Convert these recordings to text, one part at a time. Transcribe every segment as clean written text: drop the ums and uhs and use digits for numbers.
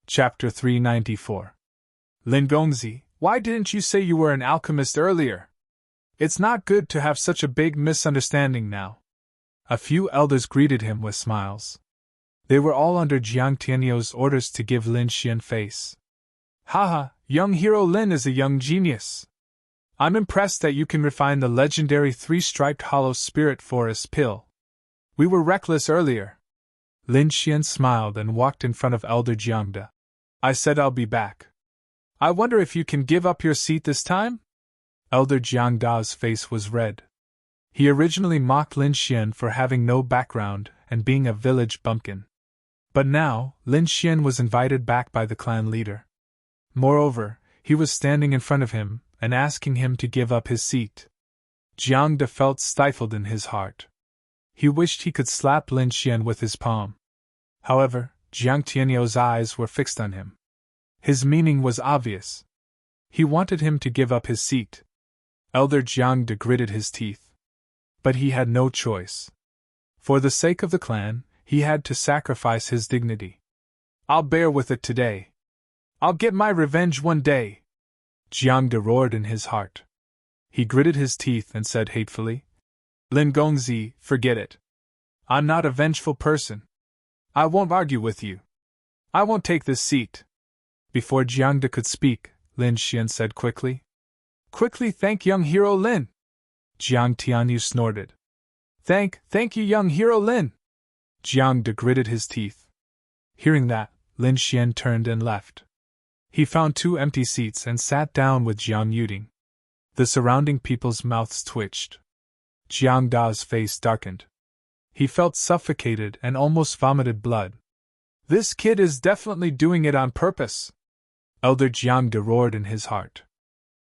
Chapter 394. Lin Gongzi, why didn't you say you were an alchemist earlier? It's not good to have such a big misunderstanding now. A few elders greeted him with smiles. They were all under Jiang Tianyou's orders to give Lin Xian face. Haha, young hero Lin is a young genius. I'm impressed that you can refine the legendary three-striped hollow spirit forest pill. We were reckless earlier. Lin Xian smiled and walked in front of Elder Jiangda. I said I'll be back. I wonder if you can give up your seat this time? Elder Jiangda's face was red. He originally mocked Lin Xian for having no background and being a village bumpkin. But now, Lin Xian was invited back by the clan leader. Moreover, he was standing in front of him and asking him to give up his seat. Jiangda felt stifled in his heart. He wished he could slap Lin Xian with his palm. However, Jiang Tianyou's eyes were fixed on him. His meaning was obvious. He wanted him to give up his seat. Elder Jiangda gritted his teeth. But he had no choice. For the sake of the clan, he had to sacrifice his dignity. I'll bear with it today. I'll get my revenge one day. Jiangda roared in his heart. He gritted his teeth and said hatefully, Lin Gongzi, forget it. I'm not a vengeful person. I won't argue with you. I won't take this seat. Before Jiangda could speak, Lin Xian said quickly. Quickly thank young hero Lin. Jiang Tianyou snorted. Thank you young hero Lin. Jiangda gritted his teeth. Hearing that, Lin Xian turned and left. He found 2 empty seats and sat down with Jiang Yuding. The surrounding people's mouths twitched. Jiang Da's face darkened. He felt suffocated and almost vomited blood. This kid is definitely doing it on purpose. Elder Jiangda roared in his heart.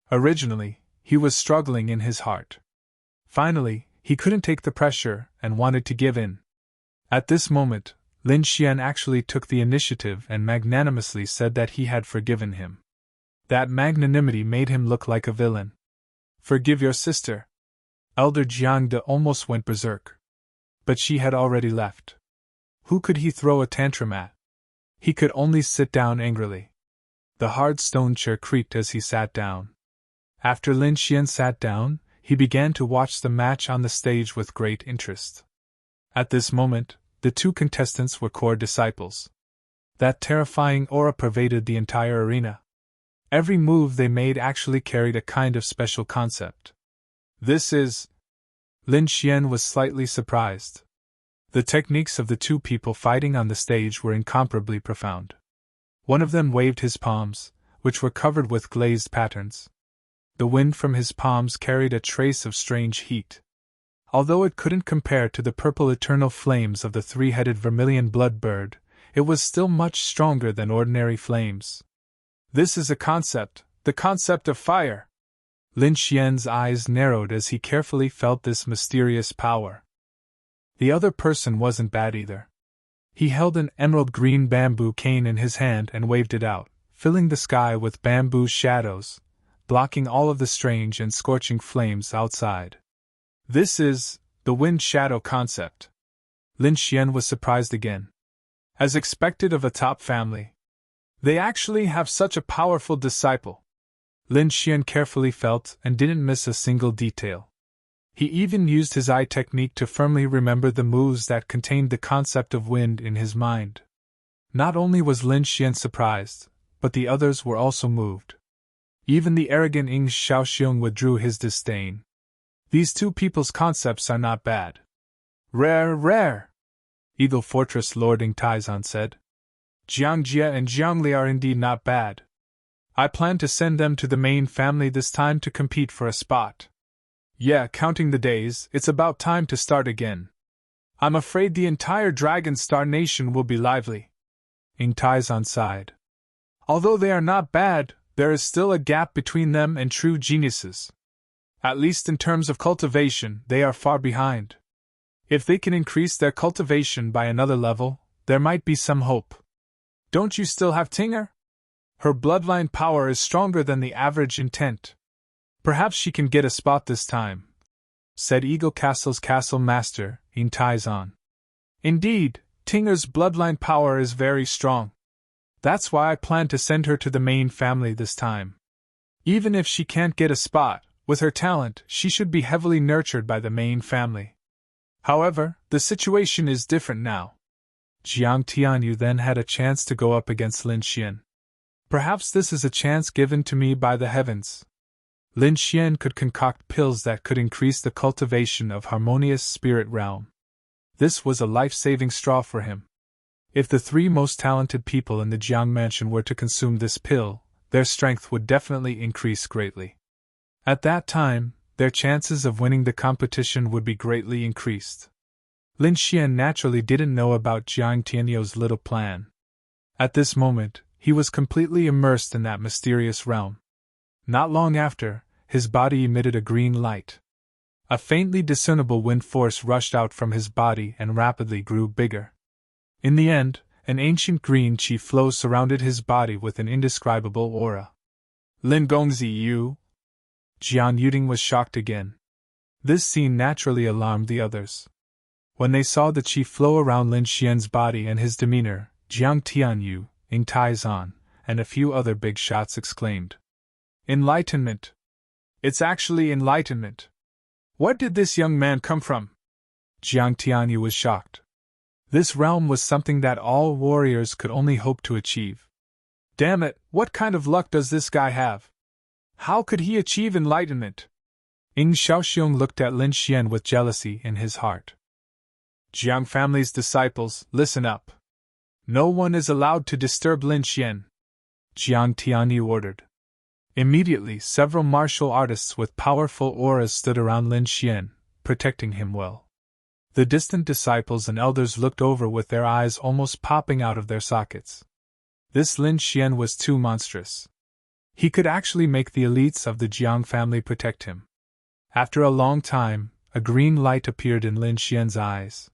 Originally, he was struggling in his heart. Finally, he couldn't take the pressure and wanted to give in. At this moment, Lin Xian actually took the initiative and magnanimously said that he had forgiven him. That magnanimity made him look like a villain. Forgive your sister. Elder Jiangda almost went berserk. But she had already left. Who could he throw a tantrum at? He could only sit down angrily. The hard stone chair creaked as he sat down. After Lin Xian sat down, he began to watch the match on the stage with great interest. At this moment, the 2 contestants were core disciples. That terrifying aura pervaded the entire arena. Every move they made actually carried a kind of special concept. This is... Lin Xian was slightly surprised. The techniques of the 2 people fighting on the stage were incomparably profound. One of them waved his palms, which were covered with glazed patterns. The wind from his palms carried a trace of strange heat. Although it couldn't compare to the purple eternal flames of the 3-headed vermilion blood bird, it was still much stronger than ordinary flames. This is a concept, the concept of fire. Lin Xian's eyes narrowed as he carefully felt this mysterious power. The other person wasn't bad either. He held an emerald green bamboo cane in his hand and waved it out, filling the sky with bamboo shadows, blocking all of the strange and scorching flames outside. This is the wind shadow concept. Lin Xian was surprised again. As expected of a top family, they actually have such a powerful disciple. Lin Xian carefully felt and didn't miss a single detail. He even used his eye technique to firmly remember the moves that contained the concept of wind in his mind. Not only was Lin Xian surprised, but the others were also moved. Even the arrogant Ing Shaoxiong withdrew his disdain. These 2 people's concepts are not bad. Rare! Eagle Fortress Lord Ing Taizan said. Jiang Jia and Jiang Li are indeed not bad. I plan to send them to the main family this time to compete for a spot. Yeah, counting the days, it's about time to start again. I'm afraid the entire Dragon Star Nation will be lively. Ing Taizan sighed. Although they are not bad, there is still a gap between them and true geniuses. At least in terms of cultivation, they are far behind. If they can increase their cultivation by another level, there might be some hope. Don't you still have Tinger? Her bloodline power is stronger than the average intent. Perhaps she can get a spot this time, said Eagle Castle's castle master, Ing Taizan. Indeed, Tinger's bloodline power is very strong. That's why I plan to send her to the main family this time. Even if she can't get a spot, with her talent, she should be heavily nurtured by the main family. However, the situation is different now. Jiang Tianyu then had a chance to go up against Lin Xian. Perhaps this is a chance given to me by the heavens. Lin Xian could concoct pills that could increase the cultivation of harmonious spirit realm. This was a life-saving straw for him. If the three most talented people in the Jiang mansion were to consume this pill, their strength would definitely increase greatly. At that time, their chances of winning the competition would be greatly increased. Lin Xian naturally didn't know about Jiang Tianyu's little plan. At this moment, he was completely immersed in that mysterious realm. Not long after, his body emitted a green light. A faintly discernible wind force rushed out from his body and rapidly grew bigger. In the end, an ancient green chi flow surrounded his body with an indescribable aura. Lin Gongzi, you? Jian Yuding was shocked again. This scene naturally alarmed the others. When they saw the chi flow around Lin Xian's body and his demeanor, Jiang Tianyu, Ying Taizan, and a few other big shots exclaimed, "Enlightenment! It's actually enlightenment! Where did this young man come from?" Jiang Tianyu was shocked. This realm was something that all warriors could only hope to achieve. Damn it, what kind of luck does this guy have? How could he achieve enlightenment? Ying Shaoxiong looked at Lin Xian with jealousy in his heart. Jiang family's disciples, listen up. No one is allowed to disturb Lin Xian, Jiang Tianyu ordered. Immediately, several martial artists with powerful auras stood around Lin Xian, protecting him well. The distant disciples and elders looked over with their eyes almost popping out of their sockets. This Lin Xian was too monstrous. He could actually make the elites of the Jiang family protect him. After a long time, a green light appeared in Lin Xian's eyes.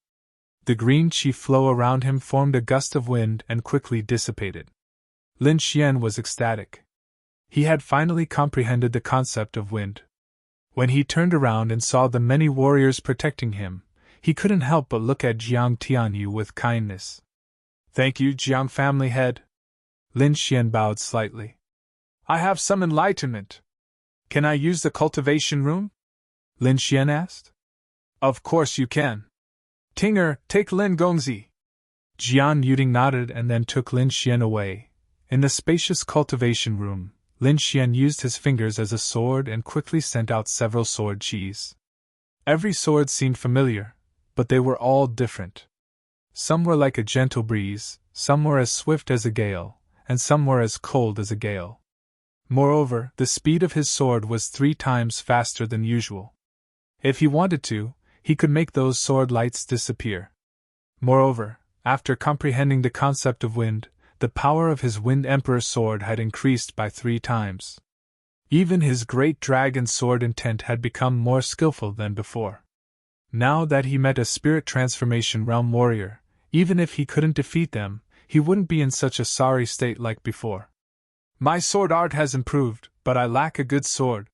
The green chi flow around him formed a gust of wind and quickly dissipated. Lin Xian was ecstatic. He had finally comprehended the concept of wind. When he turned around and saw the many warriors protecting him, he couldn't help but look at Jiang Tianyu with kindness. Thank you, Jiang family head. Lin Xian bowed slightly. I have some enlightenment. Can I use the cultivation room? Lin Xian asked. Of course you can. Tinger, take Lin Gongzi. Jian Yuding nodded and then took Lin Xian away. In the spacious cultivation room, Lin Xian used his fingers as a sword and quickly sent out several sword chis. Every sword seemed familiar, but they were all different. Some were like a gentle breeze, some were as swift as a gale, and some were as cold as a gale. Moreover, the speed of his sword was 3 times faster than usual. If he wanted to, he could make those sword lights disappear. Moreover, after comprehending the concept of wind, the power of his Wind Emperor sword had increased by 3 times. Even his great dragon sword intent had become more skillful than before. Now that he met a spirit transformation realm warrior, even if he couldn't defeat them, he wouldn't be in such a sorry state like before. My sword art has improved, but I lack a good sword.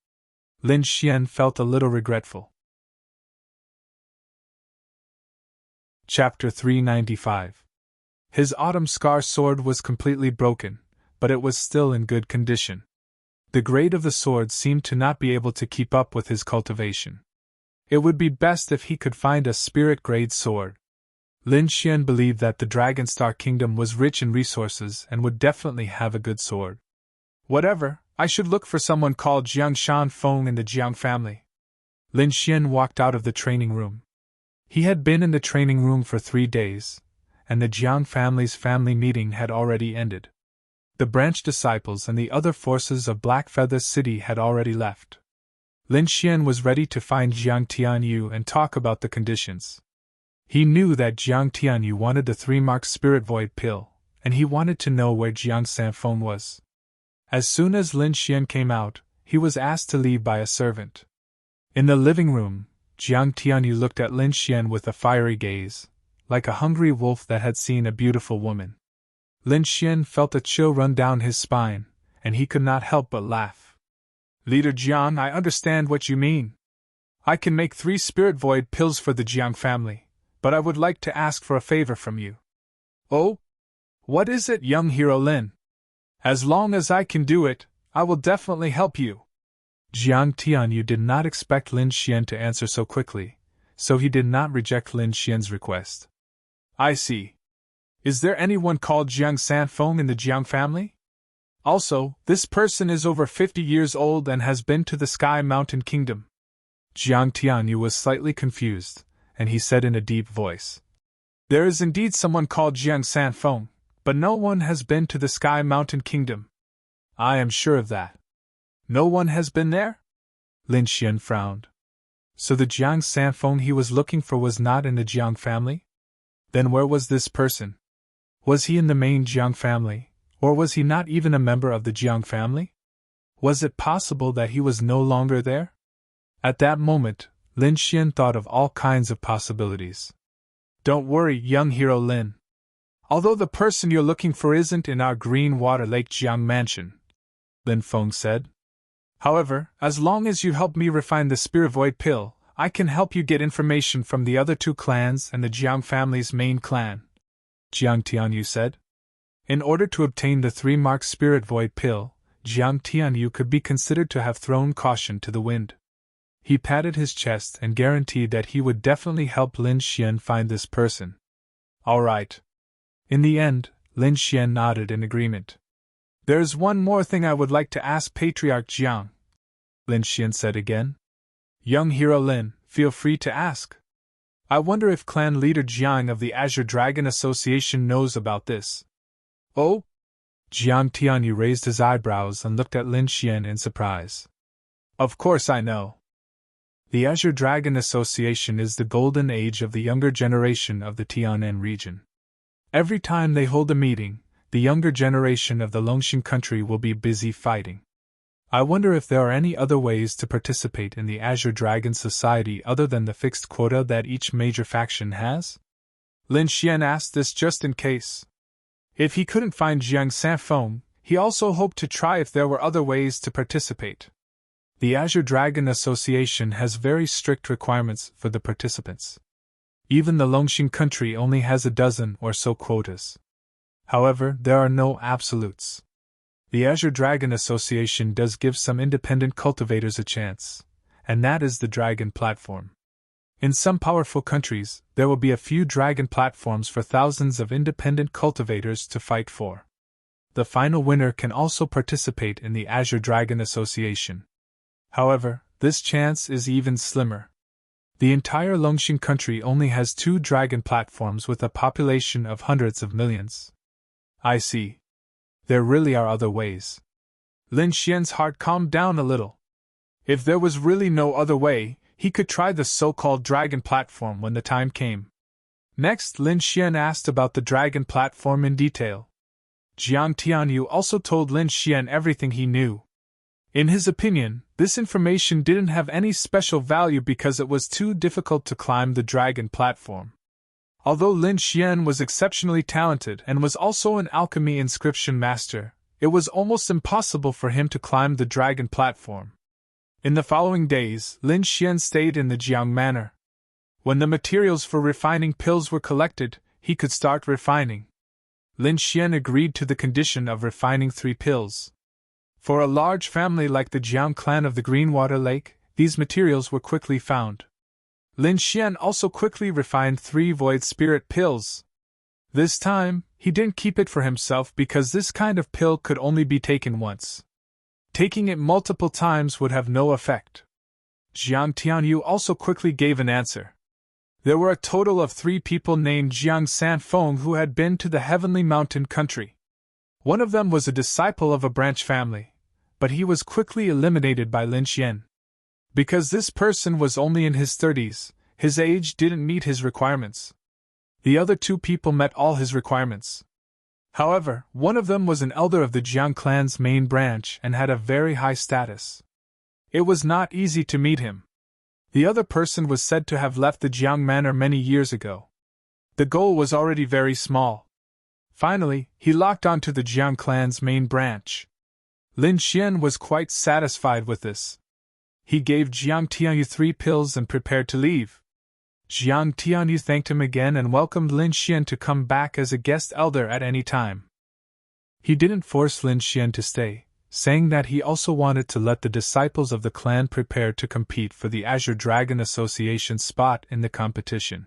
Lin Xian felt a little regretful. Chapter 395. His Autumn Scar sword was completely broken, but it was still in good condition. The grade of the sword seemed to not be able to keep up with his cultivation. It would be best if he could find a spirit-grade sword. Lin Xian believed that the Dragonstar Kingdom was rich in resources and would definitely have a good sword. Whatever, I should look for someone called Jiang Shanfeng in the Jiang family. Lin Xian walked out of the training room. He had been in the training room for 3 days, and the Jiang family's family meeting had already ended. The branch disciples and the other forces of Black Feather City had already left. Lin Xian was ready to find Jiang Tianyu and talk about the conditions. He knew that Jiang Tianyu wanted the 3-mark Spirit Void pill, and he wanted to know where Jiang Sanfeng was. As soon as Lin Xian came out, he was asked to leave by a servant. In the living room, Jiang Tianyu looked at Lin Xian with a fiery gaze, like a hungry wolf that had seen a beautiful woman. Lin Xian felt a chill run down his spine, and he could not help but laugh. Leader Jiang, I understand what you mean. I can make 3 Spirit Void pills for the Jiang family, but I would like to ask for a favor from you. Oh? What is it, young hero Lin? As long as I can do it, I will definitely help you. Jiang Tianyu did not expect Lin Xian to answer so quickly, so he did not reject Lin Xian's request. I see. Is there anyone called Jiang Sanfeng in the Jiang family? Also, this person is over 50 years old and has been to the Sky Mountain Kingdom. Jiang Tianyu was slightly confused, and he said in a deep voice. There is indeed someone called Jiang Sanfeng, but no one has been to the Sky Mountain Kingdom. I am sure of that. No one has been there? Lin Xian frowned. So the Jiang Sanfeng he was looking for was not in the Jiang family? Then where was this person? Was he in the main Jiang family, or was he not even a member of the Jiang family? Was it possible that he was no longer there? At that moment, Lin Xian thought of all kinds of possibilities. Don't worry, young hero Lin. Although the person you're looking for isn't in our Green Water Lake Jiang mansion, Lin Feng said. However, as long as you help me refine the Spirit Void Pill, I can help you get information from the other two clans and the Jiang family's main clan, Jiang Tianyu said. In order to obtain the 3-mark Spirit Void Pill, Jiang Tianyu could be considered to have thrown caution to the wind. He patted his chest and guaranteed that he would definitely help Lin Xian find this person. All right. In the end, Lin Xian nodded in agreement. There's one more thing I would like to ask Patriarch Jiang, Lin Xian said again. Young hero Lin, feel free to ask. I wonder if clan leader Jiang of the Azure Dragon Association knows about this. Oh? Jiang Tianyu raised his eyebrows and looked at Lin Xian in surprise. Of course I know. The Azure Dragon Association is the golden age of the younger generation of the Tianan region. Every time they hold a meeting, the younger generation of the Longxing country will be busy fighting. I wonder if there are any other ways to participate in the Azure Dragon Society other than the fixed quota that each major faction has? Lin Xian asked this just in case. If he couldn't find Jiang Sanfeng, he also hoped to try if there were other ways to participate. The Azure Dragon Association has very strict requirements for the participants. Even the Longxing country only has a dozen or so quotas. However, there are no absolutes. The Azure Dragon Association does give some independent cultivators a chance, and that is the Dragon Platform. In some powerful countries, there will be a few Dragon Platforms for thousands of independent cultivators to fight for. The final winner can also participate in the Azure Dragon Association. However, this chance is even slimmer. The entire Longxing country only has 2 Dragon Platforms with a population of hundreds of millions. I see. There really are other ways. Lin Xian's heart calmed down a little. If there was really no other way, he could try the so-called Dragon Platform when the time came. Next, Lin Xian asked about the Dragon Platform in detail. Jiang Tianyu also told Lin Xian everything he knew. In his opinion, this information didn't have any special value because it was too difficult to climb the Dragon Platform. Although Lin Xian was exceptionally talented and was also an alchemy inscription master, it was almost impossible for him to climb the Dragon Platform. In the following days, Lin Xian stayed in the Jiang Manor. When the materials for refining pills were collected, he could start refining. Lin Xian agreed to the condition of refining 3 pills. For a large family like the Jiang clan of the Greenwater Lake, these materials were quickly found. Lin Xian also quickly refined 3 Void Spirit pills. This time, he didn't keep it for himself because this kind of pill could only be taken once. Taking it multiple times would have no effect. Jiang Tianyu also quickly gave an answer. There were a total of 3 people named Jiang Sanfeng who had been to the Heavenly Mountain country. One of them was a disciple of a branch family, but he was quickly eliminated by Lin Xian. Because this person was only in his 30s, his age didn't meet his requirements. The other 2 people met all his requirements. However, one of them was an elder of the Jiang clan's main branch and had a very high status. It was not easy to meet him. The other person was said to have left the Jiang Manor many years ago. The goal was already very small. Finally, he locked onto the Jiang clan's main branch. Lin Xian was quite satisfied with this. He gave Jiang Tianyu 3 pills and prepared to leave. Jiang Tianyu thanked him again and welcomed Lin Xian to come back as a guest elder at any time. He didn't force Lin Xian to stay, saying that he also wanted to let the disciples of the clan prepare to compete for the Azure Dragon Association spot in the competition.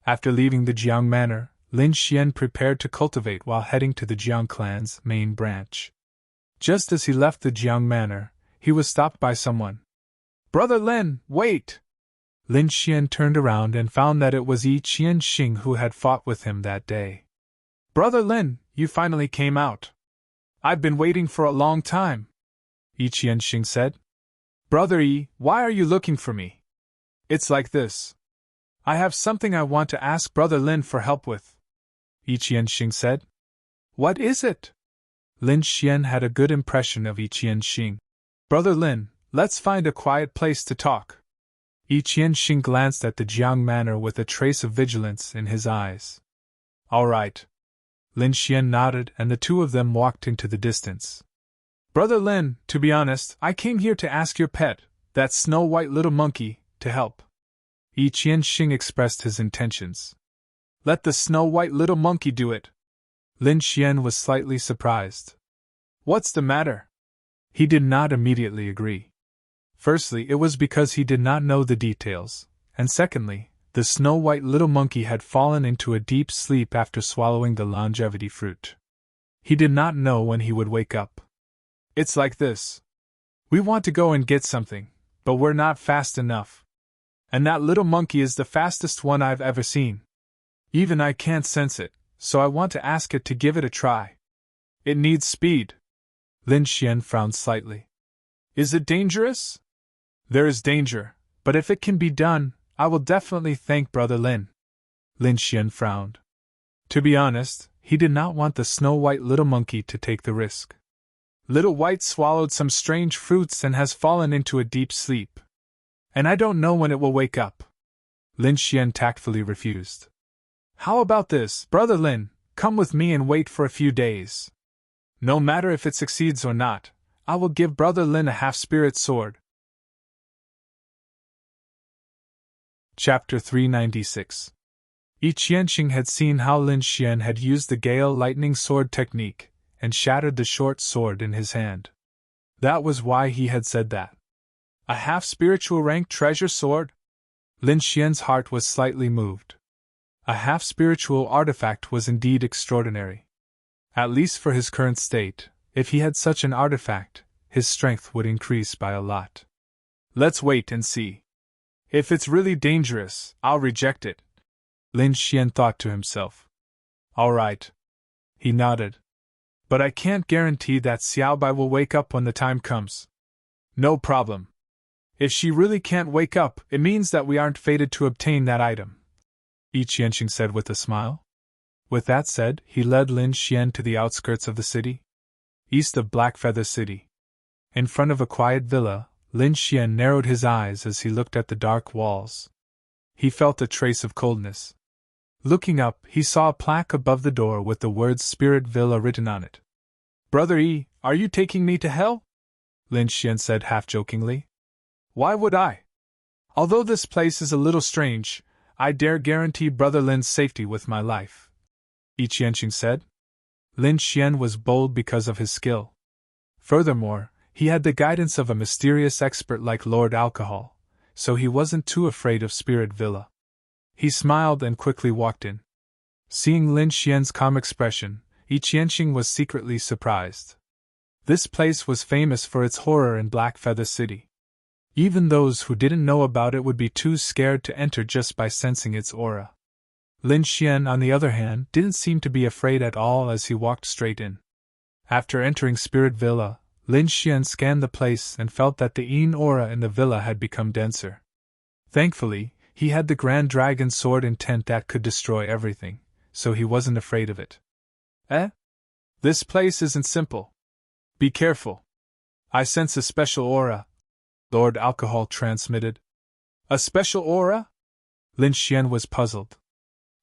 After leaving the Jiang Manor, Lin Xian prepared to cultivate while heading to the Jiang clan's main branch. Just as he left the Jiang Manor, he was stopped by someone. "Brother Lin, wait!" Lin Xian turned around and found that it was Yi Qianxing who had fought with him that day. "Brother Lin, you finally came out. I've been waiting for a long time," Yi Qianxing said. "Brother Yi, why are you looking for me? It's like this. I have something I want to ask Brother Lin for help with," Yi Qianxing said. "What is it?" Lin Xian had a good impression of Yi Qianxing. "Brother Lin, let's find a quiet place to talk." Yi Qianxing glanced at the Jiang Manor with a trace of vigilance in his eyes. "All right." Lin Xian nodded and the two of them walked into the distance. "Brother Lin, to be honest, I came here to ask your pet, that snow-white little monkey, to help." Yi Qianxing expressed his intentions. "Let the snow-white little monkey do it." Lin Xian was slightly surprised. "What's the matter?" He did not immediately agree. Firstly, it was because he did not know the details, and secondly, the snow-white little monkey had fallen into a deep sleep after swallowing the longevity fruit. He did not know when he would wake up. "It's like this. We want to go and get something, but we're not fast enough. And that little monkey is the fastest one I've ever seen. Even I can't sense it, so I want to ask it to give it a try. It needs speed." Lin Xian frowned slightly. "Is it dangerous?" "There is danger, but if it can be done, I will definitely thank Brother Lin." Lin Xian frowned. To be honest, he did not want the snow-white little monkey to take the risk. "Little White swallowed some strange fruits and has fallen into a deep sleep. And I don't know when it will wake up." Lin Xian tactfully refused. "How about this, Brother Lin, come with me and wait for a few days. No matter if it succeeds or not, I will give Brother Lin a half-spirit sword." Chapter 396. Yi Qianxing had seen how Lin Xian had used the Gale Lightning Sword technique, and shattered the short sword in his hand. That was why he had said that. A half-spiritual rank treasure sword? Lin Xian's heart was slightly moved. A half-spiritual artifact was indeed extraordinary. At least for his current state, if he had such an artifact, his strength would increase by a lot. "Let's wait and see. If it's really dangerous, I'll reject it," Lin Xian thought to himself. "All right." He nodded. "But I can't guarantee that Xiaobai will wake up when the time comes." "No problem. If she really can't wake up, it means that we aren't fated to obtain that item," Yi Qianxing said with a smile. With that said, he led Lin Xian to the outskirts of the city, east of Blackfeather City. In front of a quiet villa, Lin Xian narrowed his eyes as he looked at the dark walls. He felt a trace of coldness. Looking up, he saw a plaque above the door with the words Spirit Villa written on it. "Brother Yi, are you taking me to hell?" Lin Xian said half-jokingly. "Why would I? Although this place is a little strange, I dare guarantee Brother Lin's safety with my life," Yi Qianxing said. Lin Xian was bold because of his skill. Furthermore, he had the guidance of a mysterious expert like Lord Alcohol, so he wasn't too afraid of Spirit Villa. He smiled and quickly walked in. Seeing Lin Xian's calm expression, Yi Qianxing was secretly surprised. This place was famous for its horror in Blackfeather City. Even those who didn't know about it would be too scared to enter just by sensing its aura. Lin Xian, on the other hand, didn't seem to be afraid at all as he walked straight in. After entering Spirit Villa, Lin Xian scanned the place and felt that the Yin aura in the villa had become denser. Thankfully, he had the Grand Dragon Sword intent that could destroy everything, so he wasn't afraid of it. This place isn't simple. Be careful. I sense a special aura," Lord Alcohol transmitted. "A special aura?" Lin Xian was puzzled.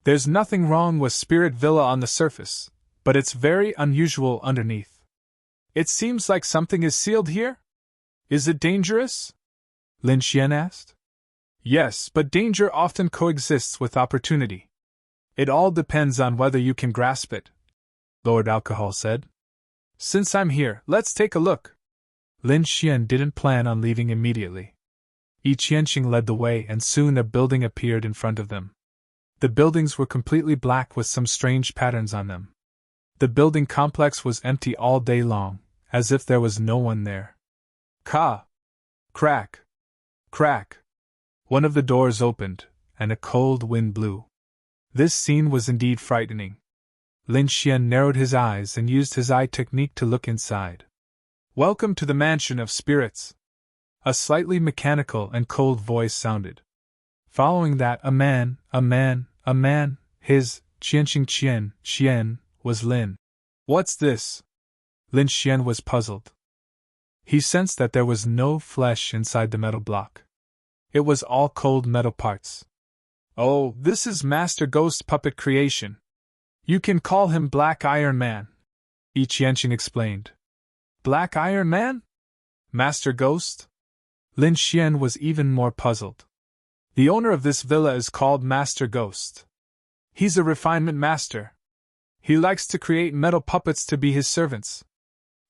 "There's nothing wrong with Spirit Villa on the surface, but it's very unusual underneath. It seems like something is sealed here? Is it dangerous?" Lin Xian asked. Yes, but danger often coexists with opportunity. It all depends on whether you can grasp it, Lord Alcohol said. Since I'm here, let's take a look. Lin Xian didn't plan on leaving immediately. Yi Qianqing led the way, and soon a building appeared in front of them. The buildings were completely black with some strange patterns on them. The building complex was empty all day long, as if there was no one there. Ka! Crack! Crack! One of the doors opened, and a cold wind blew. This scene was indeed frightening. Lin Xian narrowed his eyes and used his eye technique to look inside. Welcome to the Mansion of Spirits. A slightly mechanical and cold voice sounded. Following that, a man, his, Qian, was Lin. What's this? Lin Xian was puzzled. He sensed that there was no flesh inside the metal block. It was all cold metal parts. Oh, this is Master Ghost puppet creation. You can call him Black Iron Man, Yi Qianqing explained. Black Iron Man? Master Ghost? Lin Xian was even more puzzled. The owner of this villa is called Master Ghost. He's a refinement master. He likes to create metal puppets to be his servants.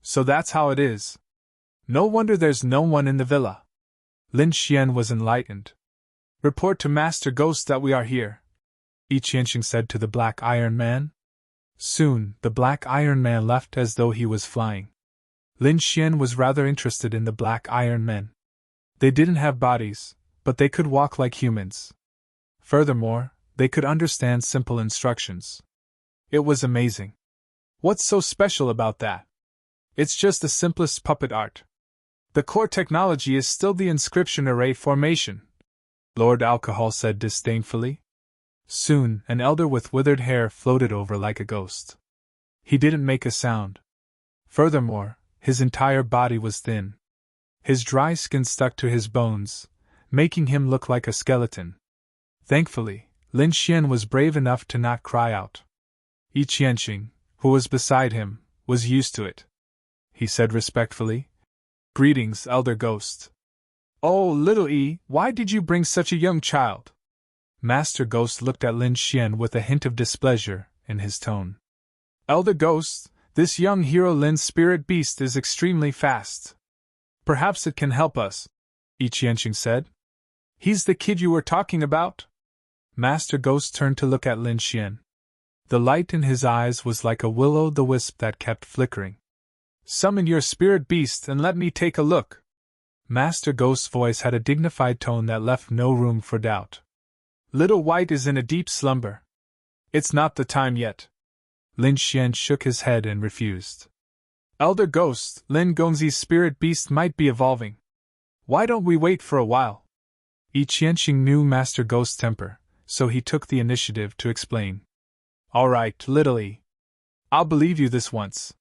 So that's how it is. No wonder there's no one in the villa. Lin Xian was enlightened. Report to Master Ghost that we are here, Yi Qianqing said to the Black Iron Man. Soon, the Black Iron Man left as though he was flying. Lin Xian was rather interested in the Black Iron Men. They didn't have bodies, but they could walk like humans. Furthermore, they could understand simple instructions. It was amazing. What's so special about that? It's just the simplest puppet art. The core technology is still the inscription array formation, Lord Alcohol said disdainfully. Soon, an elder with withered hair floated over like a ghost. He didn't make a sound. Furthermore, his entire body was thin. His dry skin stuck to his bones, making him look like a skeleton. Thankfully, Lin Xian was brave enough to not cry out. Yi Qianqing, who was beside him, was used to it. He said respectfully, Greetings, Elder Ghost. Oh, little Yi, why did you bring such a young child? Master Ghost looked at Lin Xian with a hint of displeasure in his tone. Elder Ghost, this young hero Lin's spirit beast is extremely fast. Perhaps it can help us, Yi Qianqing said. He's the kid you were talking about? Master Ghost turned to look at Lin Xian. The light in his eyes was like a will-o'-the-wisp that kept flickering. Summon your spirit beast and let me take a look. Master Ghost's voice had a dignified tone that left no room for doubt. Little White is in a deep slumber. It's not the time yet. Lin Xian shook his head and refused. Elder Ghost, Lin Gongzi's spirit beast might be evolving. Why don't we wait for a while? Yi Qianqing knew Master Ghost's temper, so he took the initiative to explain. All right, little Yi. I'll believe you this once.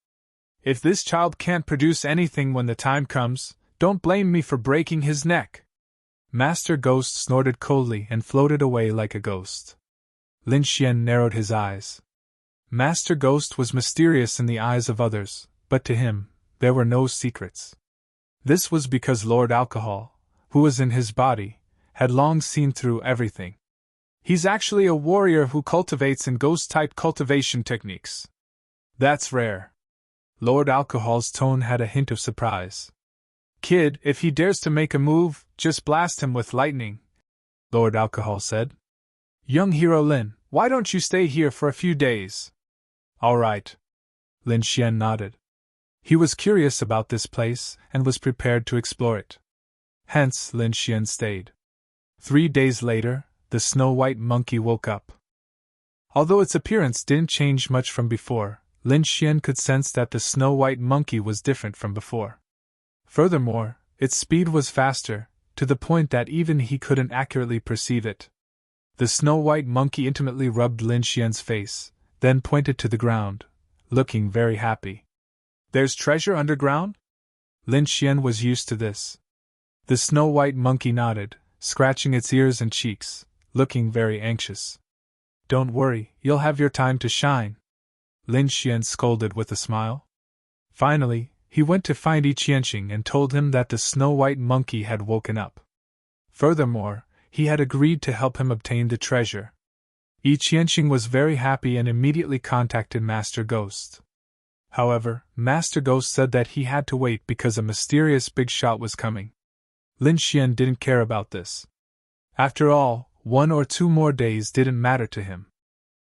If this child can't produce anything when the time comes, don't blame me for breaking his neck. Master Ghost snorted coldly and floated away like a ghost. Lin Xian narrowed his eyes. Master Ghost was mysterious in the eyes of others, but to him, there were no secrets. This was because Lord Alcohol, who was in his body, had long seen through everything. He's actually a warrior who cultivates in ghost-type cultivation techniques. That's rare. Lord Alcohol's tone had a hint of surprise. Kid, if he dares to make a move, just blast him with lightning, Lord Alcohol said. Young hero Lin, why don't you stay here for a few days? All right. Lin Xian nodded. He was curious about this place and was prepared to explore it. Hence, Lin Xian stayed. 3 days later, the snow-white monkey woke up. Although its appearance didn't change much from before, Lin Xian could sense that the snow-white monkey was different from before. Furthermore, its speed was faster, to the point that even he couldn't accurately perceive it. The snow-white monkey intimately rubbed Lin Xian's face, then pointed to the ground, looking very happy. There's treasure underground? Lin Xian was used to this. The snow-white monkey nodded, scratching its ears and cheeks, looking very anxious. Don't worry, you'll have your time to shine, Lin Xian scolded with a smile. Finally, he went to find Yi Qianqing and told him that the snow-white monkey had woken up. Furthermore, he had agreed to help him obtain the treasure. Yi Qianxing was very happy and immediately contacted Master Ghost. However, Master Ghost said that he had to wait because a mysterious big shot was coming. Lin Xian didn't care about this. After all, 1 or 2 more days didn't matter to him.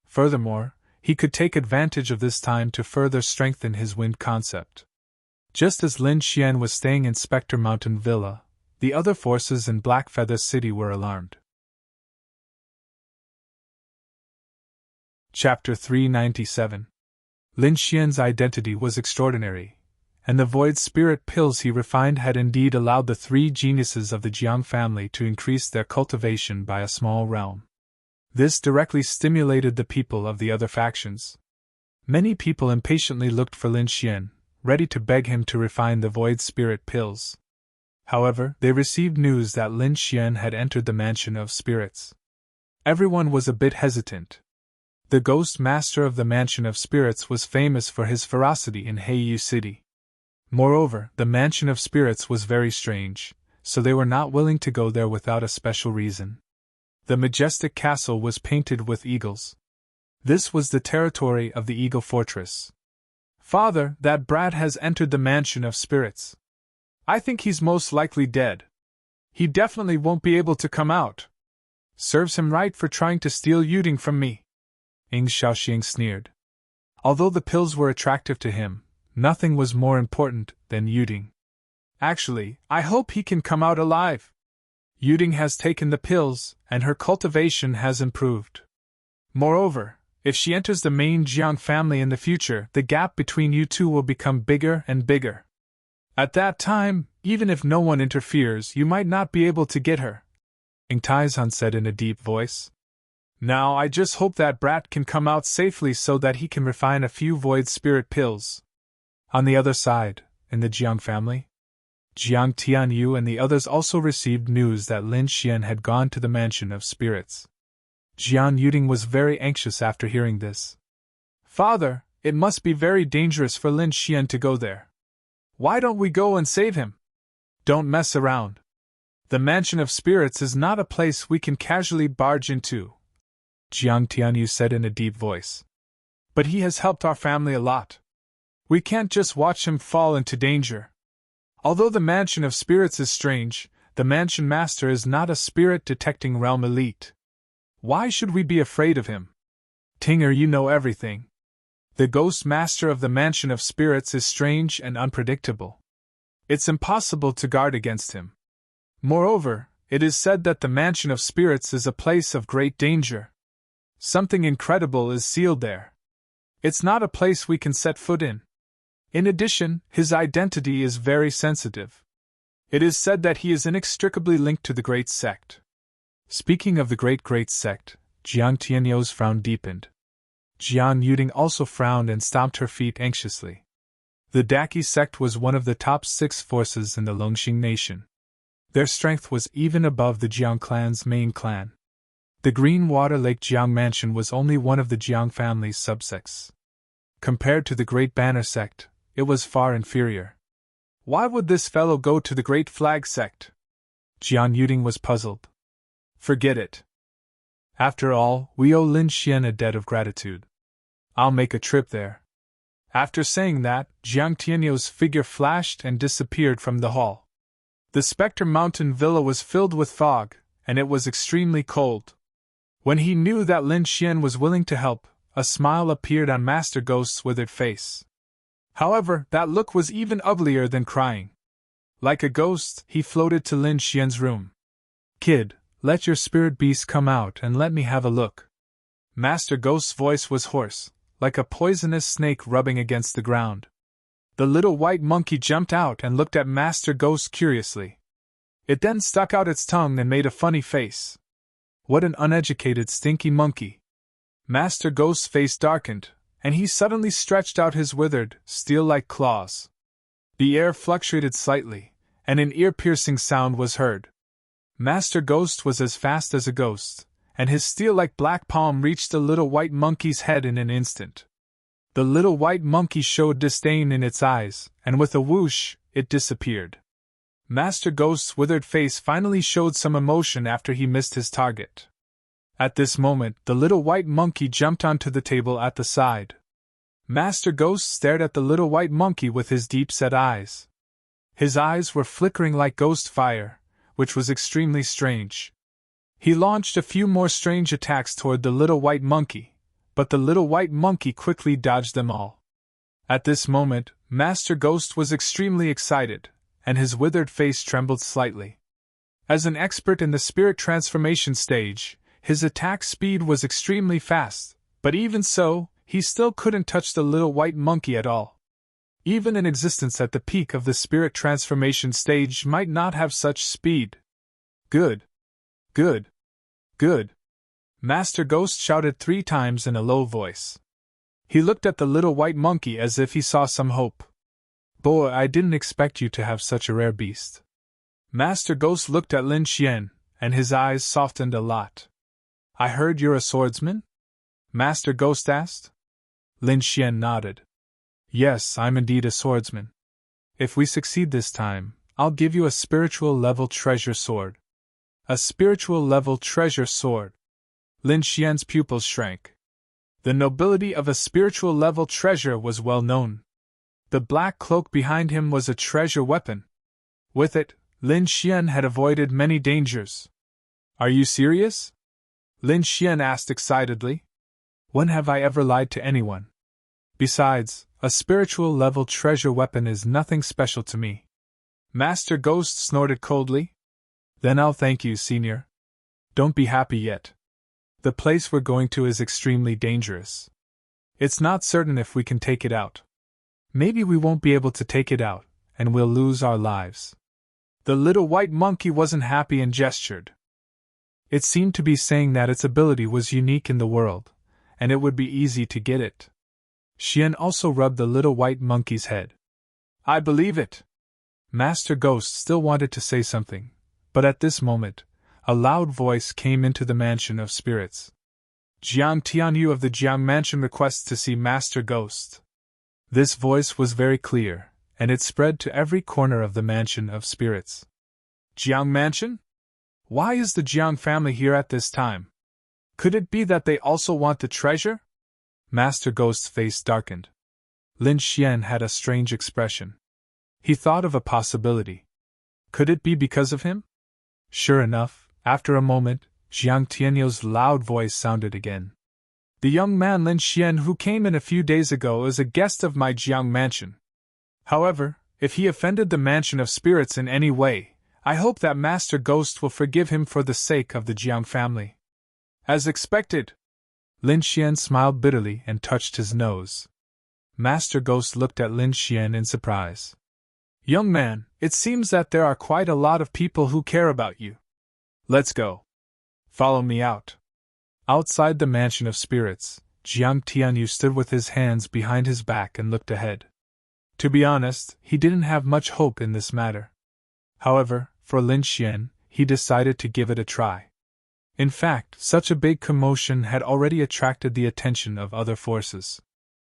Furthermore, he could take advantage of this time to further strengthen his wind concept. Just as Lin Xian was staying in Spectre Mountain Villa, the other forces in Black Feather City were alarmed. Chapter 397. Lin Xian's identity was extraordinary, and the void spirit pills he refined had indeed allowed the 3 geniuses of the Jiang family to increase their cultivation by a small realm. This directly stimulated the people of the other factions. Many people impatiently looked for Lin Xian, ready to beg him to refine the void spirit pills. However, they received news that Lin Xian had entered the Mansion of Spirits. Everyone was a bit hesitant. The Ghost Master of the Mansion of Spirits was famous for his ferocity in Heiyu City. Moreover, the Mansion of Spirits was very strange, so they were not willing to go there without a special reason. The majestic castle was painted with eagles. This was the territory of the Eagle Fortress. "Father, that brat has entered the Mansion of Spirits. I think he's most likely dead. He definitely won't be able to come out. Serves him right for trying to steal Yuding from me," Ing Shaoxing sneered. Although the pills were attractive to him, nothing was more important than Yuding. "Actually, I hope he can come out alive. Yuding has taken the pills, and her cultivation has improved. Moreover, if she enters the main Jiang family in the future, the gap between you two will become bigger and bigger. At that time, even if no one interferes, you might not be able to get her," Ing Taizan said in a deep voice. "Now I just hope that brat can come out safely so that he can refine a few void spirit pills." On the other side, in the Jiang family, Jiang Tianyu and the others also received news that Lin Xian had gone to the Mansion of Spirits. Jian Yuding was very anxious after hearing this. "Father, it must be very dangerous for Lin Xian to go there. Why don't we go and save him?" "Don't mess around. The Mansion of Spirits is not a place we can casually barge into," Jiang Tianyu said in a deep voice. "But he has helped our family a lot. We can't just watch him fall into danger. Although the Mansion of Spirits is strange, the Mansion Master is not a spirit-detecting realm elite. Why should we be afraid of him? Tinger, you know everything. The Ghost Master of the Mansion of Spirits is strange and unpredictable. It's impossible to guard against him. Moreover, it is said that the Mansion of Spirits is a place of great danger. Something incredible is sealed there. It's not a place we can set foot in. In addition, his identity is very sensitive. It is said that he is inextricably linked to the Great Sect." Speaking of the Great Sect, Jiang Tianyu's frown deepened. Jian Yuding also frowned and stomped her feet anxiously. The Daki sect was one of the top 6 forces in the Longxing nation. Their strength was even above the Jiang clan's main clan. The Green Water Lake Jiang Mansion was only one of the Jiang family's subsects. Compared to the Great Banner sect, it was far inferior. Why would this fellow go to the Great Flag sect? Jian Yuding was puzzled. Forget it. After all, we owe Lin Xian a debt of gratitude. I'll make a trip there. After saying that, Jiang Tianyu's figure flashed and disappeared from the hall. The Spectre Mountain Villa was filled with fog, and it was extremely cold. When he knew that Lin Xian was willing to help, a smile appeared on Master Ghost's withered face. However, that look was even uglier than crying. Like a ghost, he floated to Lin Xian's room. "Kid, let your spirit beast come out and let me have a look." Master Ghost's voice was hoarse, like a poisonous snake rubbing against the ground. The little white monkey jumped out and looked at Master Ghost curiously. It then stuck out its tongue and made a funny face. What an uneducated, stinky monkey! Master Ghost's face darkened, and he suddenly stretched out his withered, steel-like claws. The air fluctuated slightly, and an ear-piercing sound was heard. Master Ghost was as fast as a ghost, and his steel-like black palm reached the little white monkey's head in an instant. The little white monkey showed disdain in its eyes, and with a whoosh, it disappeared. Master Ghost's withered face finally showed some emotion after he missed his target. At this moment, the little white monkey jumped onto the table at the side. Master Ghost stared at the little white monkey with his deep-set eyes. His eyes were flickering like ghost fire, which was extremely strange. He launched a few more strange attacks toward the little white monkey, but the little white monkey quickly dodged them all. At this moment, Master Ghost was extremely excited, and his withered face trembled slightly. As an expert in the spirit transformation stage, his attack speed was extremely fast, but even so, he still couldn't touch the little white monkey at all. Even an existence at the peak of the spirit transformation stage might not have such speed. Good. Good. Good. Master Ghost shouted 3 times in a low voice. He looked at the little white monkey as if he saw some hope. Boy, I didn't expect you to have such a rare beast. Master Ghost looked at Lin Xian, and his eyes softened a lot. I heard you're a swordsman? Master Ghost asked. Lin Xian nodded. Yes, I'm indeed a swordsman. If we succeed this time, I'll give you a spiritual level treasure sword. A spiritual level treasure sword. Lin Xian's pupils shrank. The nobility of a spiritual level treasure was well known. The black cloak behind him was a treasure weapon. With it, Lin Xian had avoided many dangers. Are you serious? Lin Xian asked excitedly. When have I ever lied to anyone? Besides, a spiritual level treasure weapon is nothing special to me. Master Ghost snorted coldly. Then I'll thank you, Senior. Don't be happy yet. The place we're going to is extremely dangerous. It's not certain if we can take it out. Maybe we won't be able to take it out, and we'll lose our lives. The little white monkey wasn't happy and gestured. It seemed to be saying that its ability was unique in the world, and it would be easy to get it. Xian also rubbed the little white monkey's head. I believe it. Master Ghost still wanted to say something, but at this moment, a loud voice came into the Mansion of Spirits. Jiang Tianyu of the Jiang Mansion requests to see Master Ghost. This voice was very clear, and it spread to every corner of the Mansion of Spirits. Jiang Mansion? Why is the Jiang family here at this time? Could it be that they also want the treasure? Master Ghost's face darkened. Lin Xian had a strange expression. He thought of a possibility. Could it be because of him? Sure enough, after a moment, Jiang Tianyu's loud voice sounded again. The young man Lin Xian who came in a few days ago is a guest of my Jiang Mansion. However, if he offended the Mansion of Spirits in any way, I hope that Master Ghost will forgive him for the sake of the Jiang family. As expected. Lin Xian smiled bitterly and touched his nose. Master Ghost looked at Lin Xian in surprise. Young man, it seems that there are quite a lot of people who care about you. Let's go. Follow me out. Outside the Mansion of Spirits, Jiang Tianyu stood with his hands behind his back and looked ahead. To be honest, he didn't have much hope in this matter. However, for Lin Xian, he decided to give it a try. In fact, such a big commotion had already attracted the attention of other forces.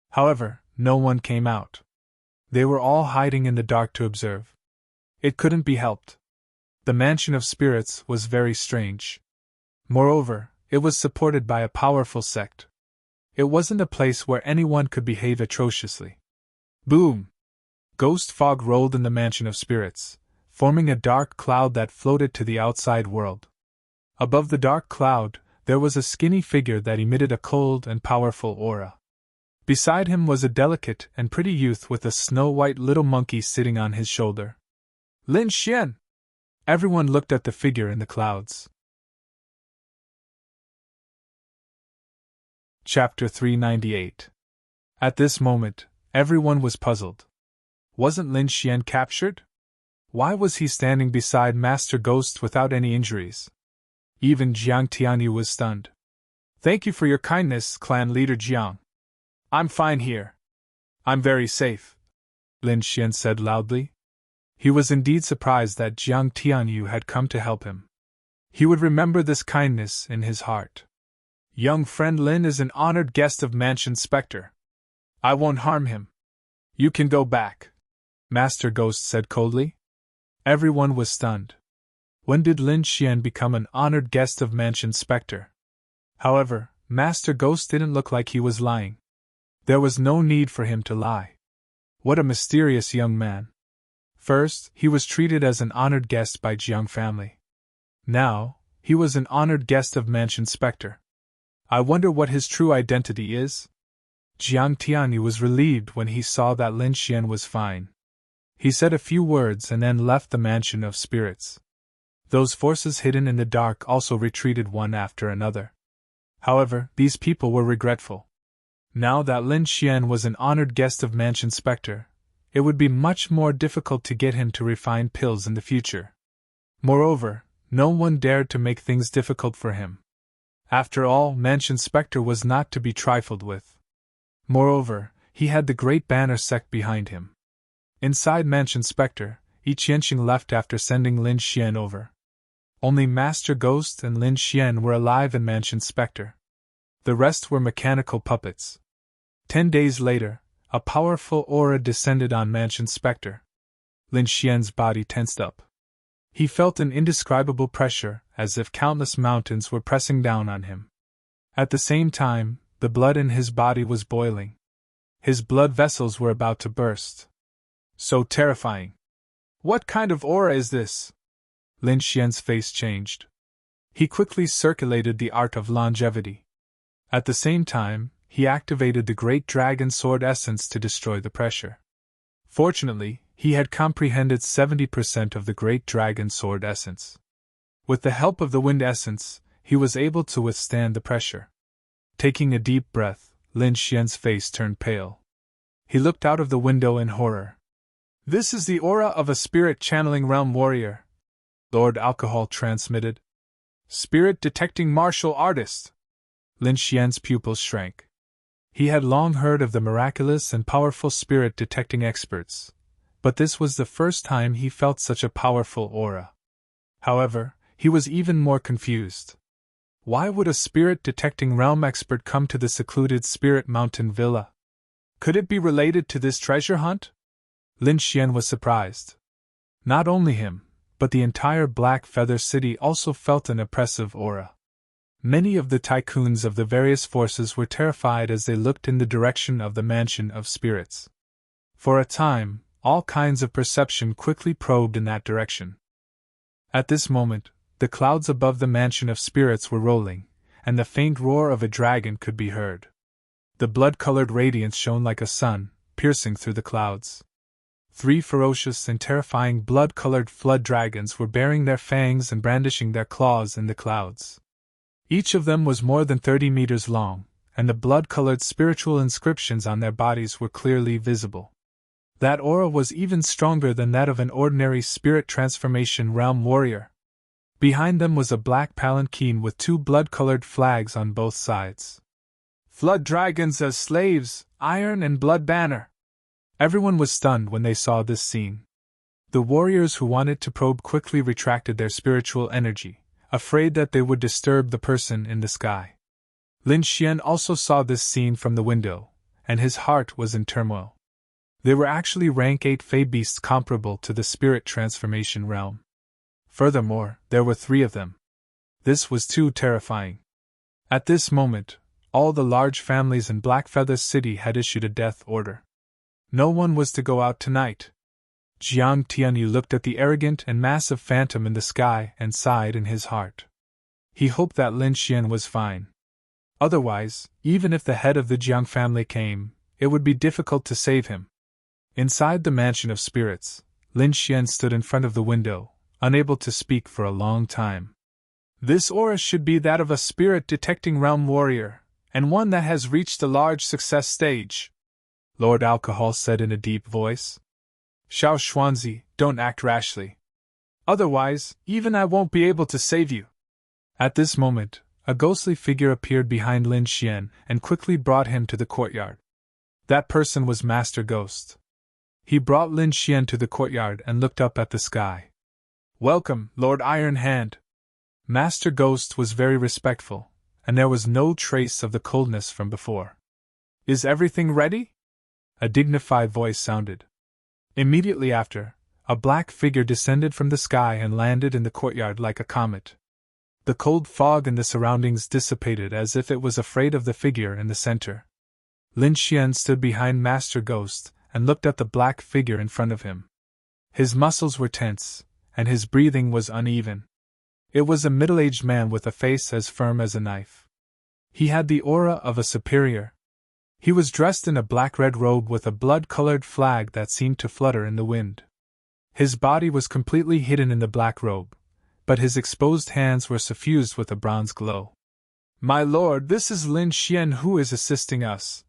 However, no one came out. They were all hiding in the dark to observe. It couldn't be helped. The Mansion of Spirits was very strange. Moreover, it was supported by a powerful sect. It wasn't a place where anyone could behave atrociously. Boom! Ghost fog rolled in the Mansion of Spirits, forming a dark cloud that floated to the outside world. Above the dark cloud, there was a skinny figure that emitted a cold and powerful aura. Beside him was a delicate and pretty youth with a snow-white little monkey sitting on his shoulder. Lin Xian! Everyone looked at the figure in the clouds. Chapter 398. At this moment, everyone was puzzled. Wasn't Lin Xian captured? Why was he standing beside Master Ghost without any injuries? Even Jiang Tianyu was stunned. Thank you for your kindness, clan leader Jiang. I'm fine here. I'm very safe, Lin Xian said loudly. He was indeed surprised that Jiang Tianyu had come to help him. He would remember this kindness in his heart. Young friend Lin is an honored guest of Mansion Spectre. I won't harm him. You can go back, Master Ghost said coldly. Everyone was stunned. When did Lin Xian become an honored guest of Mansion Spectre? However, Master Ghost didn't look like he was lying. There was no need for him to lie. What a mysterious young man. First, he was treated as an honored guest by Jiang family. Now, he was an honored guest of Mansion Spectre. I wonder what his true identity is? Jiang Tianyu was relieved when he saw that Lin Xian was fine. He said a few words and then left the Mansion of Spirits. Those forces hidden in the dark also retreated one after another. However, these people were regretful. Now that Lin Xian was an honored guest of Mansion Spectre, it would be much more difficult to get him to refine pills in the future. Moreover, no one dared to make things difficult for him. After all, Mansion Spectre was not to be trifled with. Moreover, he had the great banner sect behind him. Inside Mansion Spectre, Yi Qianxing left after sending Lin Xian over. Only Master Ghost and Lin Xian were alive in Mansion Spectre. The rest were mechanical puppets. 10 days later, a powerful aura descended on Mansion Spectre. Lin Xian's body tensed up. He felt an indescribable pressure, as if countless mountains were pressing down on him. At the same time, the blood in his body was boiling. His blood vessels were about to burst. So terrifying. What kind of aura is this? Lin Xian's face changed. He quickly circulated the art of longevity. At the same time, he activated the Great Dragon Sword Essence to destroy the pressure. Fortunately, he had comprehended 70% of the Great Dragon Sword Essence. With the help of the Wind Essence, he was able to withstand the pressure. Taking a deep breath, Lin Xian's face turned pale. He looked out of the window in horror. This is the aura of a spirit-channeling realm warrior, Lord Alcohol transmitted. Spirit-detecting martial artist. Lin Xian's pupils shrank. He had long heard of the miraculous and powerful spirit-detecting experts, but this was the first time he felt such a powerful aura. However, he was even more confused. Why would a spirit-detecting realm expert come to the secluded Spirit Mountain Villa? Could it be related to this treasure hunt? Lin Xian was surprised. Not only him, but the entire Black Feather City also felt an oppressive aura. Many of the tycoons of the various forces were terrified as they looked in the direction of the Mansion of Spirits. For a time, all kinds of perception quickly probed in that direction. At this moment, the clouds above the Mansion of Spirits were rolling, and the faint roar of a dragon could be heard. The blood-colored radiance shone like a sun, piercing through the clouds. 3 ferocious and terrifying blood-colored flood dragons were baring their fangs and brandishing their claws in the clouds. Each of them was more than 30 meters long, and the blood-colored spiritual inscriptions on their bodies were clearly visible. That aura was even stronger than that of an ordinary spirit transformation realm warrior. Behind them was a black palanquin with 2 blood-colored flags on both sides. Flood dragons as slaves, iron and blood banner. Everyone was stunned when they saw this scene. The warriors who wanted to probe quickly retracted their spiritual energy, afraid that they would disturb the person in the sky. Lin Xian also saw this scene from the window, and his heart was in turmoil. They were actually rank 8 Fey beasts comparable to the spirit transformation realm. Furthermore, there were 3 of them. This was too terrifying. At this moment, all the large families in Black Feather City had issued a death order. No one was to go out tonight. Jiang Tianyu looked at the arrogant and massive phantom in the sky and sighed in his heart. He hoped that Lin Xian was fine. Otherwise, even if the head of the Jiang family came, it would be difficult to save him. Inside the Mansion of Spirits, Lin Xian stood in front of the window, unable to speak for a long time. This aura should be that of a spirit-detecting realm warrior, and one that has reached a large success stage, Lord Alcohol said in a deep voice. Xiao Xuanzi, don't act rashly. Otherwise, even I won't be able to save you. At this moment, a ghostly figure appeared behind Lin Xian and quickly brought him to the courtyard. That person was Master Ghost. He brought Lin Xian to the courtyard and looked up at the sky. Welcome, Lord Iron Hand. Master Ghost was very respectful, and there was no trace of the coldness from before. Is everything ready? A dignified voice sounded. Immediately after, A black figure descended from the sky and landed in the courtyard like a comet. The cold fog in the surroundings dissipated as if it was afraid of the figure in the center. Lin Xian stood behind Master Ghost and looked at the black figure in front of him. His muscles were tense, and his breathing was uneven. It was a middle-aged man with a face as firm as a knife. He had the aura of a superior. He was dressed in a black-red robe with a blood-colored flag that seemed to flutter in the wind. His body was completely hidden in the black robe, but his exposed hands were suffused with a bronze glow. "My lord, this is Lin Xian who is assisting us,"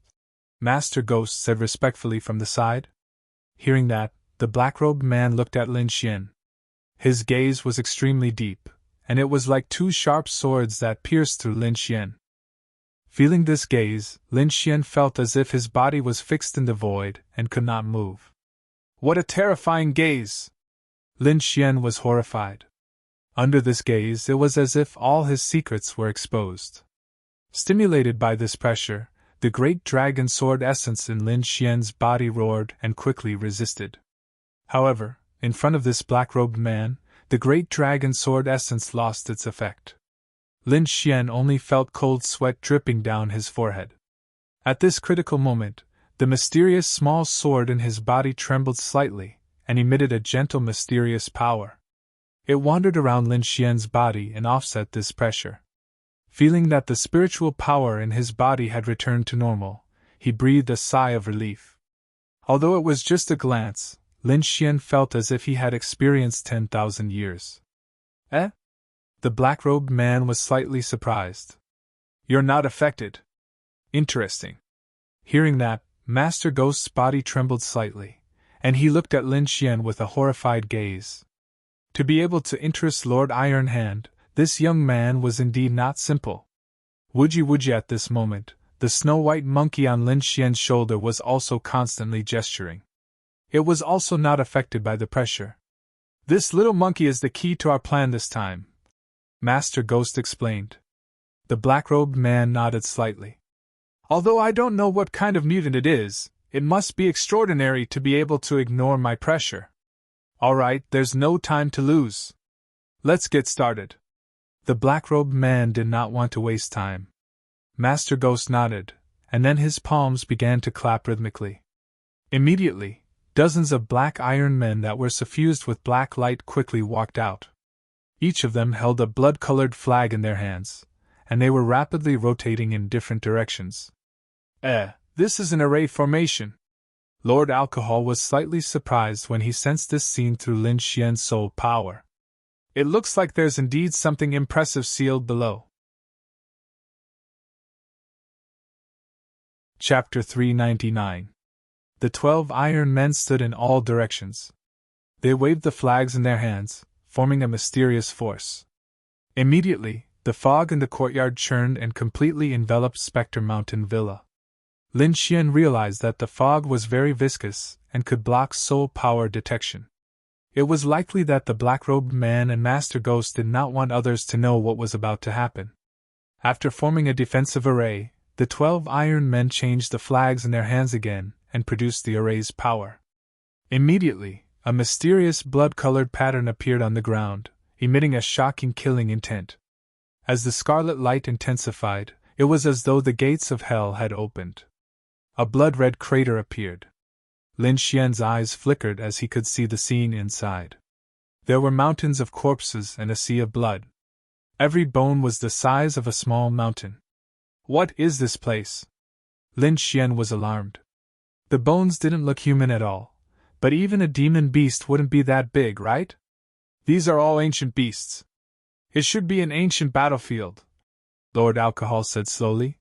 Master Ghost said respectfully from the side. Hearing that, the black-robed man looked at Lin Xian. His gaze was extremely deep, and it was like two sharp swords that pierced through Lin Xian. Feeling this gaze, Lin Xian felt as if his body was fixed in the void and could not move. What a terrifying gaze! Lin Xian was horrified. Under this gaze, it was as if all his secrets were exposed. Stimulated by this pressure, the great dragon sword essence in Lin Xian's body roared and quickly resisted. However, in front of this black-robed man, the great dragon sword essence lost its effect. Lin Xian only felt cold sweat dripping down his forehead. At this critical moment, the mysterious small sword in his body trembled slightly, and emitted a gentle mysterious power. It wandered around Lin Xian's body and offset this pressure. Feeling that the spiritual power in his body had returned to normal, he breathed a sigh of relief. Although it was just a glance, Lin Xian felt as if he had experienced 10,000 years. Eh? The black-robed man was slightly surprised. You're not affected. Interesting. Hearing that, Master Ghost's body trembled slightly, and he looked at Lin Xian with a horrified gaze. To be able to interest Lord Iron Hand, this young man was indeed not simple. Would you at this moment, the snow-white monkey on Lin Xian's shoulder was also constantly gesturing. It was also not affected by the pressure. This little monkey is the key to our plan this time, Master Ghost explained. The black-robed man nodded slightly. Although I don't know what kind of mutant it is, it must be extraordinary to be able to ignore my pressure. Alright, there's no time to lose. Let's get started. The black-robed man did not want to waste time. Master Ghost nodded, and then his palms began to clap rhythmically. Immediately, dozens of black iron men that were suffused with black light quickly walked out. Each of them held a blood-colored flag in their hands, and they were rapidly rotating in different directions. This is an array formation. Lord Alcohol was slightly surprised when he sensed this scene through Lin Xian's soul power. It looks like there's indeed something impressive sealed below. Chapter 399. The 12 iron men stood in all directions. They waved the flags in their hands, forming a mysterious force. Immediately, the fog in the courtyard churned and completely enveloped Spectre Mountain Villa. Lin Xian realized that the fog was very viscous and could block soul power detection. It was likely that the black-robed man and Master Ghost did not want others to know what was about to happen. After forming a defensive array, the 12 iron men changed the flags in their hands again and produced the array's power. Immediately, a mysterious blood-colored pattern appeared on the ground, emitting a shocking killing intent. As the scarlet light intensified, it was as though the gates of hell had opened. A blood-red crater appeared. Lin Xian's eyes flickered as he could see the scene inside. There were mountains of corpses and a sea of blood. Every bone was the size of a small mountain. What is this place? Lin Xian was alarmed. The bones didn't look human at all, but even a demon beast wouldn't be that big, right? These are all ancient beasts. It should be an ancient battlefield, Lord Alcohol said slowly.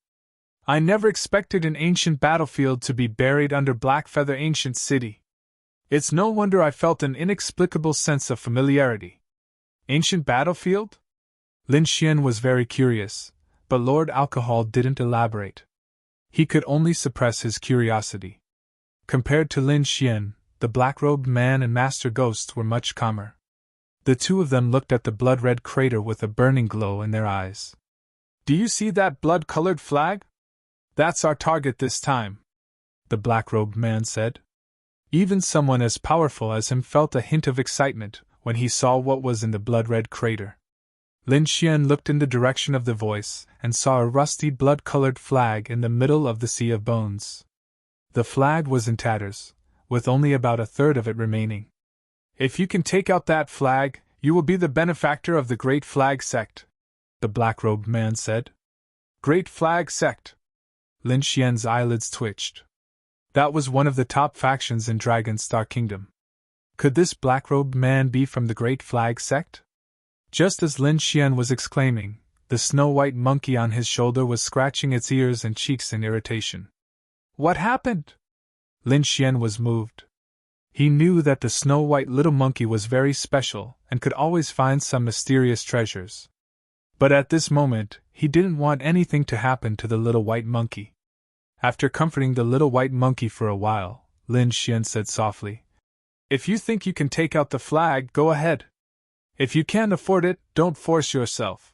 I never expected an ancient battlefield to be buried under Blackfeather Ancient City. It's no wonder I felt an inexplicable sense of familiarity. Ancient battlefield? Lin Xian was very curious, but Lord Alcohol didn't elaborate. He could only suppress his curiosity. Compared to Lin Xian, the black-robed man and Master Ghost were much calmer. The two of them looked at the blood-red crater with a burning glow in their eyes. Do you see that blood-colored flag? That's our target this time, the black-robed man said. Even someone as powerful as him felt a hint of excitement when he saw what was in the blood-red crater. Lin Xian looked in the direction of the voice and saw a rusty blood-colored flag in the middle of the sea of bones. The flag was in tatters, with only about a third of it remaining. "If you can take out that flag, you will be the benefactor of the Great Flag Sect," the black-robed man said. "Great Flag Sect." Lin Xian's eyelids twitched. That was one of the top factions in Dragon Star Kingdom. Could this black-robed man be from the Great Flag Sect? Just as Lin Xian was exclaiming, the snow-white monkey on his shoulder was scratching its ears and cheeks in irritation. "What happened?" Lin Xian was moved. He knew that the snow-white little monkey was very special and could always find some mysterious treasures. But at this moment, he didn't want anything to happen to the little white monkey. After comforting the little white monkey for a while, Lin Xian said softly, "If you think you can take out the flag, go ahead. If you can't afford it, don't force yourself."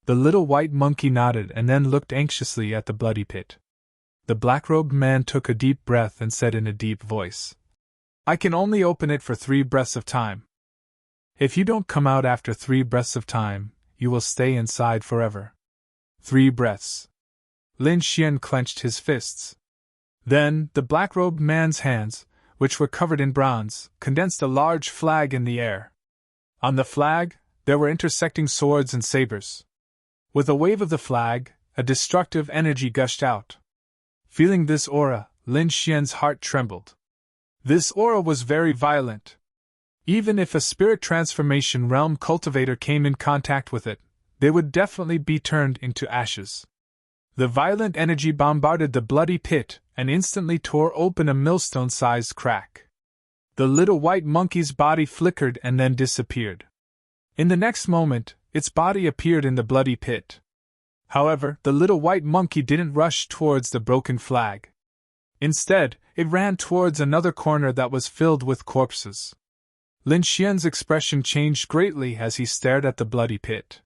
The little white monkey nodded and then looked anxiously at the bloody pit. The black-robed man took a deep breath and said in a deep voice, "I can only open it for 3 breaths of time. If you don't come out after 3 breaths of time, you will stay inside forever." 3 breaths. Lin Xian clenched his fists. Then, the black-robed man's hands, which were covered in bronze, condensed a large flag in the air. On the flag, there were intersecting swords and sabers. With a wave of the flag, a destructive energy gushed out. Feeling this aura, Lin Xian's heart trembled. This aura was very violent. Even if a spirit transformation realm cultivator came in contact with it, they would definitely be turned into ashes. The violent energy bombarded the bloody pit and instantly tore open a millstone-sized crack. The little white monkey's body flickered and then disappeared. In the next moment, its body appeared in the bloody pit. However, the little white monkey didn't rush towards the broken flag. Instead, it ran towards another corner that was filled with corpses. Lin Xian's expression changed greatly as he stared at the bloody pit.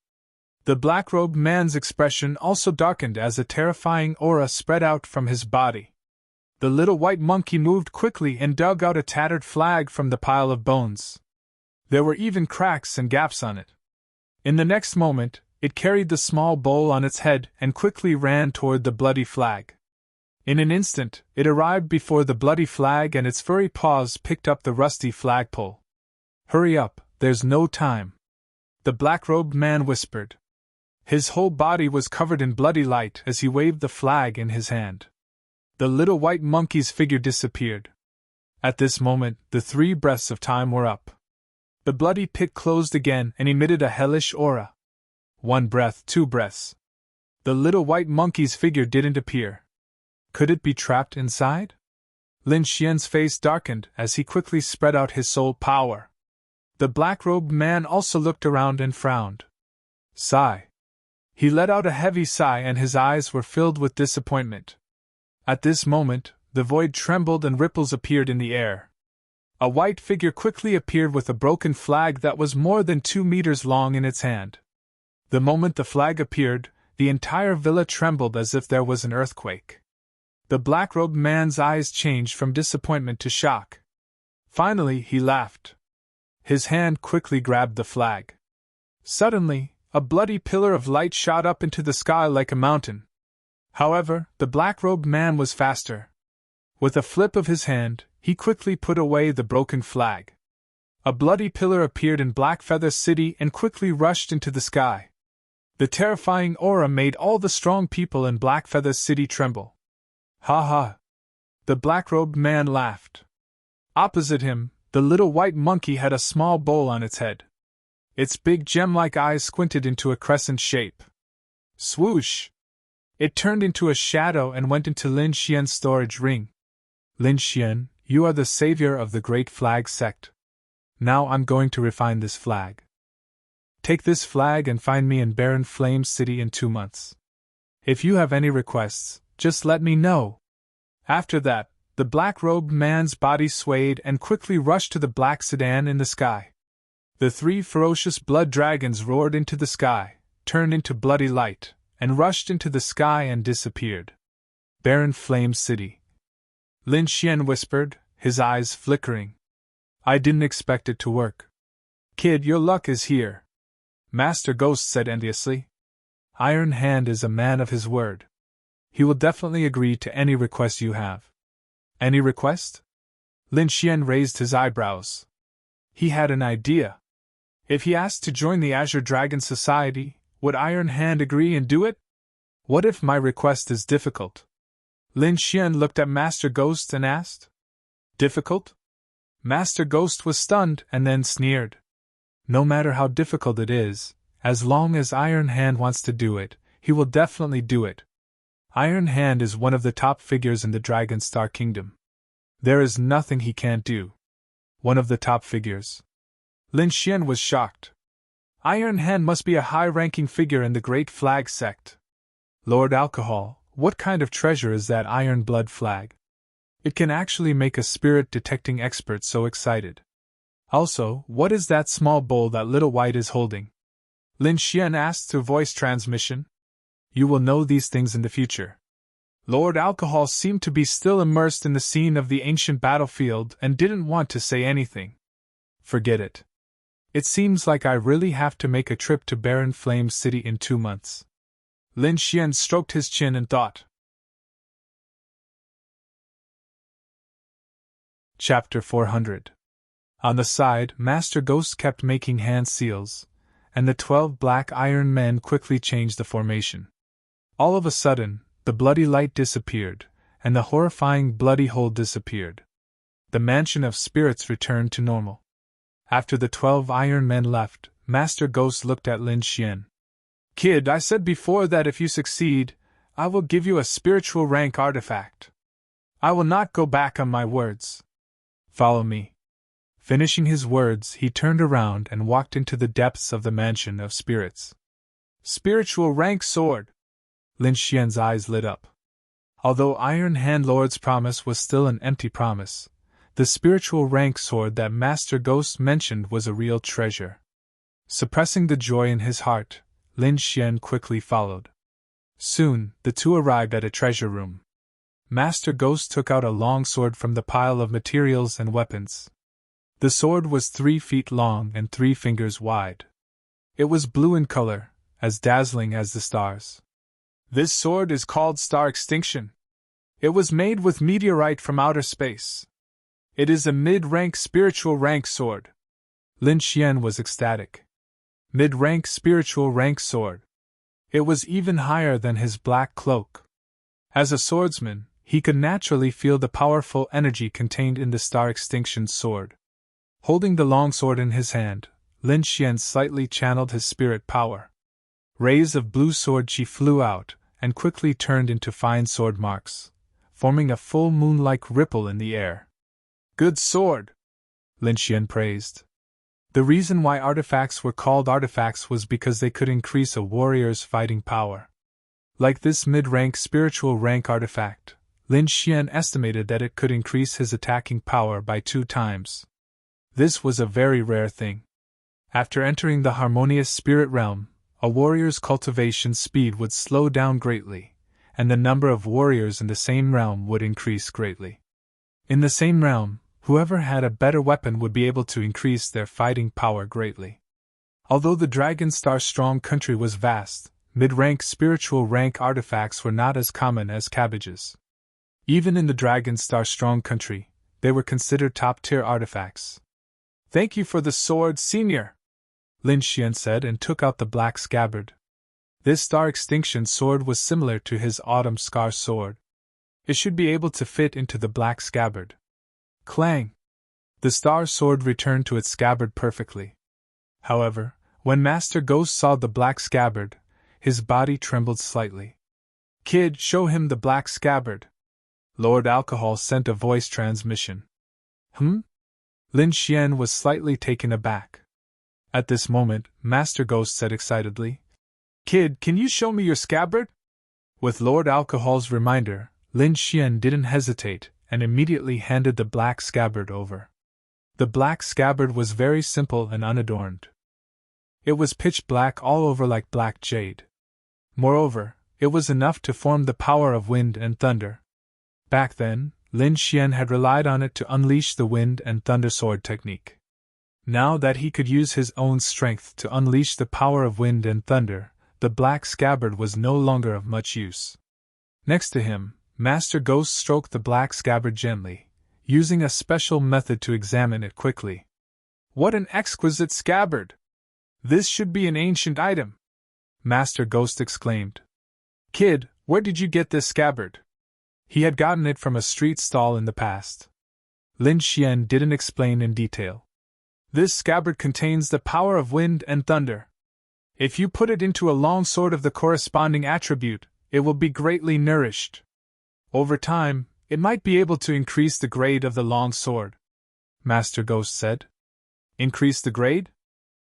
The black-robed man's expression also darkened as a terrifying aura spread out from his body. The little white monkey moved quickly and dug out a tattered flag from the pile of bones. There were even cracks and gaps on it. In the next moment, it carried the small bowl on its head and quickly ran toward the bloody flag. In an instant, it arrived before the bloody flag and its furry paws picked up the rusty flagpole. "Hurry up, there's no time," the black-robed man whispered. His whole body was covered in bloody light as he waved the flag in his hand. The little white monkey's figure disappeared. At this moment, the 3 breaths of time were up. The bloody pit closed again and emitted a hellish aura. 1 breath, 2 breaths. The little white monkey's figure didn't appear. Could it be trapped inside? Lin Xian's face darkened as he quickly spread out his soul power. The black-robed man also looked around and frowned. Sigh. He let out a heavy sigh and his eyes were filled with disappointment. At this moment, the void trembled and ripples appeared in the air. A white figure quickly appeared with a broken flag that was more than 2 meters long in its hand. The moment the flag appeared, the entire villa trembled as if there was an earthquake. The black-robed man's eyes changed from disappointment to shock. Finally, he laughed. His hand quickly grabbed the flag. Suddenly, a bloody pillar of light shot up into the sky like a mountain. However, the black-robed man was faster. With a flip of his hand, he quickly put away the broken flag. A bloody pillar appeared in Black Feather City and quickly rushed into the sky. The terrifying aura made all the strong people in Black Feather City tremble. Ha ha! The black-robed man laughed. Opposite him, the little white monkey had a small bowl on its head. Its big gem-like eyes squinted into a crescent shape. Swoosh! It turned into a shadow and went into Lin Xian's storage ring. Lin Xian, you are the savior of the Great Flag Sect. Now I'm going to refine this flag. Take this flag and find me in Barren Flame City in 2 months. If you have any requests, just let me know. After that, the black-robed man's body swayed and quickly rushed to the black sedan in the sky. The 3 ferocious blood dragons roared into the sky, turned into bloody light, and rushed into the sky and disappeared. Barren Flame City. Lin Xian whispered, his eyes flickering. I didn't expect it to work. Kid, your luck is here, Master Ghost said enviously. Iron Hand is a man of his word. He will definitely agree to any request you have. Any request? Lin Xian raised his eyebrows. He had an idea. If he asked to join the Azure Dragon Society, would Iron Hand agree and do it? What if my request is difficult? Lin Xian looked at Master Ghost and asked. Difficult? Master Ghost was stunned and then sneered. No matter how difficult it is, as long as Iron Hand wants to do it, he will definitely do it. Iron Hand is one of the top figures in the Dragon Star Kingdom. There is nothing he can't do. One of the top figures. Lin Xian was shocked. Iron Hand must be a high-ranking figure in the Great Flag sect. Lord Alcohol, what kind of treasure is that Iron Blood flag? It can actually make a spirit-detecting expert so excited. Also, what is that small bowl that Little White is holding? Lin Xian asked through voice transmission. You will know these things in the future. Lord Alcohol seemed to be still immersed in the scene of the ancient battlefield and didn't want to say anything. Forget it. It seems like I really have to make a trip to Barren Flame City in 2 months. Lin Xian stroked his chin and thought. Chapter 400. On the side, Master Ghost kept making hand seals, and the 12 black iron men quickly changed the formation. All of a sudden, the bloody light disappeared, and the horrifying bloody hole disappeared. The mansion of spirits returned to normal. After the 12 iron men left, Master Ghost looked at Lin Xian. Kid, I said before that if you succeed, I will give you a spiritual rank artifact. I will not go back on my words. Follow me. Finishing his words, he turned around and walked into the depths of the mansion of spirits. Spiritual rank sword! Lin Xian's eyes lit up. Although Iron Hand Lord's promise was still an empty promise, the spiritual rank sword that Master Ghost mentioned was a real treasure. Suppressing the joy in his heart, Lin Xian quickly followed. Soon, the two arrived at a treasure room. Master Ghost took out a long sword from the pile of materials and weapons. The sword was 3 feet long and 3 fingers wide. It was blue in color, as dazzling as the stars. This sword is called Star Extinction. It was made with meteorite from outer space. It is a mid-rank spiritual rank sword. Lin Xian was ecstatic. Mid-rank spiritual rank sword. It was even higher than his black cloak. As a swordsman, he could naturally feel the powerful energy contained in the Star Extinction sword. Holding the long sword in his hand, Lin Xian slightly channeled his spirit power. Rays of blue sword chi flew out, and quickly turned into fine sword marks, forming a full moon-like ripple in the air. Good sword! Lin Xian praised. The reason why artifacts were called artifacts was because they could increase a warrior's fighting power. Like this mid-rank spiritual rank artifact, Lin Xian estimated that it could increase his attacking power by 2 times. This was a very rare thing. After entering the harmonious spirit realm, a warrior's cultivation speed would slow down greatly, and the number of warriors in the same realm would increase greatly. In the same realm, whoever had a better weapon would be able to increase their fighting power greatly. Although the Dragon Star Strong country was vast, mid-rank spiritual rank artifacts were not as common as cabbages. Even in the Dragon Star Strong country, they were considered top-tier artifacts. Thank you for the sword, Senior, Lin Xian said and took out the black scabbard. This Star Extinction sword was similar to his Autumn Scar sword. It should be able to fit into the black scabbard. Clang! The Star sword returned to its scabbard perfectly. However, when Master Ghost saw the black scabbard, his body trembled slightly. Kid, show him the black scabbard. Lord Alcohol sent a voice transmission. Lin Xian was slightly taken aback. At this moment, Master Ghost said excitedly, Kid, can you show me your scabbard? With Lord Alcohol's reminder, Lin Xian didn't hesitate and immediately handed the black scabbard over. The black scabbard was very simple and unadorned. It was pitch black all over like black jade. Moreover, it was enough to form the power of wind and thunder. Back then, Lin Xian had relied on it to unleash the wind and thunder sword technique. Now that he could use his own strength to unleash the power of wind and thunder, the black scabbard was no longer of much use. Next to him, Master Ghost stroked the black scabbard gently, using a special method to examine it quickly. What an exquisite scabbard! This should be an ancient item! Master Ghost exclaimed. Kid, where did you get this scabbard? He had gotten it from a street stall in the past. Lin Xian didn't explain in detail. This scabbard contains the power of wind and thunder. If you put it into a long sword of the corresponding attribute, it will be greatly nourished. Over time, it might be able to increase the grade of the long sword, Master Ghost said. Increase the grade?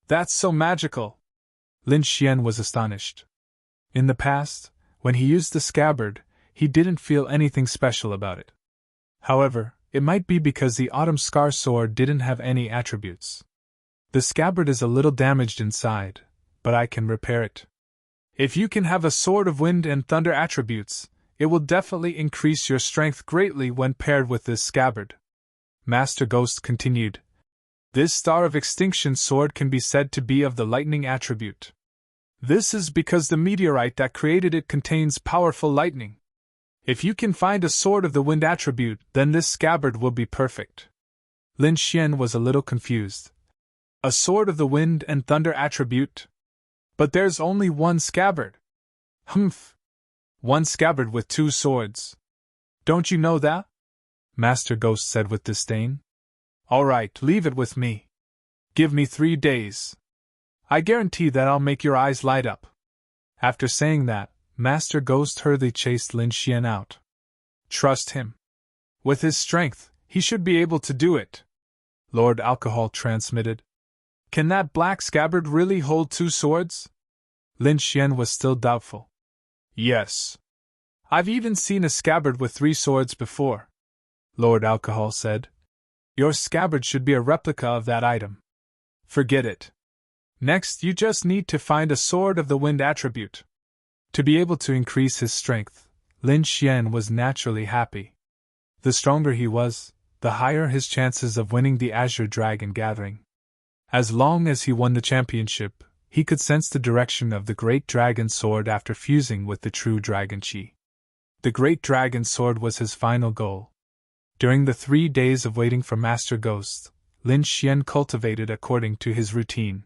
That's so magical! Lin Xian was astonished. In the past, when he used the scabbard, he didn't feel anything special about it. However, it might be because the Autumn Scar sword didn't have any attributes. The scabbard is a little damaged inside, but I can repair it. If you can have a sword of wind and thunder attributes, it will definitely increase your strength greatly when paired with this scabbard. Master Ghost continued. This Star of Extinction sword can be said to be of the lightning attribute. This is because the meteorite that created it contains powerful lightning. If you can find a sword of the wind attribute, then this scabbard will be perfect. Lin Xian was a little confused. A sword of the wind and thunder attribute? But there's only one scabbard. Humph! One scabbard with two swords. Don't you know that? Master Ghost said with disdain. All right, leave it with me. Give me 3 days. I guarantee that I'll make your eyes light up. After saying that, Master Ghost hurriedly chased Lin Xian out. Trust him. With his strength, he should be able to do it. Lord Alcohol transmitted. Can that black scabbard really hold 2 swords? Lin Xian was still doubtful. Yes. I've even seen a scabbard with 3 swords before, Lord Alcohol said. Your scabbard should be a replica of that item. Forget it. Next, you just need to find a sword of the wind attribute. To be able to increase his strength, Lin Xian was naturally happy. The stronger he was, the higher his chances of winning the Azure Dragon Gathering. As long as he won the championship, he could sense the direction of the Great Dragon Sword after fusing with the true Dragon Chi. The Great Dragon Sword was his final goal. During the 3 days of waiting for Master Ghost, Lin Xian cultivated according to his routine.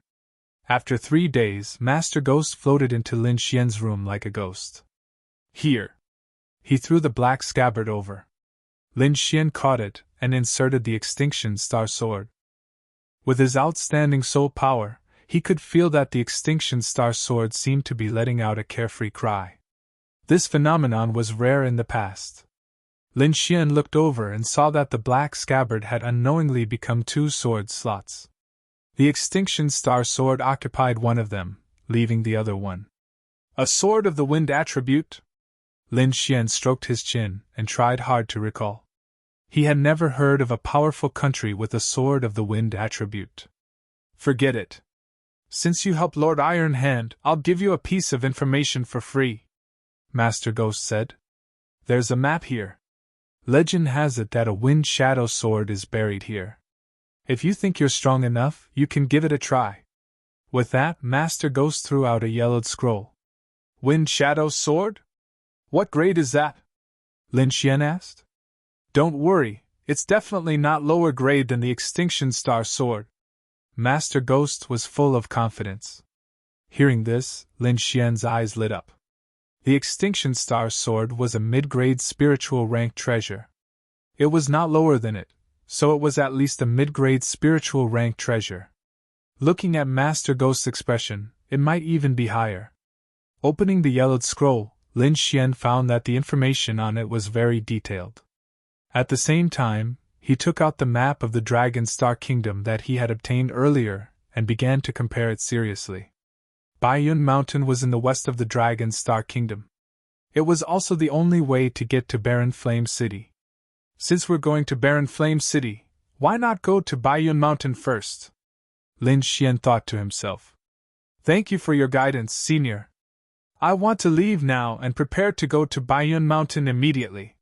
After 3 days, Master Ghost floated into Lin Xian's room like a ghost. Here. He threw the black scabbard over. Lin Xian caught it and inserted the Extinction Star Sword. With his outstanding soul power, he could feel that the Extinction Star Sword seemed to be letting out a carefree cry. This phenomenon was rare in the past. Lin Xian looked over and saw that the black scabbard had unknowingly become 2 sword slots. The Extinction Star Sword occupied one of them, leaving the other one. A sword of the wind attribute? Lin Xian stroked his chin and tried hard to recall. He had never heard of a powerful country with a sword of the wind attribute. Forget it. Since you helped Lord Iron Hand, I'll give you a piece of information for free, Master Ghost said. There's a map here. Legend has it that a wind shadow sword is buried here. If you think you're strong enough, you can give it a try. With that, Master Ghost threw out a yellowed scroll. Wind shadow sword? What grade is that? Lin Xian asked. Don't worry, it's definitely not lower grade than the Extinction Star Sword. Master Ghost was full of confidence. Hearing this, Lin Xian's eyes lit up. The Extinction Star Sword was a mid-grade spiritual rank treasure. It was not lower than it, so it was at least a mid-grade spiritual rank treasure. Looking at Master Ghost's expression, it might even be higher. Opening the yellowed scroll, Lin Xian found that the information on it was very detailed. At the same time, he took out the map of the Dragon Star Kingdom that he had obtained earlier and began to compare it seriously. Baiyun Mountain was in the west of the Dragon Star Kingdom. It was also the only way to get to Barren Flame City. Since we're going to Barren Flame City, why not go to Baiyun Mountain first? Lin Xian thought to himself. Thank you for your guidance, Senior. I want to leave now and prepare to go to Baiyun Mountain immediately.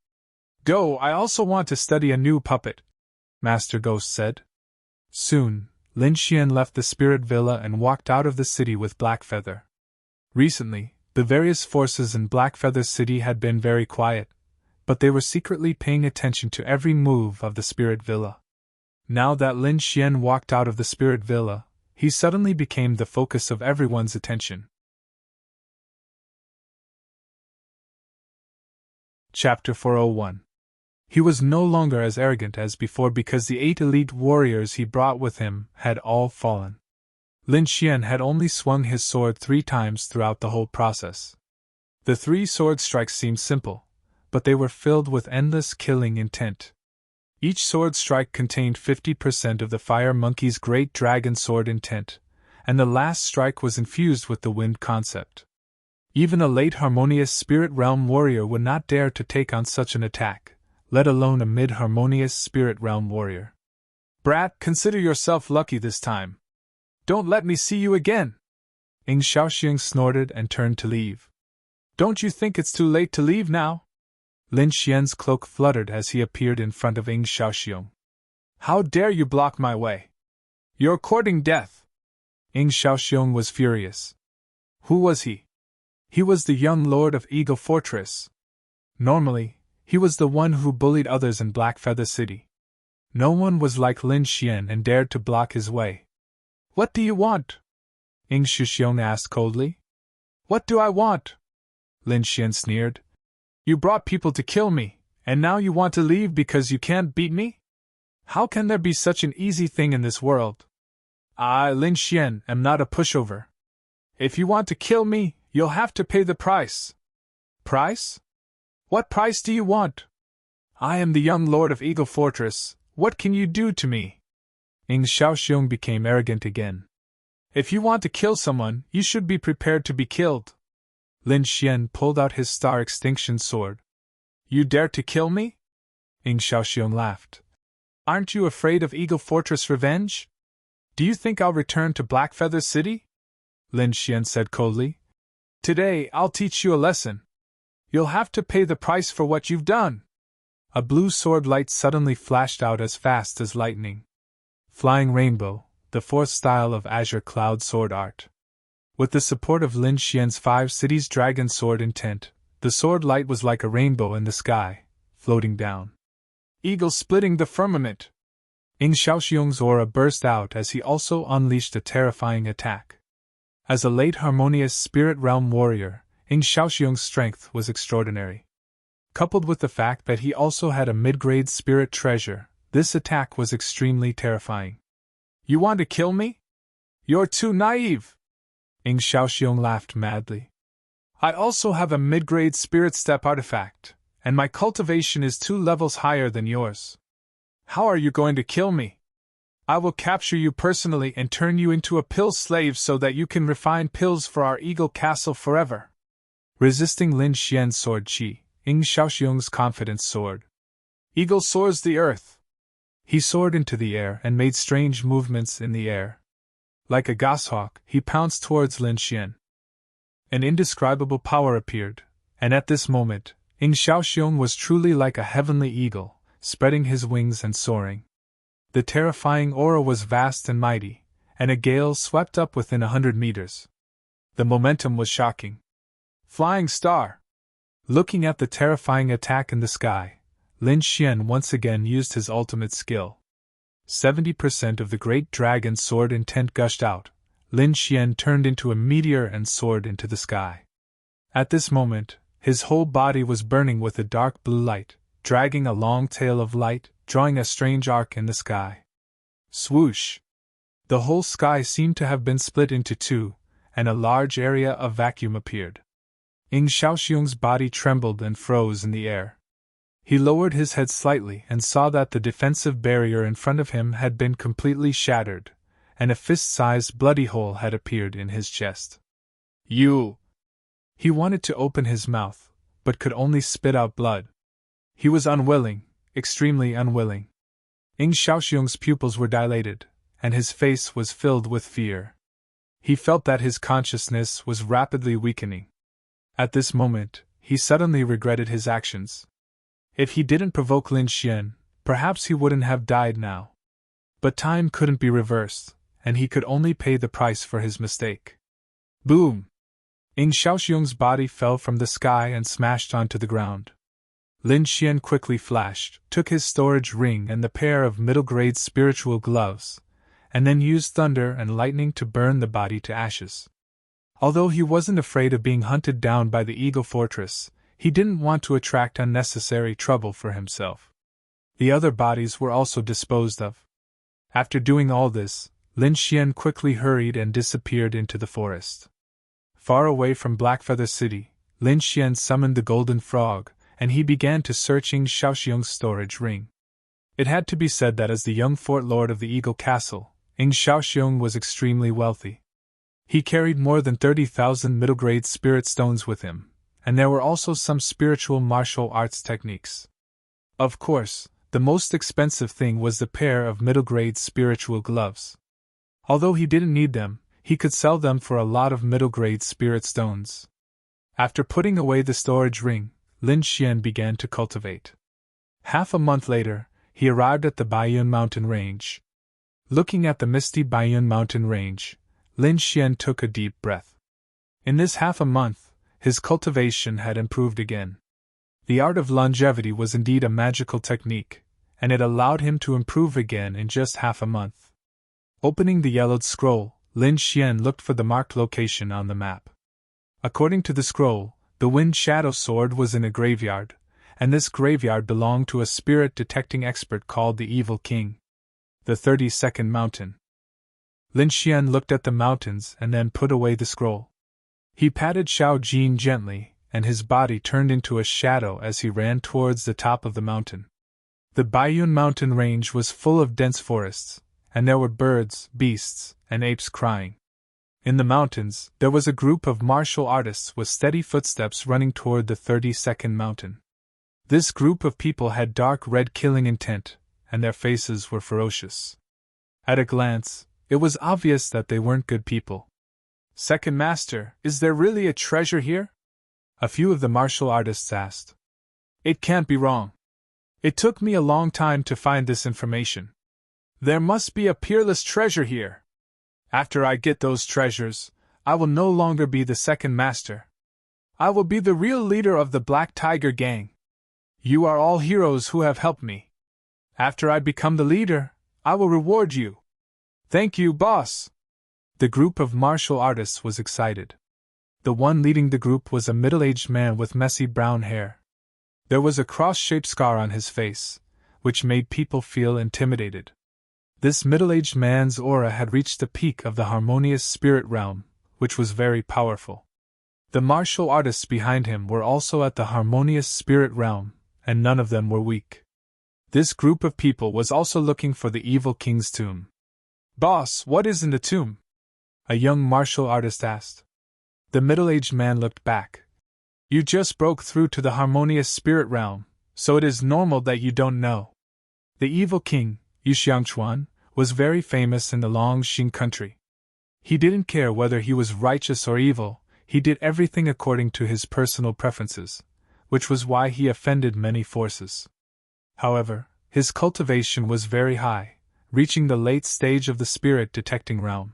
Go, I also want to study a new puppet, Master Ghost said. Soon, Lin Xian left the spirit villa and walked out of the city with Blackfeather. Recently, the various forces in Blackfeather City had been very quiet, but they were secretly paying attention to every move of the spirit villa. Now that Lin Xian walked out of the spirit villa, he suddenly became the focus of everyone's attention. Chapter 401. He was no longer as arrogant as before because the 8 elite warriors he brought with him had all fallen. Lin Xian had only swung his sword 3 times throughout the whole process. The 3 sword strikes seemed simple, but they were filled with endless killing intent. Each sword strike contained 50% of the fire monkey's great dragon sword intent, and the last strike was infused with the wind concept. Even a late harmonious spirit realm warrior would not dare to take on such an attack, let alone a mid-harmonious spirit realm warrior. Brat, consider yourself lucky this time. Don't let me see you again! Ing Shaoxiang snorted and turned to leave. Don't you think it's too late to leave now? Lin Xian's cloak fluttered as he appeared in front of Ing Shaoxiang. How dare you block my way? You're courting death! Ing Shaoxiang was furious. Who was he? He was the young lord of Eagle Fortress. Normally, he was the one who bullied others in Blackfeather City. No one was like Lin Xian and dared to block his way. What do you want? Ing Shaoxiang asked coldly. What do I want? Lin Xian sneered. You brought people to kill me, and now you want to leave because you can't beat me? How can there be such an easy thing in this world? I, Lin Xian, am not a pushover. If you want to kill me, you'll have to pay the price. Price? What price do you want? I am the young lord of Eagle Fortress. What can you do to me? Ing Shaoxiang became arrogant again. If you want to kill someone, you should be prepared to be killed. Lin Xian pulled out his star extinction sword. You dare to kill me? Ing Shaoxiang laughed. Aren't you afraid of Eagle Fortress revenge? Do you think I'll return to Blackfeather City? Lin Xian said coldly. Today, I'll teach you a lesson. You'll have to pay the price for what you've done. A blue sword light suddenly flashed out as fast as lightning. Flying Rainbow, the 4th style of Azure Cloud sword art. With the support of Lin Xian's 5 cities dragon sword intent, the sword light was like a rainbow in the sky, floating down. Eagle splitting the firmament. Ing Shaoxiang's aura burst out as he also unleashed a terrifying attack. As a late harmonious spirit realm warrior, Ing Shaoxiang's strength was extraordinary. Coupled with the fact that he also had a mid-grade spirit treasure, this attack was extremely terrifying. You want to kill me? You're too naive! Ing Shaoxiang laughed madly. I also have a mid-grade spirit step artifact, and my cultivation is 2 levels higher than yours. How are you going to kill me? I will capture you personally and turn you into a pill slave so that you can refine pills for our Eagle Castle forever. Resisting Lin Xian's sword chi, Ing Shaoxiang's confidence soared. Eagle soars the earth. He soared into the air and made strange movements in the air. Like a goshawk, he pounced towards Lin Xian. An indescribable power appeared, and at this moment, Ing Shaoxiang was truly like a heavenly eagle, spreading his wings and soaring. The terrifying aura was vast and mighty, and a gale swept up within 100 meters. The momentum was shocking. Flying star! Looking at the terrifying attack in the sky, Lin Xian once again used his ultimate skill. 70% of the great dragon sword intent gushed out. Lin Xian turned into a meteor and soared into the sky. At this moment, his whole body was burning with a dark blue light, dragging a long tail of light, drawing a strange arc in the sky. Swoosh! The whole sky seemed to have been split into 2, and a large area of vacuum appeared. Ing Shaoxiang's body trembled and froze in the air. He lowered his head slightly and saw that the defensive barrier in front of him had been completely shattered, and a fist-sized bloody hole had appeared in his chest. You! He wanted to open his mouth, but could only spit out blood. He was unwilling, extremely unwilling. Ing Shaoxiang's pupils were dilated, and his face was filled with fear. He felt that his consciousness was rapidly weakening. At this moment, he suddenly regretted his actions. If he didn't provoke Lin Xian, perhaps he wouldn't have died now. But time couldn't be reversed, and he could only pay the price for his mistake. Boom! Ing Xiaoxiong's body fell from the sky and smashed onto the ground. Lin Xian quickly flashed, took his storage ring and the pair of middle-grade spiritual gloves, and then used thunder and lightning to burn the body to ashes. Although he wasn't afraid of being hunted down by the Eagle Fortress, he didn't want to attract unnecessary trouble for himself. The other bodies were also disposed of. After doing all this, Lin Xian quickly hurried and disappeared into the forest. Far away from Blackfeather City, Lin Xian summoned the Golden Frog, and he began to search Ing Xiaoxiong's storage ring. It had to be said that as the young fort lord of the Eagle Castle, Ing Xiaoxiong was extremely wealthy. He carried more than 30,000 middle-grade spirit stones with him, and there were also some spiritual martial arts techniques. Of course, the most expensive thing was the pair of middle-grade spiritual gloves. Although he didn't need them, he could sell them for a lot of middle-grade spirit stones. After putting away the storage ring, Lin Xian began to cultivate. Half a month later, he arrived at the Baiyun mountain range. Looking at the misty Baiyun mountain range, Lin Xian took a deep breath. In this half a month, his cultivation had improved again. The art of longevity was indeed a magical technique, and it allowed him to improve again in just half a month. Opening the yellowed scroll, Lin Xian looked for the marked location on the map. According to the scroll, the Wind Shadow Sword was in a graveyard, and this graveyard belonged to a spirit-detecting expert called the Evil King. The 32nd Mountain. Lin Xian looked at the mountains and then put away the scroll. He patted Xiao Jin gently, and his body turned into a shadow as he ran towards the top of the mountain. The Baiyun mountain range was full of dense forests, and there were birds, beasts, and apes crying. In the mountains, there was a group of martial artists with steady footsteps running toward the 32nd mountain. This group of people had dark red killing intent, and their faces were ferocious. At a glance, it was obvious that they weren't good people. "Second Master, is there really a treasure here?" a few of the martial artists asked. "It can't be wrong. It took me a long time to find this information. There must be a peerless treasure here. After I get those treasures, I will no longer be the Second Master. I will be the real leader of the Black Tiger Gang. You are all heroes who have helped me. After I become the leader, I will reward you." "Thank you, boss." The group of martial artists was excited. The one leading the group was a middle-aged man with messy brown hair. There was a cross-shaped scar on his face, which made people feel intimidated. This middle-aged man's aura had reached the peak of the harmonious spirit realm, which was very powerful. The martial artists behind him were also at the harmonious spirit realm, and none of them were weak. This group of people was also looking for the Evil King's tomb. "Boss, what is in the tomb?" a young martial artist asked. The middle-aged man looked back. "You just broke through to the harmonious spirit realm, so it is normal that you don't know. The Evil King, Yu Xiangchuan, was very famous in the Longxing country. He didn't care whether he was righteous or evil, he did everything according to his personal preferences, which was why he offended many forces. However, his cultivation was very high, reaching the late stage of the spirit-detecting realm.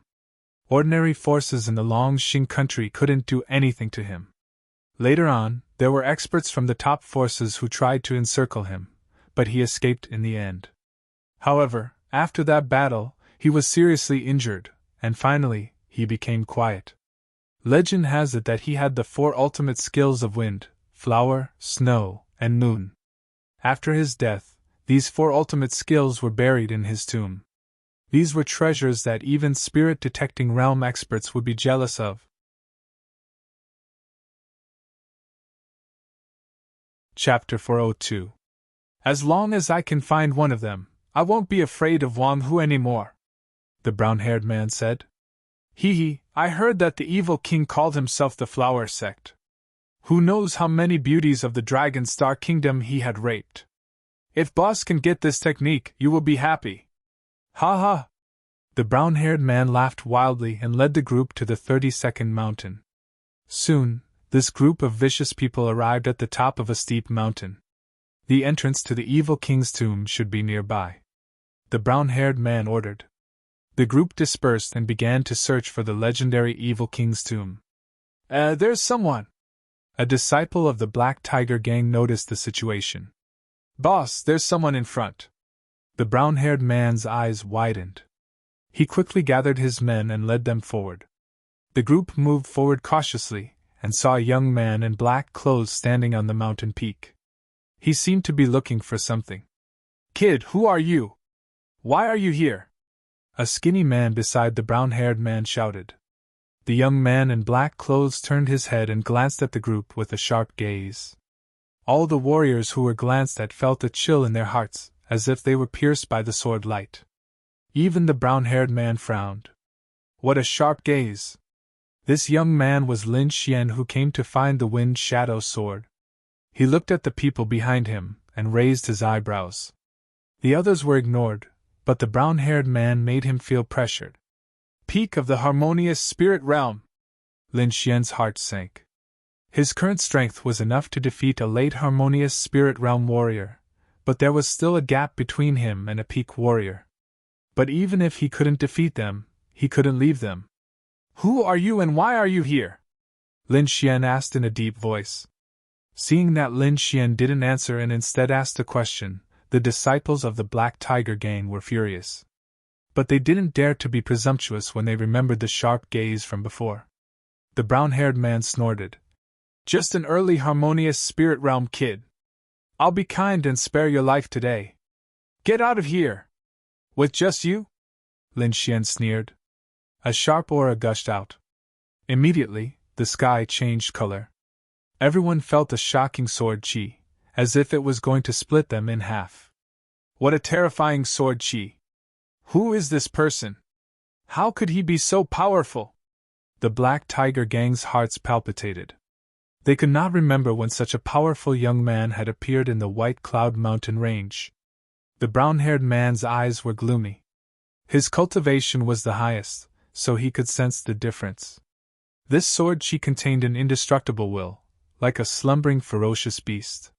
Ordinary forces in the Longxing country couldn't do anything to him. Later on, there were experts from the top forces who tried to encircle him, but he escaped in the end. However, after that battle, he was seriously injured, and finally, he became quiet. Legend has it that he had the 4 ultimate skills of wind, flower, snow, and moon. After his death, these 4 ultimate skills were buried in his tomb. These were treasures that even spirit-detecting realm experts would be jealous of. Chapter 402. As long as I can find one of them, I won't be afraid of Wang Hu anymore, the brown-haired man said. Hee, I heard that the Evil King called himself the Flower Sect. Who knows how many beauties of the Dragon Star Kingdom he had raped. If boss can get this technique, you will be happy. Ha ha! The brown-haired man laughed wildly and led the group to the 32nd mountain. Soon, this group of vicious people arrived at the top of a steep mountain. The entrance to the evil king's tomb should be nearby, the brown-haired man ordered. The group dispersed and began to search for the legendary evil king's tomb. There's someone! A disciple of the Black Tiger gang noticed the situation. Boss, there's someone in front. The brown-haired man's eyes widened. He quickly gathered his men and led them forward. The group moved forward cautiously and saw a young man in black clothes standing on the mountain peak. He seemed to be looking for something. Kid, who are you? Why are you here? A skinny man beside the brown-haired man shouted. The young man in black clothes turned his head and glanced at the group with a sharp gaze. All the warriors who were glanced at felt a chill in their hearts, as if they were pierced by the sword light. Even the brown-haired man frowned. What a sharp gaze! This young man was Lin Xian, who came to find the Wind Shadow sword. He looked at the people behind him and raised his eyebrows. The others were ignored, but the brown-haired man made him feel pressured. Peak of the harmonious spirit realm! Lin Xian's heart sank. His current strength was enough to defeat a late harmonious spirit realm warrior, but there was still a gap between him and a peak warrior. But even if he couldn't defeat them, he couldn't leave them. Who are you and why are you here? Lin Xian asked in a deep voice. Seeing that Lin Xian didn't answer and instead asked a question, the disciples of the Black Tiger gang were furious. But they didn't dare to be presumptuous when they remembered the sharp gaze from before. The brown-haired man snorted. Just an early harmonious spirit realm kid. I'll be kind and spare your life today. Get out of here! With just you? Lin Xian sneered. A sharp aura gushed out. Immediately, the sky changed color. Everyone felt a shocking sword chi, as if it was going to split them in half. What a terrifying sword chi! Who is this person? How could he be so powerful? The Black Tiger gang's hearts palpitated. They could not remember when such a powerful young man had appeared in the White Cloud Mountain range. The brown-haired man's eyes were gloomy. His cultivation was the highest, so he could sense the difference. This sword chi contained an indestructible will, like a slumbering ferocious beast.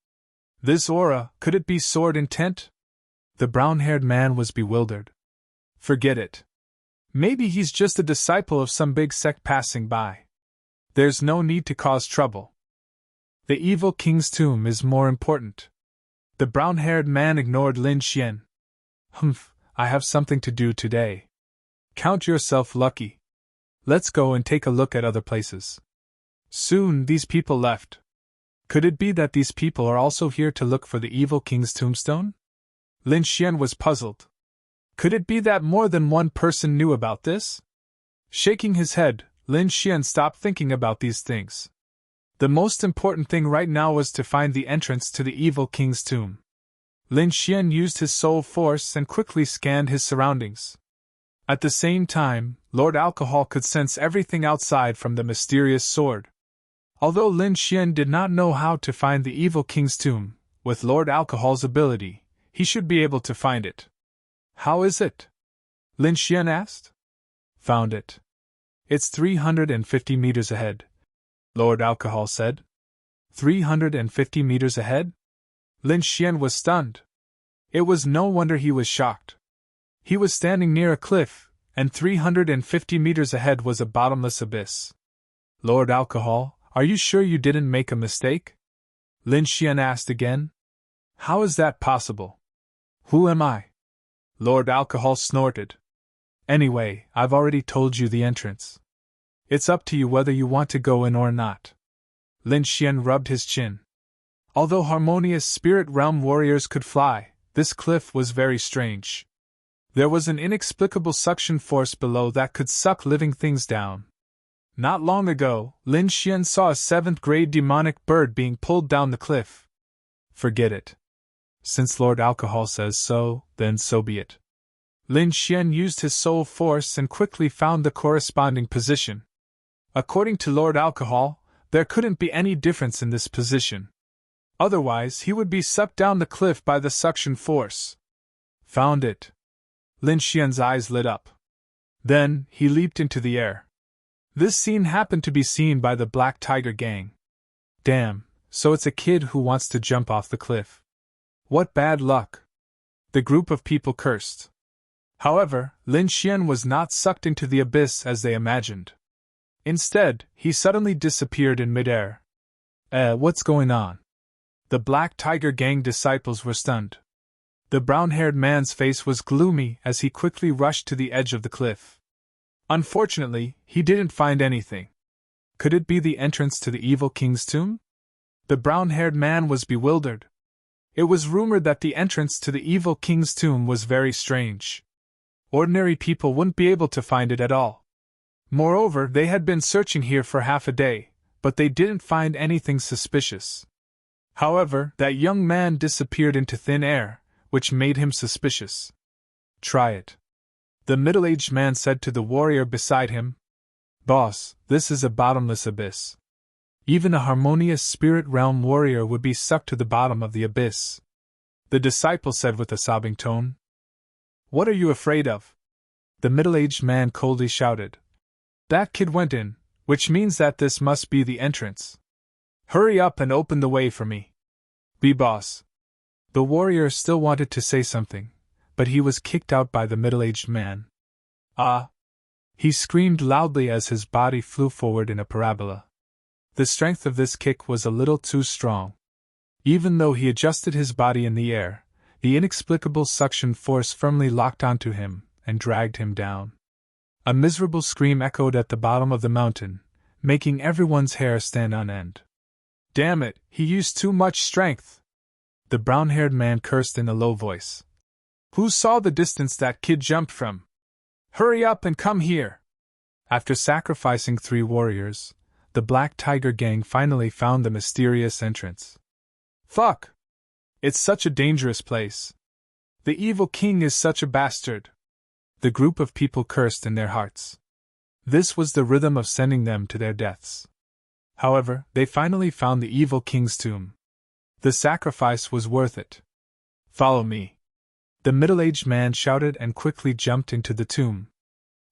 This aura, could it be sword intent? The brown-haired man was bewildered. Forget it. Maybe he's just a disciple of some big sect passing by. There's no need to cause trouble. The evil king's tomb is more important. The brown-haired man ignored Lin Xian. Humph, I have something to do today. Count yourself lucky. Let's go and take a look at other places. Soon these people left. Could it be that these people are also here to look for the evil king's tombstone? Lin Xian was puzzled. Could it be that more than one person knew about this? Shaking his head, Lin Xian stopped thinking about these things. The most important thing right now was to find the entrance to the evil king's tomb. Lin Xian used his soul force and quickly scanned his surroundings. At the same time, Lord Alcohol could sense everything outside from the mysterious sword. Although Lin Xian did not know how to find the evil king's tomb, with Lord Alcohol's ability, he should be able to find it. How is it? Lin Xian asked. Found it. It's 350 meters ahead, Lord Alcohol said. 350 meters ahead? Lin Xian was stunned. It was no wonder he was shocked. He was standing near a cliff, and 350 meters ahead was a bottomless abyss. Lord Alcohol, are you sure you didn't make a mistake? Lin Xian asked again. How is that possible? Who am I? Lord Alcohol snorted. Anyway, I've already told you the entrance. It's up to you whether you want to go in or not. Lin Xian rubbed his chin. Although harmonious spirit realm warriors could fly, this cliff was very strange. There was an inexplicable suction force below that could suck living things down. Not long ago, Lin Xian saw a 7th-grade demonic bird being pulled down the cliff. Forget it. Since Lord Alcohol says so, then so be it. Lin Xian used his soul force and quickly found the corresponding position. According to Lord Alcohol, there couldn't be any difference in this position. Otherwise, he would be sucked down the cliff by the suction force. Found it. Lin Xian's eyes lit up. Then, he leaped into the air. This scene happened to be seen by the Black Tiger gang. Damn, so it's a kid who wants to jump off the cliff. What bad luck! The group of people cursed. However, Lin Xian was not sucked into the abyss as they imagined. Instead, he suddenly disappeared in midair. What's going on? The Black Tiger Gang disciples were stunned. The brown-haired man's face was gloomy as he quickly rushed to the edge of the cliff. Unfortunately, he didn't find anything. Could it be the entrance to the evil king's tomb? The brown-haired man was bewildered. It was rumored that the entrance to the evil king's tomb was very strange. Ordinary people wouldn't be able to find it at all. Moreover, they had been searching here for half a day, but they didn't find anything suspicious. However, that young man disappeared into thin air, which made him suspicious. Try it. The middle-aged man said to the warrior beside him. Boss, this is a bottomless abyss. Even a harmonious spirit realm warrior would be sucked to the bottom of the abyss. The disciple said with a sobbing tone. What are you afraid of? The middle-aged man coldly shouted. That kid went in, which means that this must be the entrance. Hurry up and open the way for me. Be boss. The warrior still wanted to say something, but he was kicked out by the middle-aged man. Ah! He screamed loudly as his body flew forward in a parabola. The strength of this kick was a little too strong. Even though he adjusted his body in the air, the inexplicable suction force firmly locked onto him and dragged him down. A miserable scream echoed at the bottom of the mountain, making everyone's hair stand on end. Damn it, he used too much strength! The brown-haired man cursed in a low voice. Who saw the distance that kid jumped from? Hurry up and come here! After sacrificing 3 warriors, the Black Tiger Gang finally found the mysterious entrance. Fuck! It's such a dangerous place. The evil king is such a bastard. The group of people cursed in their hearts. This was the rhythm of sending them to their deaths. However, they finally found the evil king's tomb. The sacrifice was worth it. Follow me. The middle-aged man shouted and quickly jumped into the tomb.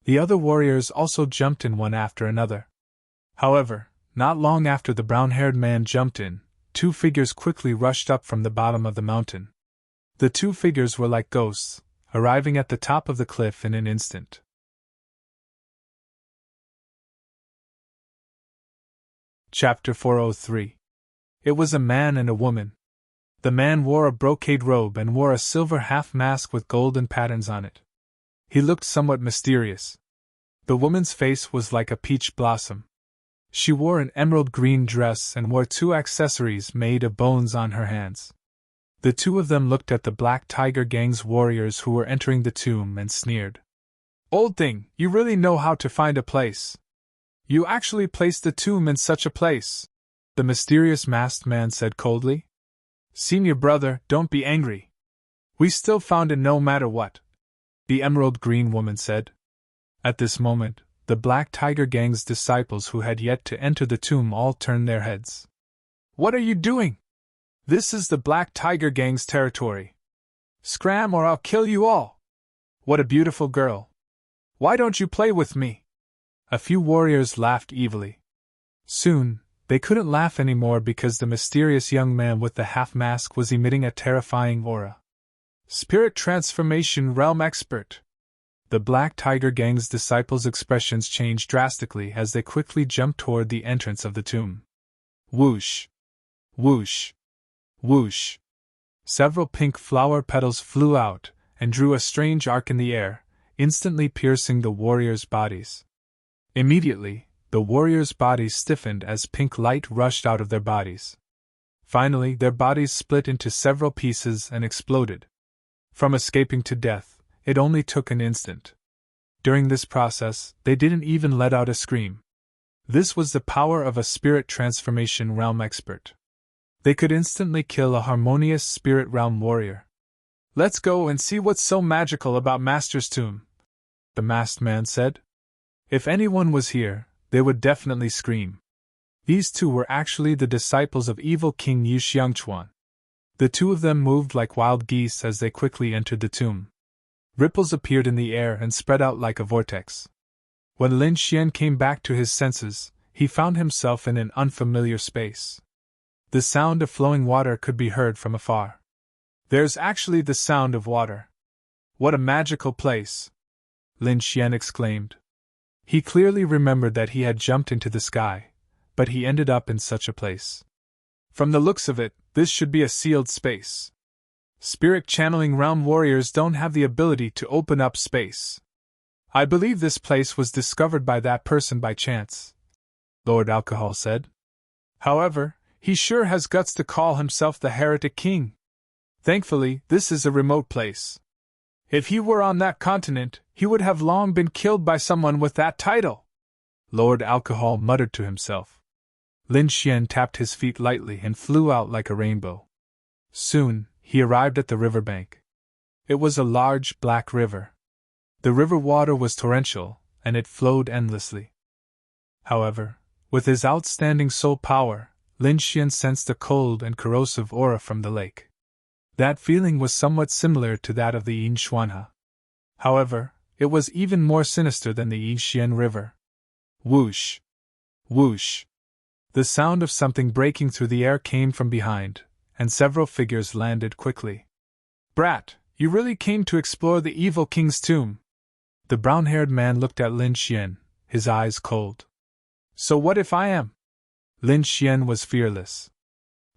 The other warriors also jumped in one after another. However, not long after the brown-haired man jumped in, 2 figures quickly rushed up from the bottom of the mountain. The 2 figures were like ghosts, arriving at the top of the cliff in an instant. Chapter 403. It was a man and a woman. The man wore a brocade robe and wore a silver half-mask with golden patterns on it. He looked somewhat mysterious. The woman's face was like a peach blossom. She wore an emerald green dress and wore 2 accessories made of bones on her hands. The 2 of them looked at the Black Tiger Gang's warriors who were entering the tomb and sneered. Old thing, you really know how to find a place. You actually placed the tomb in such a place, the mysterious masked man said coldly. Senior brother, don't be angry. We still found it no matter what, the emerald green woman said. At this moment, the Black Tiger Gang's disciples who had yet to enter the tomb all turned their heads. What are you doing? This is the Black Tiger Gang's territory. Scram or I'll kill you all. What a beautiful girl. Why don't you play with me? A few warriors laughed evilly. Soon, they couldn't laugh anymore because the mysterious young man with the half-mask was emitting a terrifying aura. Spirit Transformation Realm Expert. The Black Tiger Gang's disciples' expressions changed drastically as they quickly jumped toward the entrance of the tomb. Whoosh! Whoosh! Whoosh! Several pink flower petals flew out and drew a strange arc in the air, instantly piercing the warriors' bodies. Immediately, the warriors' bodies stiffened as pink light rushed out of their bodies. Finally, their bodies split into several pieces and exploded. From escaping to death, it only took an instant. During this process, they didn't even let out a scream. This was the power of a spirit transformation realm expert. They could instantly kill a harmonious spirit realm warrior. Let's go and see what's so magical about Master's tomb, the masked man said. If anyone was here, they would definitely scream. These 2 were actually the disciples of evil King Yu Xiangchuan. The 2 of them moved like wild geese as they quickly entered the tomb. Ripples appeared in the air and spread out like a vortex. When Lin Xian came back to his senses, he found himself in an unfamiliar space. The sound of flowing water could be heard from afar. There's actually the sound of water. What a magical place! Lin Xian exclaimed. He clearly remembered that he had jumped into the sky, but he ended up in such a place. From the looks of it, this should be a sealed space. Spirit channeling realm warriors don't have the ability to open up space. I believe this place was discovered by that person by chance, Lord Alcohol said. However, he sure has guts to call himself the Heretic King. Thankfully, this is a remote place. If he were on that continent, he would have long been killed by someone with that title. Lord Alcohol muttered to himself. Lin Xian tapped his feet lightly and flew out like a rainbow. Soon, he arrived at the river bank. It was a large, black river. The river water was torrential, and it flowed endlessly. However, with his outstanding soul power, Lin Xian sensed a cold and corrosive aura from the lake. That feeling was somewhat similar to that of the Yin Xuanhe. However, it was even more sinister than the Yixian River. Whoosh! Whoosh! The sound of something breaking through the air came from behind, and several figures landed quickly. Brat, you really came to explore the evil king's tomb. The brown-haired man looked at Lin Xian, his eyes cold. So what if I am? Lin Xian was fearless.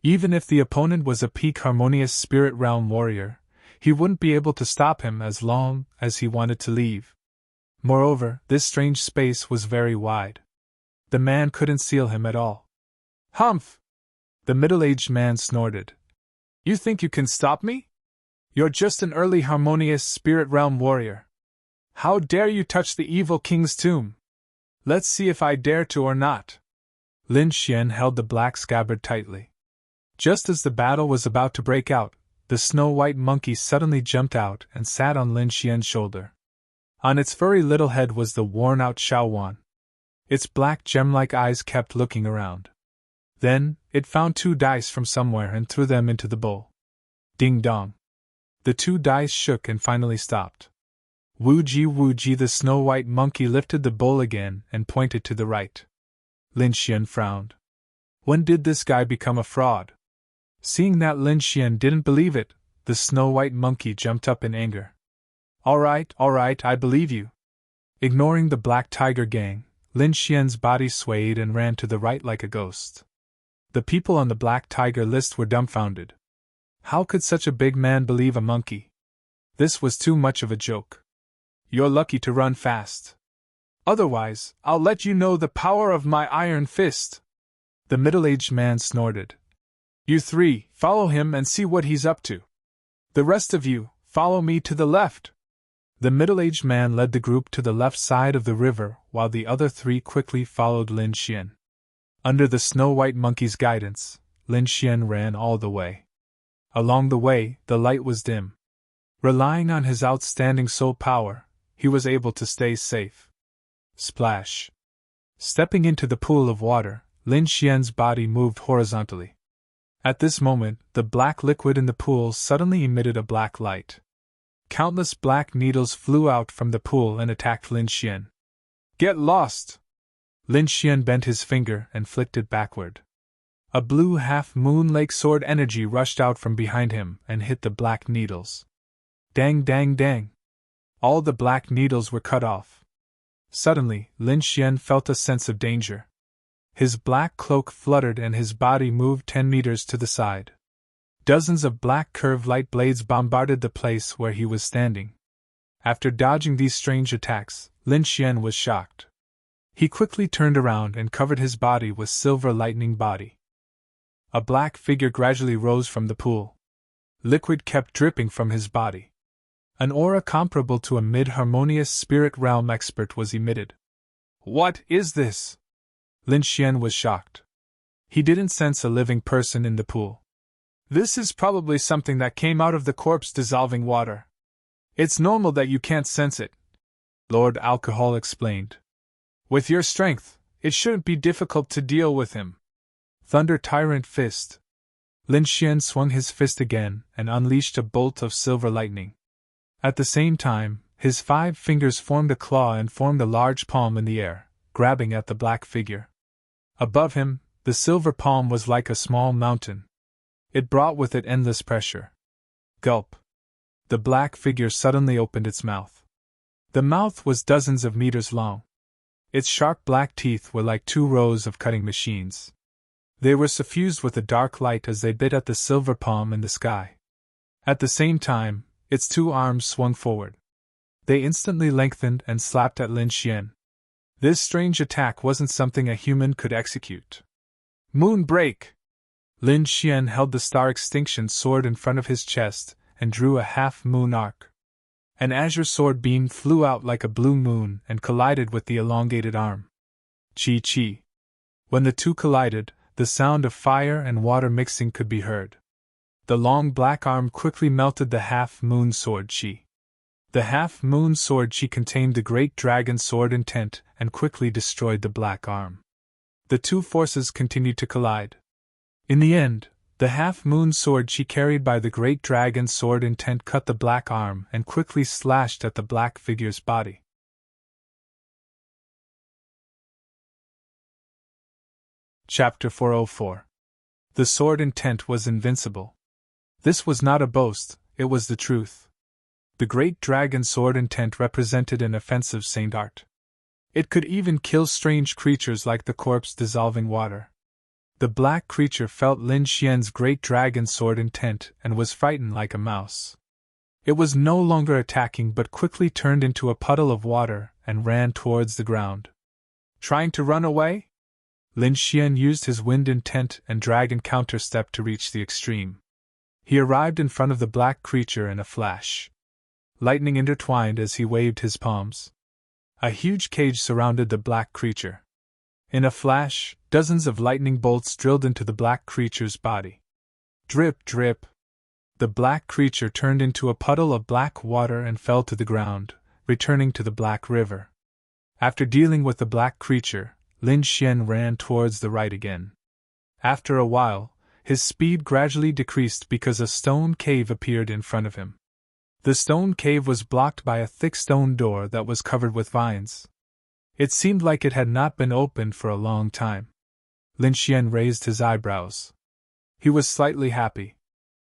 Even if the opponent was a peak harmonious spirit realm warrior, he wouldn't be able to stop him as long as he wanted to leave. Moreover, this strange space was very wide. The man couldn't seal him at all. Humph! The middle-aged man snorted. You think you can stop me? You're just an early harmonious spirit realm warrior. How dare you touch the evil king's tomb? Let's see if I dare to or not. Lin Xian held the black scabbard tightly. Just as the battle was about to break out, the snow-white monkey suddenly jumped out and sat on Lin Xian's shoulder. On its furry little head was the worn-out Shaowan. Its black gem-like eyes kept looking around. Then, it found 2 dice from somewhere and threw them into the bowl. Ding-dong. The 2 dice shook and finally stopped. Woo-gee, the snow-white monkey lifted the bowl again and pointed to the right. Lin Xian frowned. When did this guy become a fraud? Seeing that Lin Xian didn't believe it, the snow-white monkey jumped up in anger. All right, I believe you. Ignoring the Black Tiger gang, Lin Xian's body swayed and ran to the right like a ghost. The people on the Black Tiger list were dumbfounded. How could such a big man believe a monkey? This was too much of a joke. You're lucky to run fast. Otherwise, I'll let you know the power of my iron fist. The middle-aged man snorted. You 3, follow him and see what he's up to. The rest of you, follow me to the left. The middle-aged man led the group to the left side of the river, while the other 3 quickly followed Lin Xian. Under the snow-white monkey's guidance, Lin Xian ran all the way. Along the way, the light was dim. Relying on his outstanding soul power, he was able to stay safe. Splash! Stepping into the pool of water, Lin Xian's body moved horizontally. At this moment, the black liquid in the pool suddenly emitted a black light. Countless black needles flew out from the pool and attacked Lin Xian. Get lost! Lin Xian bent his finger and flicked it backward. A blue half-moon lake sword energy rushed out from behind him and hit the black needles. Dang, dang, dang! All the black needles were cut off. Suddenly, Lin Xian felt a sense of danger. His black cloak fluttered and his body moved 10 meters to the side. Dozens of black curved light blades bombarded the place where he was standing. After dodging these strange attacks, Lin Xian was shocked. He quickly turned around and covered his body with silver lightning body. A black figure gradually rose from the pool. Liquid kept dripping from his body. An aura comparable to a mid-harmonious spirit realm expert was emitted. What is this? Lin Xian was shocked. He didn't sense a living person in the pool. This is probably something that came out of the corpse dissolving water. It's normal that you can't sense it, Lord Alcohol explained. With your strength, it shouldn't be difficult to deal with him. Thunder Tyrant Fist. Lin Xian swung his fist again and unleashed a bolt of silver lightning. At the same time, his 5 fingers formed a claw and formed a large palm in the air, grabbing at the black figure. Above him, the silver palm was like a small mountain. It brought with it endless pressure. Gulp. The black figure suddenly opened its mouth. The mouth was dozens of meters long. Its sharp black teeth were like 2 rows of cutting machines. They were suffused with a dark light as they bit at the silver palm in the sky. At the same time, its 2 arms swung forward. They instantly lengthened and slapped at Lin Xian. This strange attack wasn't something a human could execute. Moon break! Lin Xian held the star extinction sword in front of his chest and drew a half-moon arc. An azure sword beam flew out like a blue moon and collided with the elongated arm. Chi-chi. When the two collided, the sound of fire and water mixing could be heard. The long black arm quickly melted the half-moon sword chi. The half-moon sword chi contained the great dragon sword intent and quickly destroyed the black arm. The two forces continued to collide. In the end, the half-moon sword chi carried by the great dragon sword intent cut the black arm and quickly slashed at the black figure's body. Chapter 404. The sword intent was invincible. This was not a boast, it was the truth. The great dragon sword intent represented an offensive saint art. It could even kill strange creatures like the corpse dissolving water. The black creature felt Lin Xian's great dragon sword intent and was frightened like a mouse. It was no longer attacking but quickly turned into a puddle of water and ran towards the ground. Trying to run away? Lin Xian used his wind intent and dragon counterstep to reach the extreme. He arrived in front of the black creature in a flash. Lightning intertwined as he waved his palms. A huge cage surrounded the black creature. In a flash, dozens of lightning bolts drilled into the black creature's body. Drip, drip. The black creature turned into a puddle of black water and fell to the ground, returning to the black river. After dealing with the black creature, Lin Xian ran towards the right again. After a while, his speed gradually decreased because a stone cave appeared in front of him. The stone cave was blocked by a thick stone door that was covered with vines. It seemed like it had not been opened for a long time. Lin Xian raised his eyebrows. He was slightly happy.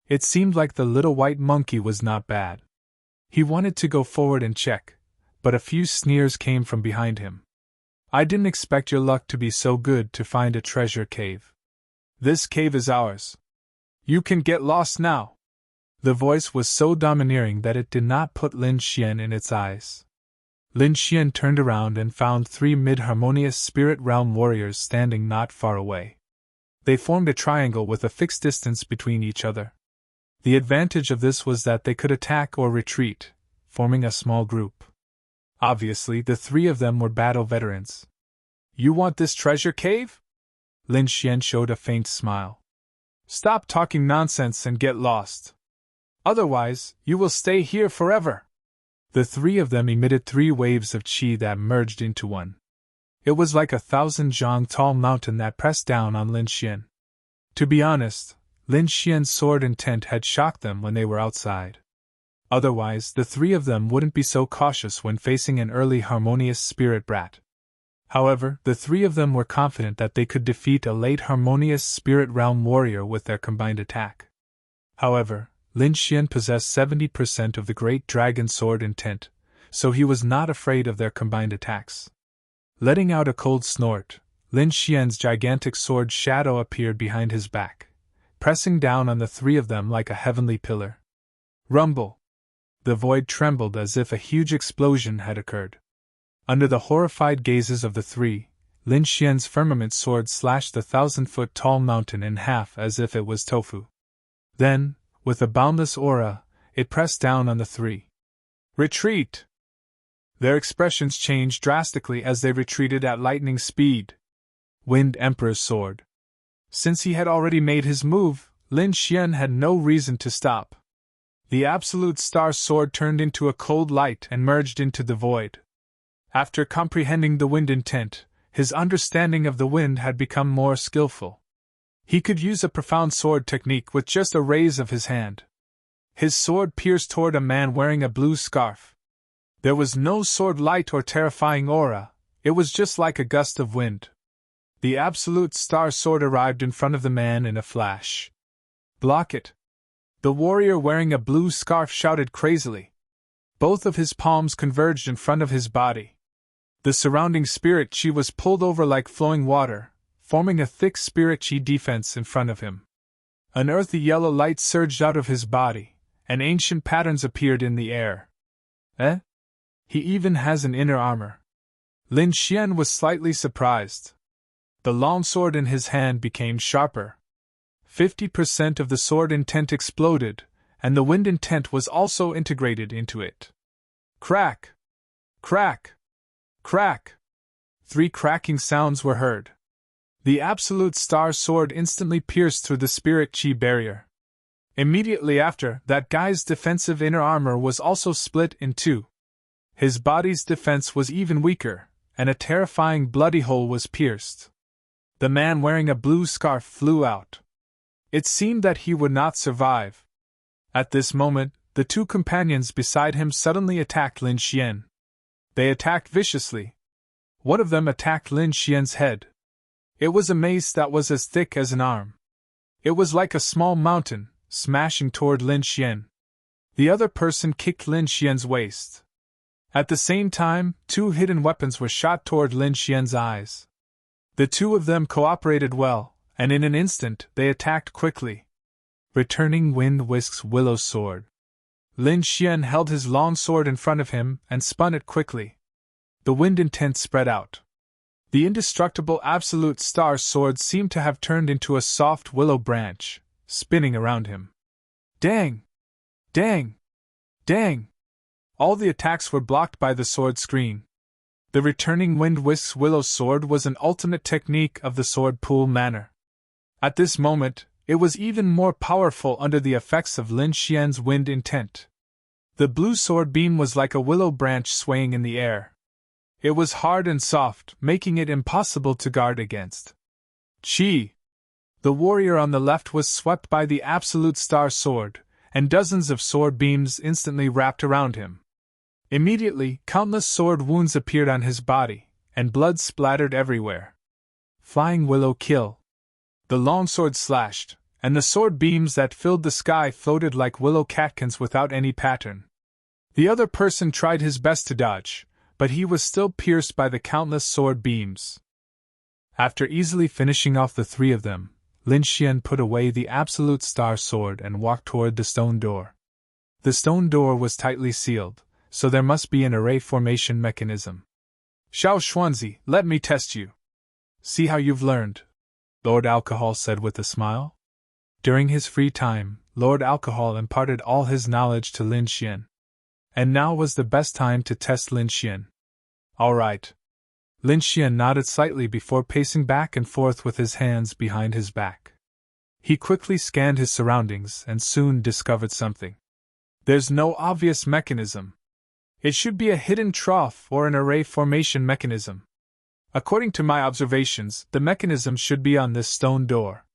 It seemed like the little white monkey was not bad. He wanted to go forward and check, but a few sneers came from behind him. I didn't expect your luck to be so good to find a treasure cave. This cave is ours. You can get lost now. The voice was so domineering that it did not put Lin Xian in its eyes. Lin Xian turned around and found 3 mid-harmonious spirit realm warriors standing not far away. They formed a triangle with a fixed distance between each other. The advantage of this was that they could attack or retreat, forming a small group. Obviously, the 3 of them were battle veterans. You want this treasure cave? Lin Xian showed a faint smile. Stop talking nonsense and get lost. Otherwise, you will stay here forever. The 3 of them emitted 3 waves of qi that merged into one. It was like a 1,000 tall mountain that pressed down on Lin Xian. To be honest, Lin Xian's sword intent had shocked them when they were outside. Otherwise, the 3 of them wouldn't be so cautious when facing an early harmonious spirit brat. However, the 3 of them were confident that they could defeat a late harmonious spirit realm warrior with their combined attack. However, Lin Xian possessed 70% of the great dragon sword intent, so he was not afraid of their combined attacks. Letting out a cold snort, Lin Xian's gigantic sword shadow appeared behind his back, pressing down on the 3 of them like a heavenly pillar. Rumble! The void trembled as if a huge explosion had occurred. Under the horrified gazes of the 3, Lin Xian's firmament sword slashed the 1,000-foot-tall mountain in half as if it was tofu. Then, with a boundless aura, it pressed down on the 3. Retreat! Their expressions changed drastically as they retreated at lightning speed. Wind Emperor's sword. Since he had already made his move, Lin Xian had no reason to stop. The absolute star sword turned into a cold light and merged into the void. After comprehending the wind intent, his understanding of the wind had become more skillful. He could use a profound sword technique with just a raise of his hand. His sword pierced toward a man wearing a blue scarf. There was no sword light or terrifying aura, it was just like a gust of wind. The absolute star sword arrived in front of the man in a flash. Block it! The warrior wearing a blue scarf shouted crazily. Both of his palms converged in front of his body. The surrounding spirit chi was pulled over like flowing water, forming a thick spirit chi defense in front of him. An earthy yellow light surged out of his body, and ancient patterns appeared in the air. Eh? He even has an inner armor. Lin Xian was slightly surprised. The long sword in his hand became sharper. 50% of the sword intent exploded, and the wind intent was also integrated into it. Crack! Crack! Crack! 3 cracking sounds were heard. The Absolute Star Sword instantly pierced through the Spirit Chi barrier. Immediately after, that guy's defensive inner armor was also split in 2. His body's defense was even weaker, and a terrifying bloody hole was pierced. The man wearing a blue scarf flew out. It seemed that he would not survive. At this moment, the 2 companions beside him suddenly attacked Lin Xian. They attacked viciously. One of them attacked Lin Xian's head. It was a mace that was as thick as an arm. It was like a small mountain, smashing toward Lin Xian. The other person kicked Lin Xian's waist. At the same time, 2 hidden weapons were shot toward Lin Xian's eyes. The 2 of them cooperated well, and in an instant they attacked quickly. Returning Wind Whisk's willow sword. Lin Xian held his long sword in front of him and spun it quickly. The wind intent spread out. The indestructible Absolute Star Sword seemed to have turned into a soft willow branch, spinning around him. Dang! Dang! Dang! All the attacks were blocked by the sword screen. The returning Wind Whisk's willow sword was an ultimate technique of the sword pool manner. At this moment, it was even more powerful under the effects of Lin Xian's wind intent. The blue sword beam was like a willow branch swaying in the air. It was hard and soft, making it impossible to guard against. Chi! The warrior on the left was swept by the Absolute Star Sword, and dozens of sword beams instantly wrapped around him. Immediately, countless sword wounds appeared on his body, and blood splattered everywhere. Flying Willow Kill. The long sword slashed, and the sword beams that filled the sky floated like willow catkins without any pattern. The other person tried his best to dodge, but he was still pierced by the countless sword beams. After easily finishing off the 3 of them, Lin Xian put away the Absolute Star Sword and walked toward the stone door. The stone door was tightly sealed, so there must be an array formation mechanism. Xiao Xuanzi, let me test you. See how you've learned, Lord Alcohol said with a smile. During his free time, Lord Alcohol imparted all his knowledge to Lin Xian. And now was the best time to test Lin Xian. All right. Lin Xian nodded slightly before pacing back and forth with his hands behind his back. He quickly scanned his surroundings and soon discovered something. There's no obvious mechanism. It should be a hidden trough or an array formation mechanism. According to my observations, the mechanism should be on this stone door.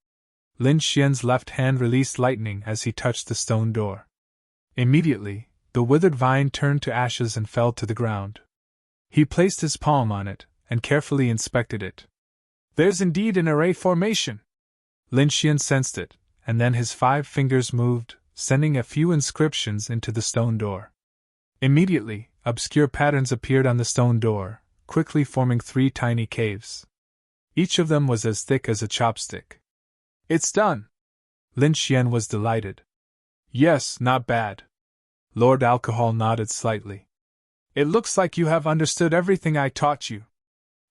Lin Xian's left hand released lightning as he touched the stone door. Immediately, the withered vine turned to ashes and fell to the ground. He placed his palm on it and carefully inspected it. There's indeed an array formation. Lin Xian sensed it, and then his 5 fingers moved, sending a few inscriptions into the stone door. Immediately, obscure patterns appeared on the stone door, quickly forming 3 tiny caves. Each of them was as thick as a chopstick. It's done! Lin Xian was delighted. Yes, not bad. Lord Alcohol nodded slightly. It looks like you have understood everything I taught you.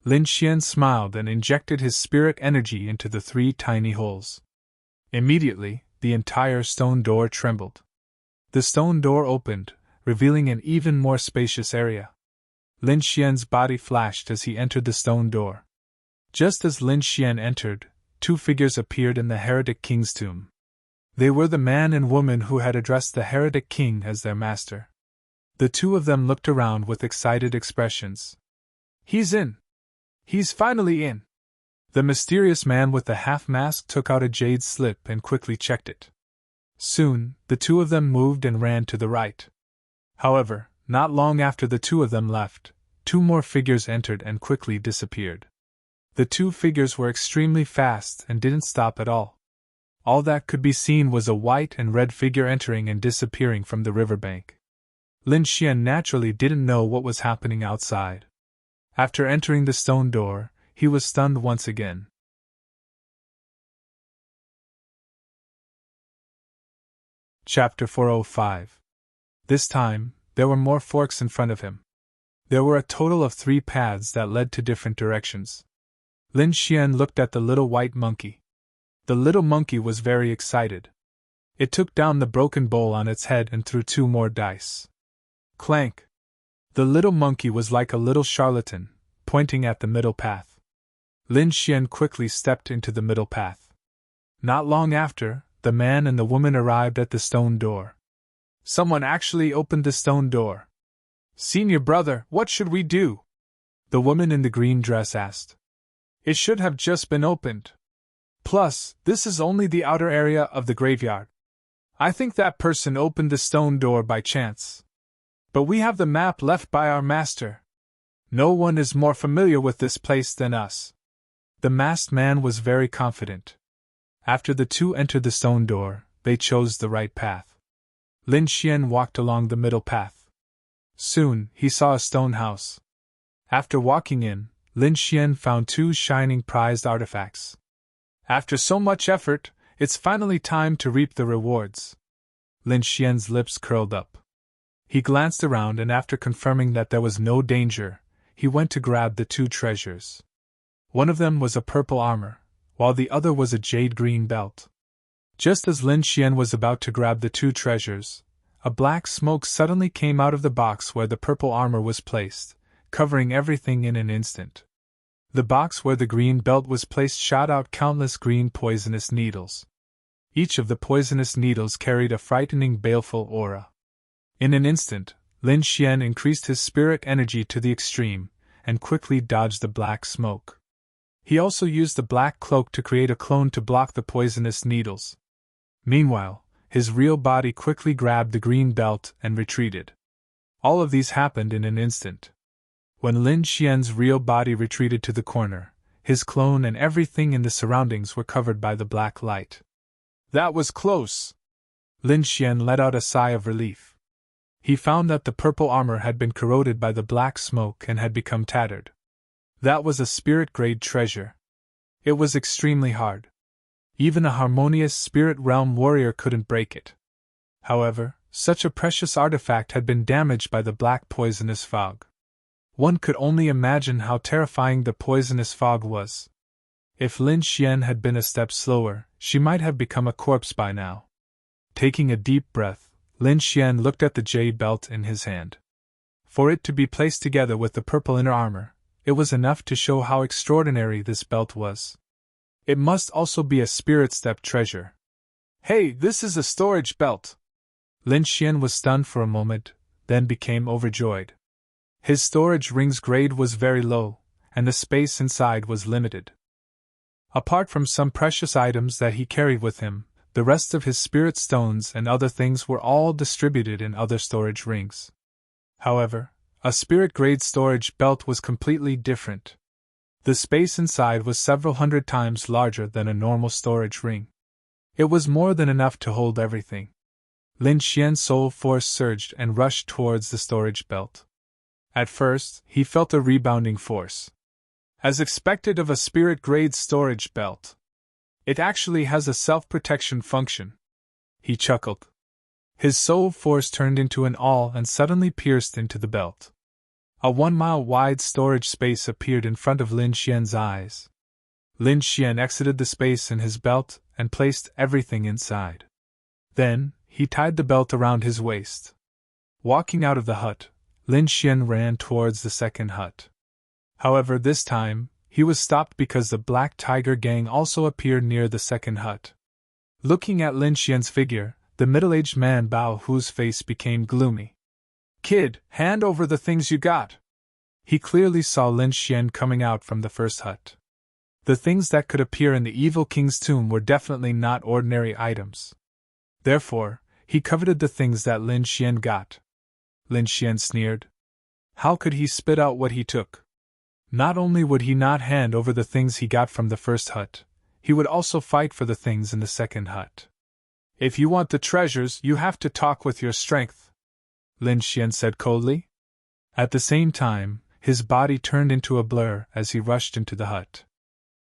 Lin Xian smiled and injected his spirit energy into the 3 tiny holes. Immediately, the entire stone door trembled. The stone door opened, revealing an even more spacious area. Lin Xian's body flashed as he entered the stone door. Just as Lin Xian entered, 2 figures appeared in the heretic king's tomb. They were the man and woman who had addressed the heretic king as their master. The 2 of them looked around with excited expressions. He's in! He's finally in! The mysterious man with the half-mask took out a jade slip and quickly checked it. Soon, the 2 of them moved and ran to the right. However, not long after the 2 of them left, 2 more figures entered and quickly disappeared. The 2 figures were extremely fast and didn't stop at all. All that could be seen was a white and red figure entering and disappearing from the riverbank. Lin Xian naturally didn't know what was happening outside. After entering the stone door, he was stunned once again. Chapter 405. This time, there were more forks in front of him. There were a total of 3 paths that led to different directions. Lin Xian looked at the little white monkey. The little monkey was very excited. It took down the broken bowl on its head and threw 2 more dice. Clank! The little monkey was like a little charlatan, pointing at the middle path. Lin Xian quickly stepped into the middle path. Not long after, the man and the woman arrived at the stone door. Someone actually opened the stone door. "Senior brother, what should we do?" the woman in the green dress asked. "It should have just been opened. Plus, this is only the outer area of the graveyard. I think that person opened the stone door by chance. But we have the map left by our master. No one is more familiar with this place than us." The masked man was very confident. After the 2 entered the stone door, they chose the right path. Lin Xian walked along the middle path. Soon, he saw a stone house. After walking in, Lin Xian found 2 shining prized artifacts. After so much effort, it's finally time to reap the rewards. Lin Xian's lips curled up. He glanced around and after confirming that there was no danger, he went to grab the 2 treasures. One of them was a purple armor, while the other was a jade green belt. Just as Lin Xian was about to grab the 2 treasures, a black smoke suddenly came out of the box where the purple armor was placed, covering everything in an instant. The box where the green belt was placed shot out countless green poisonous needles. Each of the poisonous needles carried a frightening baleful aura. In an instant, Lin Xian increased his spirit energy to the extreme, and quickly dodged the black smoke. He also used the black cloak to create a clone to block the poisonous needles. Meanwhile, his real body quickly grabbed the green belt and retreated. All of these happened in an instant. When Lin Xian's real body retreated to the corner, his clone and everything in the surroundings were covered by the black light. That was close! Lin Xian let out a sigh of relief. He found that the purple armor had been corroded by the black smoke and had become tattered. That was a spirit-grade treasure. It was extremely hard. Even a harmonious spirit realm warrior couldn't break it. However, such a precious artifact had been damaged by the black poisonous fog. One could only imagine how terrifying the poisonous fog was. If Lin Xian had been a step slower, she might have become a corpse by now. Taking a deep breath, Lin Xian looked at the jade belt in his hand. For it to be placed together with the purple inner armor, it was enough to show how extraordinary this belt was. It must also be a spirit step treasure. "Hey, this is a storage belt!" Lin Xian was stunned for a moment, then became overjoyed. His storage ring's grade was very low, and the space inside was limited. Apart from some precious items that he carried with him, the rest of his spirit stones and other things were all distributed in other storage rings. However, a spirit-grade storage belt was completely different. The space inside was several hundred times larger than a normal storage ring. It was more than enough to hold everything. Lin Xian's soul force surged and rushed towards the storage belt. At first, he felt a rebounding force. As expected of a spirit-grade storage belt. It actually has a self-protection function. He chuckled. His soul force turned into an awl and suddenly pierced into the belt. A 1-mile-wide storage space appeared in front of Lin Xian's eyes. Lin Xian exited the space in his belt and placed everything inside. Then, he tied the belt around his waist. Walking out of the hut, Lin Xian ran towards the second hut. However, this time, he was stopped because the Black Tiger gang also appeared near the second hut. Looking at Lin Xian's figure, the middle-aged man Bao Hu's face became gloomy. "Kid, hand over the things you got." He clearly saw Lin Xian coming out from the first hut. The things that could appear in the evil king's tomb were definitely not ordinary items. Therefore, he coveted the things that Lin Xian got. Lin Xian sneered. How could he spit out what he took? Not only would he not hand over the things he got from the first hut, he would also fight for the things in the second hut. If you want the treasures, you have to talk with your strength, Lin Xian said coldly. At the same time, his body turned into a blur as he rushed into the hut.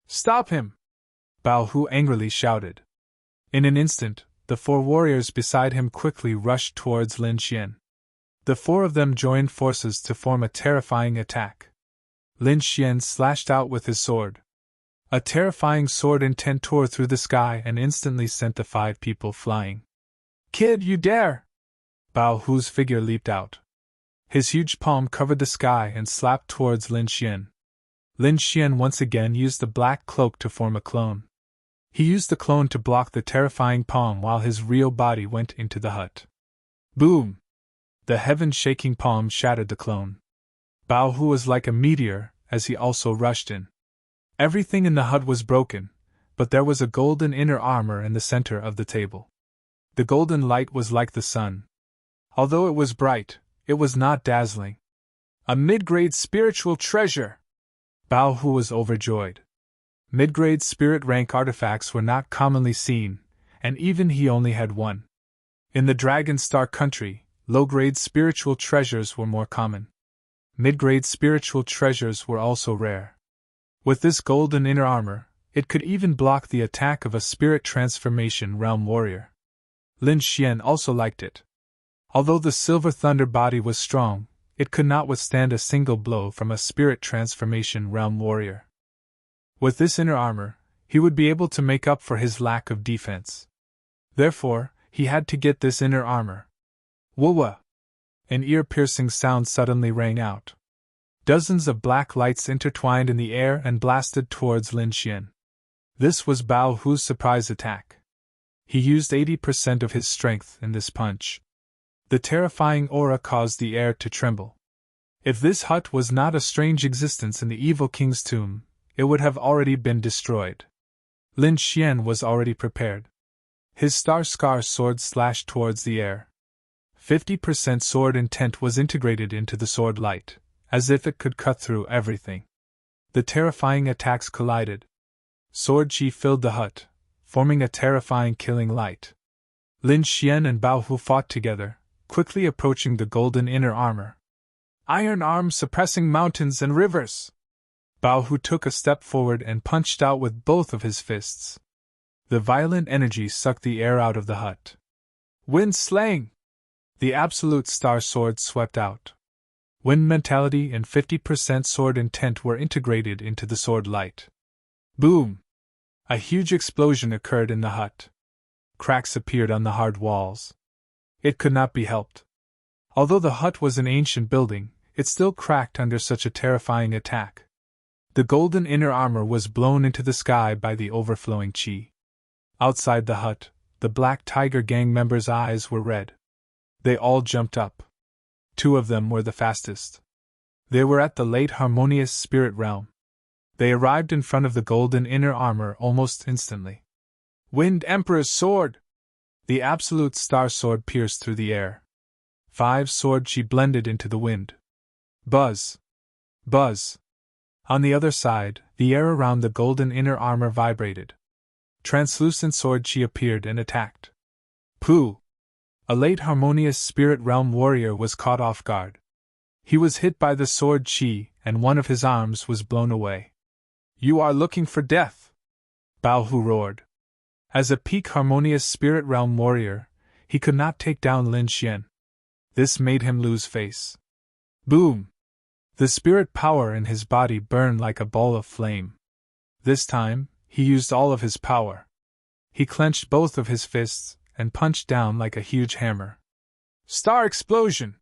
Stop him! Bao Hu angrily shouted. In an instant, the 4 warriors beside him quickly rushed towards Lin Xian. The 4 of them joined forces to form a terrifying attack. Lin Xian slashed out with his sword. A terrifying sword intent tore through the sky and instantly sent the 5 people flying. Kid, you dare! Bao Hu's figure leaped out. His huge palm covered the sky and slapped towards Lin Xian. Lin Xian once again used the black cloak to form a clone. He used the clone to block the terrifying palm while his real body went into the hut. Boom! The heaven-shaking palm shattered the clone. Bao Hu was like a meteor as he also rushed in. Everything in the hut was broken, but there was a golden inner armor in the center of the table. The golden light was like the sun. Although it was bright, it was not dazzling. A mid-grade spiritual treasure! Bao Hu was overjoyed. Mid-grade spirit rank artifacts were not commonly seen, and even he only had one. In the Dragon Star country, low-grade spiritual treasures were more common. Mid-grade spiritual treasures were also rare. With this golden inner armor, it could even block the attack of a spirit transformation realm warrior. Lin Xian also liked it. Although the Silver Thunder body was strong, it could not withstand a single blow from a spirit transformation realm warrior. With this inner armor, he would be able to make up for his lack of defense. Therefore, he had to get this inner armor. Whoa! An ear-piercing sound suddenly rang out. Dozens of black lights intertwined in the air and blasted towards Lin Xian. This was Bao Hu's surprise attack. He used 80% of his strength in this punch. The terrifying aura caused the air to tremble. If this hut was not a strange existence in the evil king's tomb, it would have already been destroyed. Lin Xian was already prepared. His Star Scar sword slashed towards the air. 50% sword intent was integrated into the sword light, as if it could cut through everything. The terrifying attacks collided. Sword chi filled the hut, forming a terrifying killing light. Lin Xian and Bao Hu fought together, quickly approaching the golden inner armor. Iron arm suppressing mountains and rivers! Bao Hu took a step forward and punched out with both of his fists. The violent energy sucked the air out of the hut. Wind slaying! The absolute star sword swept out. Wind mentality and 50% sword intent were integrated into the sword light. Boom! A huge explosion occurred in the hut. Cracks appeared on the hard walls. It could not be helped. Although the hut was an ancient building, it still cracked under such a terrifying attack. The golden inner armor was blown into the sky by the overflowing chi. Outside the hut, the Black Tiger gang members' eyes were red. They all jumped up. 2 of them were the fastest. They were at the late harmonious spirit realm. They arrived in front of the golden inner armor almost instantly. Wind Emperor's sword! The absolute star sword pierced through the air. 5 sword chi blended into the wind. Buzz! Buzz! On the other side, the air around the golden inner armor vibrated. Translucent sword chi appeared and attacked. Pooh! A late harmonious spirit realm warrior was caught off guard. He was hit by the sword chi, and one of his arms was blown away. You are looking for death! Bao Hu roared. As a peak harmonious spirit realm warrior, he could not take down Lin Xian. This made him lose face. Boom! The spirit power in his body burned like a ball of flame. This time, he used all of his power. He clenched both of his fists and punched down like a huge hammer. Star explosion!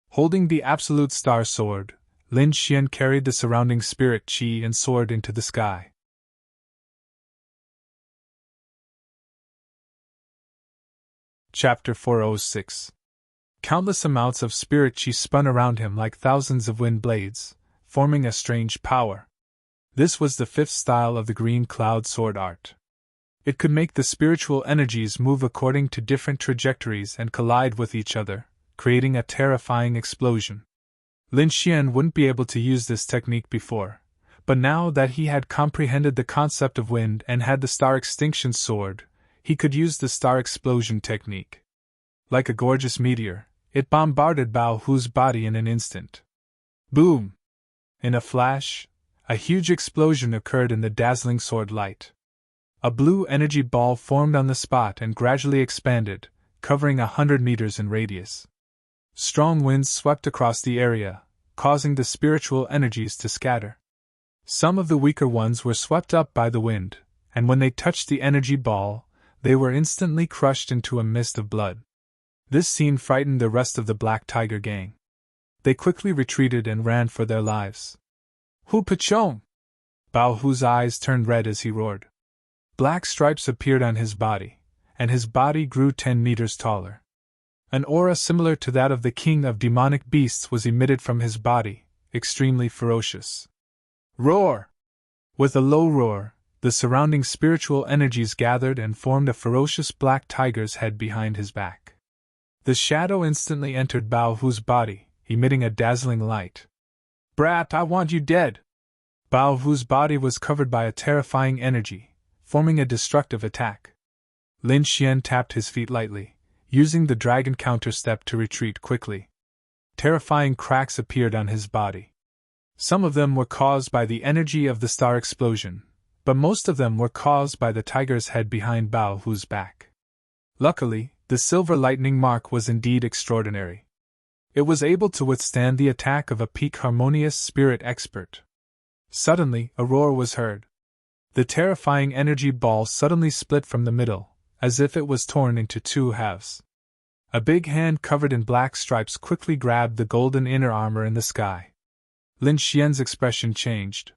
Holding the absolute star sword, Lin Xian carried the surrounding spirit chi and sword into the sky. Chapter 406. Countless amounts of spirit chi spun around him like thousands of wind blades, forming a strange power. This was the 5th style of the green cloud sword art. It could make the spiritual energies move according to different trajectories and collide with each other, creating a terrifying explosion. Lin Xian wouldn't be able to use this technique before, But now that he had comprehended the concept of wind and had the star extinction sword, he could use the star explosion technique. Like a gorgeous meteor, it bombarded Bao Hu's body in an instant. Boom! In a flash, a huge explosion occurred in the dazzling sword light. A blue energy ball formed on the spot and gradually expanded, covering 100 meters in radius. Strong winds swept across the area, causing the spiritual energies to scatter. Some of the weaker ones were swept up by the wind, and when they touched the energy ball, they were instantly crushed into a mist of blood. This scene frightened the rest of the Black Tiger gang. They quickly retreated and ran for their lives. Hu Pachong! Bao Hu's eyes turned red as he roared. Black stripes appeared on his body, and his body grew 10 meters taller. An aura similar to that of the king of demonic beasts was emitted from his body, extremely ferocious. Roar! With a low roar, the surrounding spiritual energies gathered and formed a ferocious black tiger's head behind his back. The shadow instantly entered Bao Hu's body, emitting a dazzling light. Brat, I want you dead! Bao Hu's body was covered by a terrifying energy, forming a destructive attack. Lin Xian tapped his feet lightly, using the dragon counter-step to retreat quickly. Terrifying cracks appeared on his body. Some of them were caused by the energy of the star explosion, but most of them were caused by the tiger's head behind Bao Hu's back. Luckily, the silver lightning mark was indeed extraordinary. It was able to withstand the attack of a peak harmonious spirit expert. Suddenly, a roar was heard. The terrifying energy ball suddenly split from the middle, as if it was torn into 2 halves. A big hand covered in black stripes quickly grabbed the golden inner armor in the sky. Lin Xian's expression changed.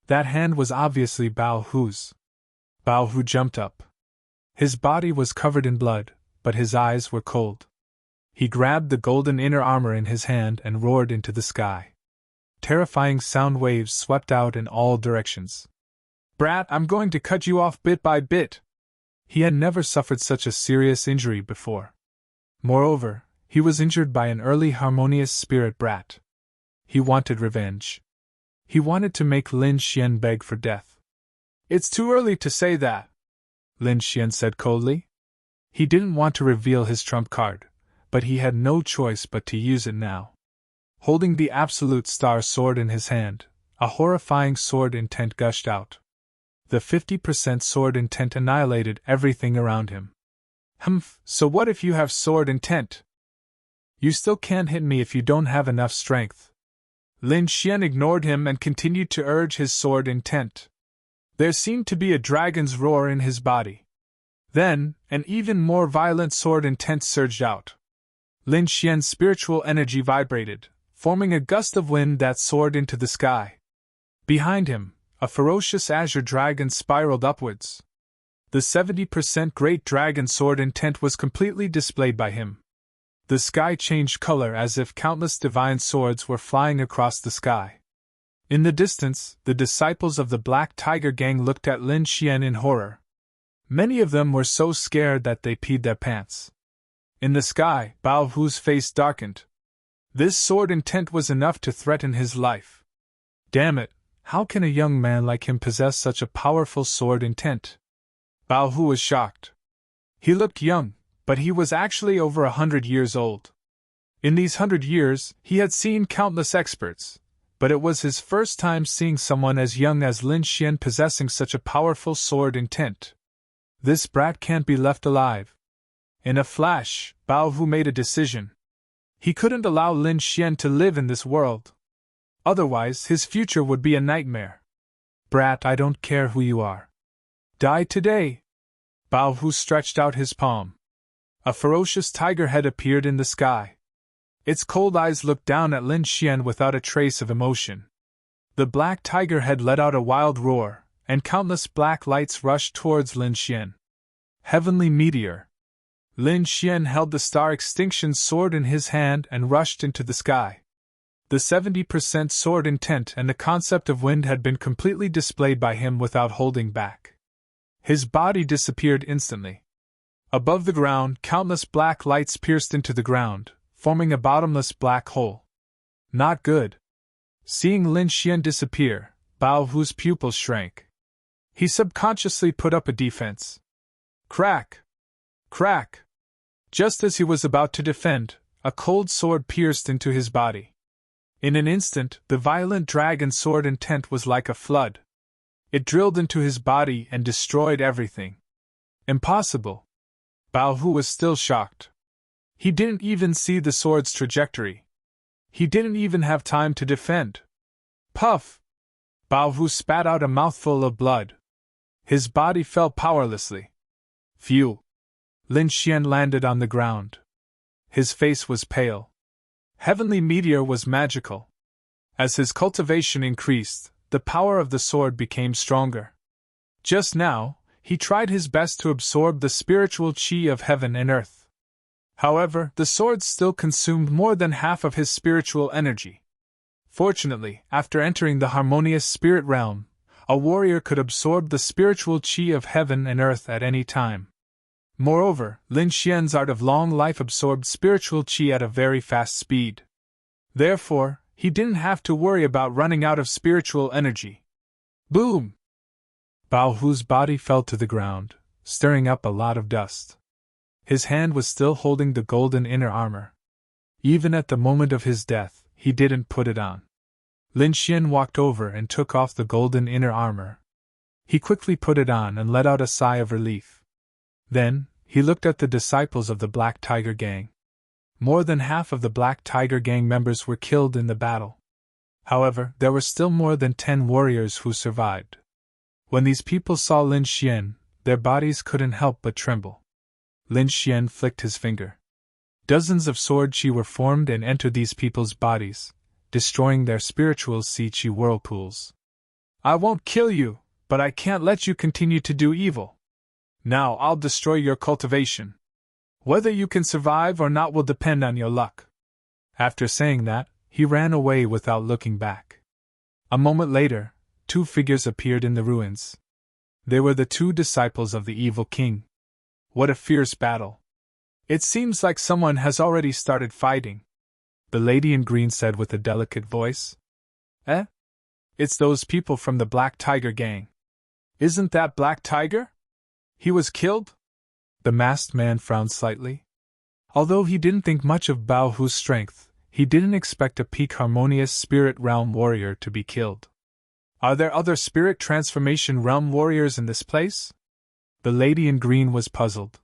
That hand was obviously Bao Hu's. Bao Hu jumped up. His body was covered in blood, but his eyes were cold. He grabbed the golden inner armor in his hand and roared into the sky. Terrifying sound waves swept out in all directions. Brat, I'm going to cut you off bit by bit! He had never suffered such a serious injury before. Moreover, he was injured by an early harmonious spirit brat. He wanted revenge. He wanted to make Lin Xian beg for death. It's too early to say that, Lin Xian said coldly. He didn't want to reveal his trump card, but he had no choice but to use it now. Holding the absolute star sword in his hand, a horrifying sword intent gushed out. The 50% sword intent annihilated everything around him. Humph, so what if you have sword intent? You still can't hit me if you don't have enough strength. Lin Xian ignored him and continued to urge his sword intent. There seemed to be a dragon's roar in his body. Then, an even more violent sword intent surged out. Lin Xian's spiritual energy vibrated, forming a gust of wind that soared into the sky. Behind him, a ferocious azure dragon spiraled upwards. The 70% great dragon sword intent was completely displayed by him. The sky changed color as if countless divine swords were flying across the sky. In the distance, the disciples of the Black Tiger gang looked at Lin Xian in horror. Many of them were so scared that they peed their pants. In the sky, Bao Hu's face darkened. This sword intent was enough to threaten his life. Damn it, how can a young man like him possess such a powerful sword intent? Bao Hu was shocked. He looked young, but he was actually over 100 years old. In these 100 years, he had seen countless experts, but it was his first time seeing someone as young as Lin Xian possessing such a powerful sword intent. This brat can't be left alive. In a flash, Bao Hu made a decision. He couldn't allow Lin Xian to live in this world. Otherwise, his future would be a nightmare. Brat, I don't care who you are. Die today! Bao Hu stretched out his palm. A ferocious tiger head appeared in the sky. Its cold eyes looked down at Lin Xian without a trace of emotion. The black tiger head let out a wild roar, and countless black lights rushed towards Lin Xian. Heavenly meteor! Lin Xian held the star extinction sword in his hand and rushed into the sky. The 70% sword intent and the concept of wind had been completely displayed by him without holding back. His body disappeared instantly. Above the ground, countless black lights pierced into the ground, forming a bottomless black hole. Not good. Seeing Lin Xian disappear, Bao Hu's pupils shrank. He subconsciously put up a defense. Crack! Crack! Just as he was about to defend, a cold sword pierced into his body. In an instant, the violent dragon sword intent was like a flood. It drilled into his body and destroyed everything. Impossible! Bao Hu was still shocked. He didn't even see the sword's trajectory. He didn't even have time to defend. Puff! Bao Hu spat out a mouthful of blood. His body fell powerlessly. Phew! Lin Xian landed on the ground. His face was pale. Heavenly Meteor was magical. As his cultivation increased, the power of the sword became stronger. Just now, he tried his best to absorb the spiritual qi of heaven and earth. However, the sword still consumed more than half of his spiritual energy. Fortunately, after entering the harmonious spirit realm, a warrior could absorb the spiritual qi of heaven and earth at any time. Moreover, Lin Xian's art of long life absorbed spiritual qi at a very fast speed. Therefore, he didn't have to worry about running out of spiritual energy. Boom! Bao Hu's body fell to the ground, stirring up a lot of dust. His hand was still holding the golden inner armor. Even at the moment of his death, he didn't put it on. Lin Xian walked over and took off the golden inner armor. He quickly put it on and let out a sigh of relief. Then, he looked at the disciples of the Black Tiger Gang. More than half of the Black Tiger Gang members were killed in the battle. However, there were still more than 10 warriors who survived. When these people saw Lin Xian, their bodies couldn't help but tremble. Lin Xian flicked his finger. Dozens of sword qi were formed and entered these people's bodies, destroying their spiritual qi whirlpools. I won't kill you, but I can't let you continue to do evil. Now I'll destroy your cultivation. Whether you can survive or not will depend on your luck. After saying that, he ran away without looking back. A moment later, 2 figures appeared in the ruins. They were the 2 disciples of the evil king. What a fierce battle! It seems like someone has already started fighting, the lady in green said with a delicate voice. Eh? It's those people from the Black Tiger Gang. Isn't that Black Tiger? He was killed? The masked man frowned slightly. Although he didn't think much of Bao Hu's strength, he didn't expect a peak harmonious spirit realm warrior to be killed. Are there other spirit transformation realm warriors in this place? The lady in green was puzzled.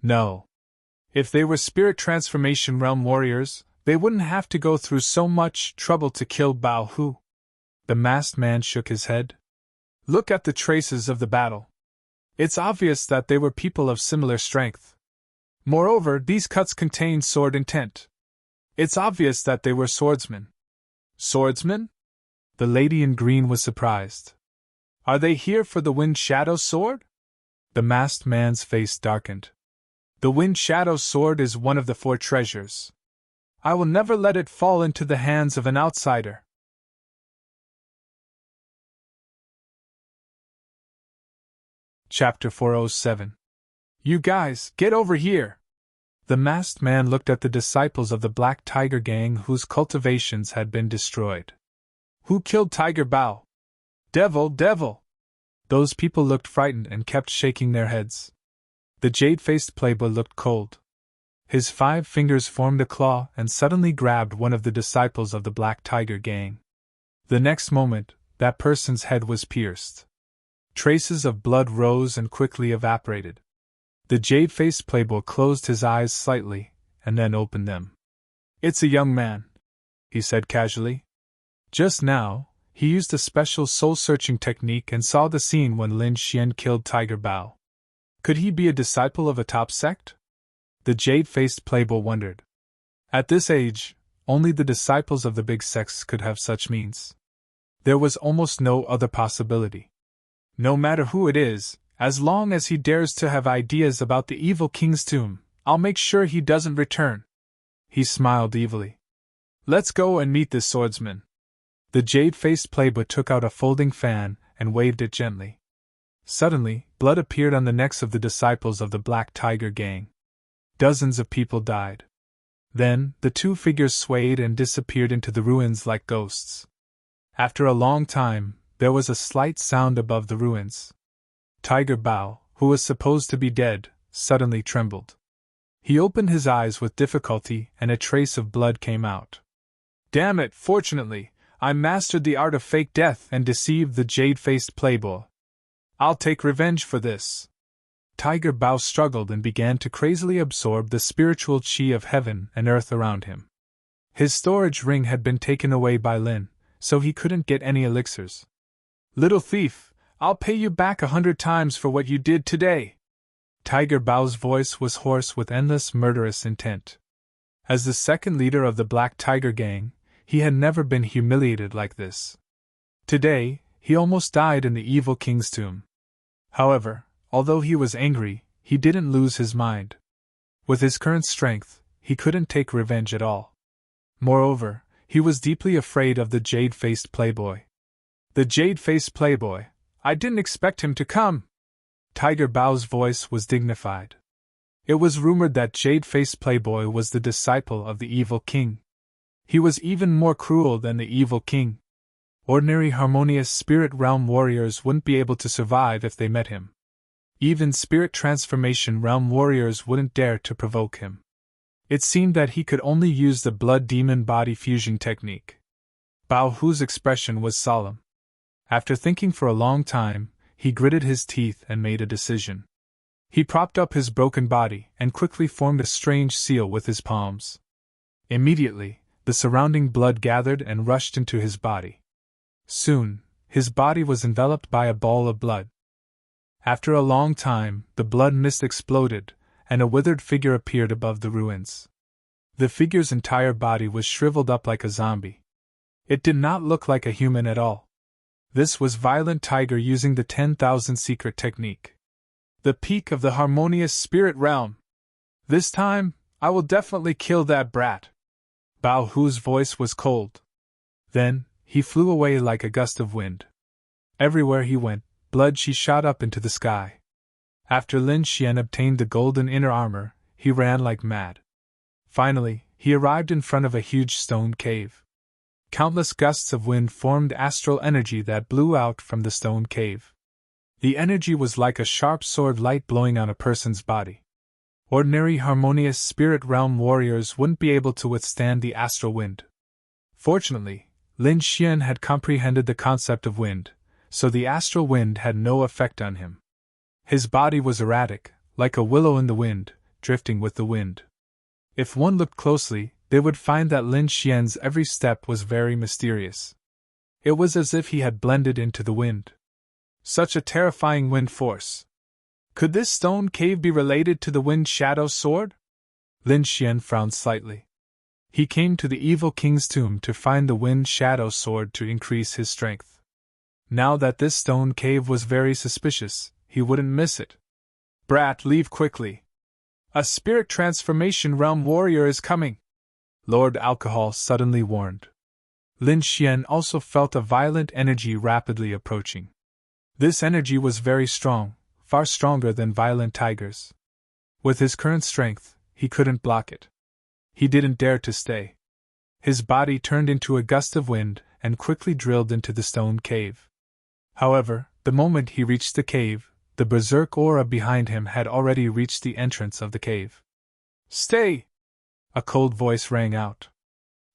No. If they were spirit transformation realm warriors, they wouldn't have to go through so much trouble to kill Bao Hu. The masked man shook his head. Look at the traces of the battle. It's obvious that they were people of similar strength. Moreover, these cuts contained sword intent. It's obvious that they were swordsmen. Swordsmen? The lady in green was surprised. Are they here for the Wind Shadow Sword? The masked man's face darkened. The Wind Shadow Sword is one of the 4 treasures. I will never let it fall into the hands of an outsider. Chapter 407. You guys, get over here! The masked man looked at the disciples of the Black Tiger Gang whose cultivations had been destroyed. Who killed Tiger Bao? Devil, devil! Those people looked frightened and kept shaking their heads. The jade-faced playboy looked cold. His 5 fingers formed a claw and suddenly grabbed one of the disciples of the Black Tiger Gang. The next moment, that person's head was pierced. Traces of blood rose and quickly evaporated. The jade-faced playboy closed his eyes slightly, and then opened them. It's a young man, he said casually. Just now, he used a special soul-searching technique and saw the scene when Lin Xian killed Tiger Bao. Could he be a disciple of a top sect? The jade-faced playboy wondered. At this age, only the disciples of the big sects could have such means. There was almost no other possibility. No matter who it is, as long as he dares to have ideas about the evil king's tomb, I'll make sure he doesn't return. He smiled evilly. Let's go and meet this swordsman. The jade-faced playboy took out a folding fan and waved it gently. Suddenly, blood appeared on the necks of the disciples of the Black Tiger Gang. Dozens of people died. Then, the 2 figures swayed and disappeared into the ruins like ghosts. After a long time, There was a slight sound above the ruins. Tiger Bao, who was supposed to be dead, suddenly trembled. He opened his eyes with difficulty and a trace of blood came out. Damn it, fortunately, I mastered the art of fake death and deceived the jade-faced playboy. I'll take revenge for this. Tiger Bao struggled and began to crazily absorb the spiritual chi of heaven and earth around him. His storage ring had been taken away by Lin, so he couldn't get any elixirs. Little thief, I'll pay you back 100 times for what you did today. Tiger Bao's voice was hoarse with endless murderous intent. As the second leader of the Black Tiger Gang, he had never been humiliated like this. Today, he almost died in the evil king's tomb. However, although he was angry, he didn't lose his mind. With his current strength, he couldn't take revenge at all. Moreover, he was deeply afraid of the jade-faced playboy. The jade-faced playboy, I didn't expect him to come. Tiger Bao's voice was dignified. It was rumored that jade-faced playboy was the disciple of the evil king. He was even more cruel than the evil king. Ordinary harmonious spirit realm warriors wouldn't be able to survive if they met him. Even spirit transformation realm warriors wouldn't dare to provoke him. It seemed that he could only use the blood demon body fusion technique. Bao Hu's expression was solemn. After thinking for a long time, he gritted his teeth and made a decision. He propped up his broken body and quickly formed a strange seal with his palms. Immediately, the surrounding blood gathered and rushed into his body. Soon, his body was enveloped by a ball of blood. After a long time, the blood mist exploded, and a withered figure appeared above the ruins. The figure's entire body was shriveled up like a zombie. It did not look like a human at all. This was Violent Tiger using the 10,000 secret technique. The peak of the harmonious spirit realm. This time, I will definitely kill that brat. Bao Hu's voice was cold. Then, he flew away like a gust of wind. Everywhere he went, blood she shot up into the sky. After Lin Xian obtained the golden inner armor, he ran like mad. Finally, he arrived in front of a huge stone cave. Countless gusts of wind formed astral energy that blew out from the stone cave. The energy was like a sharp sword light blowing on a person's body. Ordinary harmonious spirit realm warriors wouldn't be able to withstand the astral wind. Fortunately, Lin Xian had comprehended the concept of wind, so the astral wind had no effect on him. His body was erratic, like a willow in the wind, drifting with the wind. If one looked closely, they would find that Lin Xian's every step was very mysterious. It was as if he had blended into the wind. Such a terrifying wind force. Could this stone cave be related to the Wind Shadow Sword? Lin Xian frowned slightly. He came to the evil king's tomb to find the Wind Shadow Sword to increase his strength. Now that this stone cave was very suspicious, he wouldn't miss it. Brat, leave quickly. A spirit transformation realm warrior is coming, Lord Alcohol suddenly warned. Lin Xian also felt a violent energy rapidly approaching. This energy was very strong, far stronger than Violent Tiger's. With his current strength, he couldn't block it. He didn't dare to stay. His body turned into a gust of wind and quickly drilled into the stone cave. However, the moment he reached the cave, the berserk aura behind him had already reached the entrance of the cave. Stay! A cold voice rang out.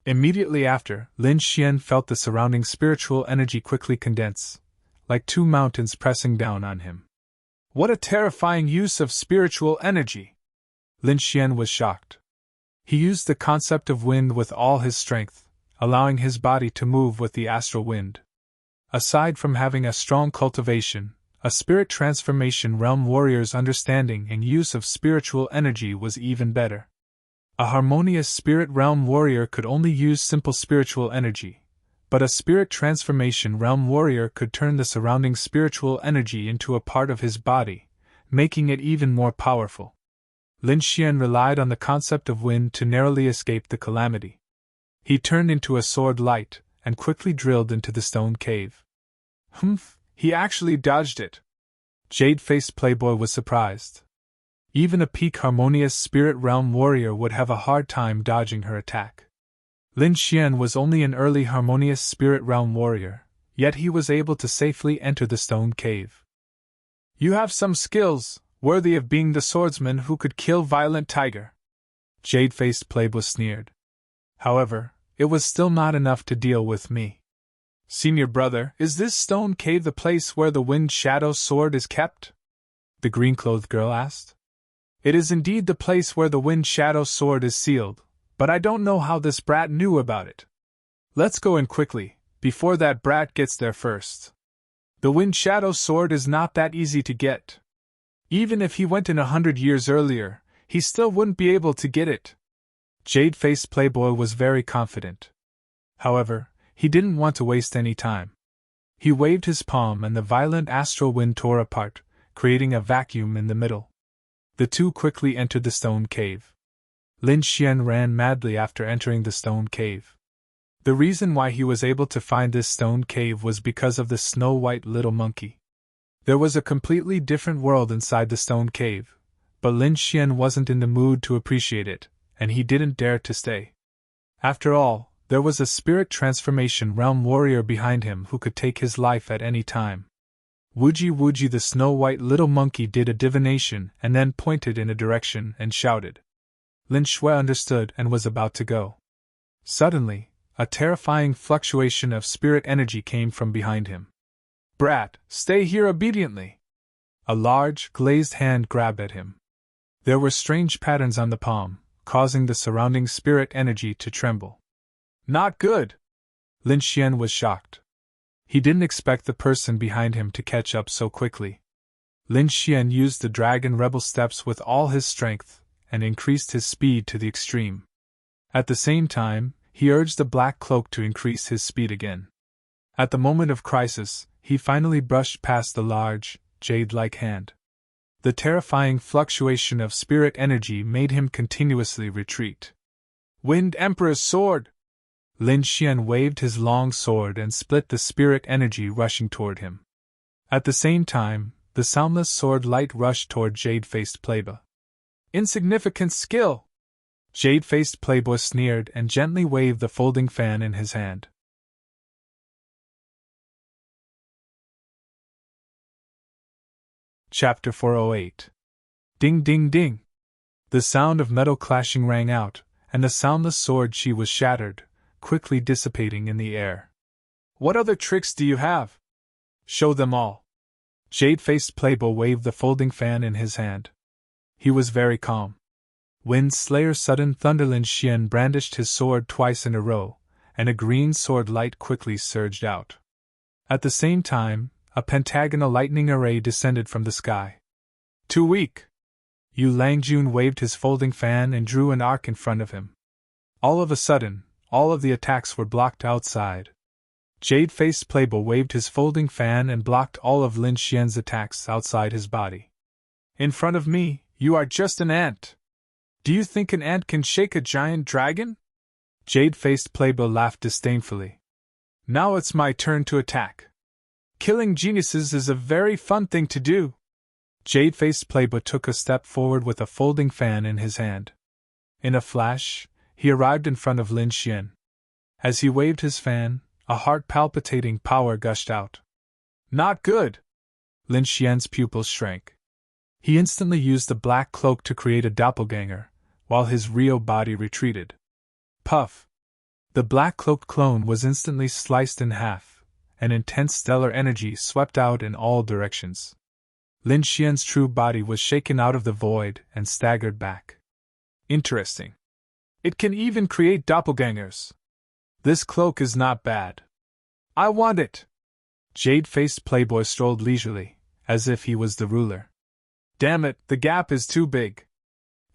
Immediately after, Lin Xian felt the surrounding spiritual energy quickly condense, like two mountains pressing down on him. What a terrifying use of spiritual energy! Lin Xian was shocked. He used the concept of wind with all his strength, allowing his body to move with the astral wind. Aside from having a strong cultivation, a spirit transformation realm warrior's understanding and use of spiritual energy was even better. A harmonious spirit realm warrior could only use simple spiritual energy, but a spirit transformation realm warrior could turn the surrounding spiritual energy into a part of his body, making it even more powerful. Lin Xian relied on the concept of wind to narrowly escape the calamity. He turned into a sword light and quickly drilled into the stone cave. Humph, he actually dodged it. Jade-faced Playboy was surprised. Even a peak harmonious spirit realm warrior would have a hard time dodging her attack. Lin Xian was only an early harmonious spirit realm warrior, yet he was able to safely enter the stone cave. You have some skills, worthy of being the swordsman who could kill Violent Tiger. Jade-faced Playboy sneered. However, it was still not enough to deal with me. Senior brother, is this stone cave the place where the Wind Shadow sword is kept? The green-clothed girl asked. It is indeed the place where the Wind Shadow sword is sealed, but I don't know how this brat knew about it. Let's go in quickly, before that brat gets there first. The Wind Shadow sword is not that easy to get. Even if he went in 100 years earlier, he still wouldn't be able to get it. Jade-faced Playboy was very confident. However, he didn't want to waste any time. He waved his palm and the violent astral wind tore apart, creating a vacuum in the middle. The two quickly entered the stone cave. Lin Xian ran madly after entering the stone cave. The reason why he was able to find this stone cave was because of the snow-white little monkey. There was a completely different world inside the stone cave, but Lin Xian wasn't in the mood to appreciate it, and he didn't dare to stay. After all, there was a spirit transformation realm warrior behind him who could take his life at any time. Wooji, the snow-white little monkey did a divination and then pointed in a direction and shouted. Lin Shui understood and was about to go. Suddenly, a terrifying fluctuation of spirit energy came from behind him. Brat, stay here obediently! A large, glazed hand grabbed at him. There were strange patterns on the palm, causing the surrounding spirit energy to tremble. Not good! Lin Xian was shocked. He didn't expect the person behind him to catch up so quickly. Lin Xian used the dragon rebel steps with all his strength, and increased his speed to the extreme. At the same time, he urged the black cloak to increase his speed again. At the moment of crisis, he finally brushed past the large, jade-like hand. The terrifying fluctuation of spirit energy made him continuously retreat. Wind Emperor's sword! Lin Xian waved his long sword and split the spirit energy rushing toward him. At the same time, the soundless sword light rushed toward Jade-faced Playboy. Insignificant skill! Jade-faced Playboy sneered and gently waved the folding fan in his hand. Chapter 408. Ding ding ding! The sound of metal clashing rang out, and the soundless sword she was shattered, quickly dissipating in the air. What other tricks do you have? Show them all. Jade-faced Playboy waved the folding fan in his hand. He was very calm. Wind Slayer Sudden Thunder Lin Xian brandished his sword twice in a row, and a green sword light quickly surged out. At the same time, a pentagonal lightning array descended from the sky. Too weak! Yu Langjun waved his folding fan and drew an arc in front of him. All of a sudden, all of the attacks were blocked outside. Jade-faced Playboy waved his folding fan and blocked all of Lin Xian's attacks outside his body. In front of me, you are just an ant. Do you think an ant can shake a giant dragon? Jade-faced Playboy laughed disdainfully. Now it's my turn to attack. Killing geniuses is a very fun thing to do. Jade-faced Playboy took a step forward with a folding fan in his hand. In a flash, he arrived in front of Lin Xian. As he waved his fan, a heart-palpitating power gushed out. Not good! Lin Xian's pupils shrank. He instantly used the black cloak to create a doppelganger, while his real body retreated. Puff! The black-cloaked clone was instantly sliced in half, and intense stellar energy swept out in all directions. Lin Xian's true body was shaken out of the void and staggered back. Interesting. It can even create doppelgangers. This cloak is not bad. I want it! Jade-faced Playboy strolled leisurely, as if he was the ruler. Damn it, the gap is too big.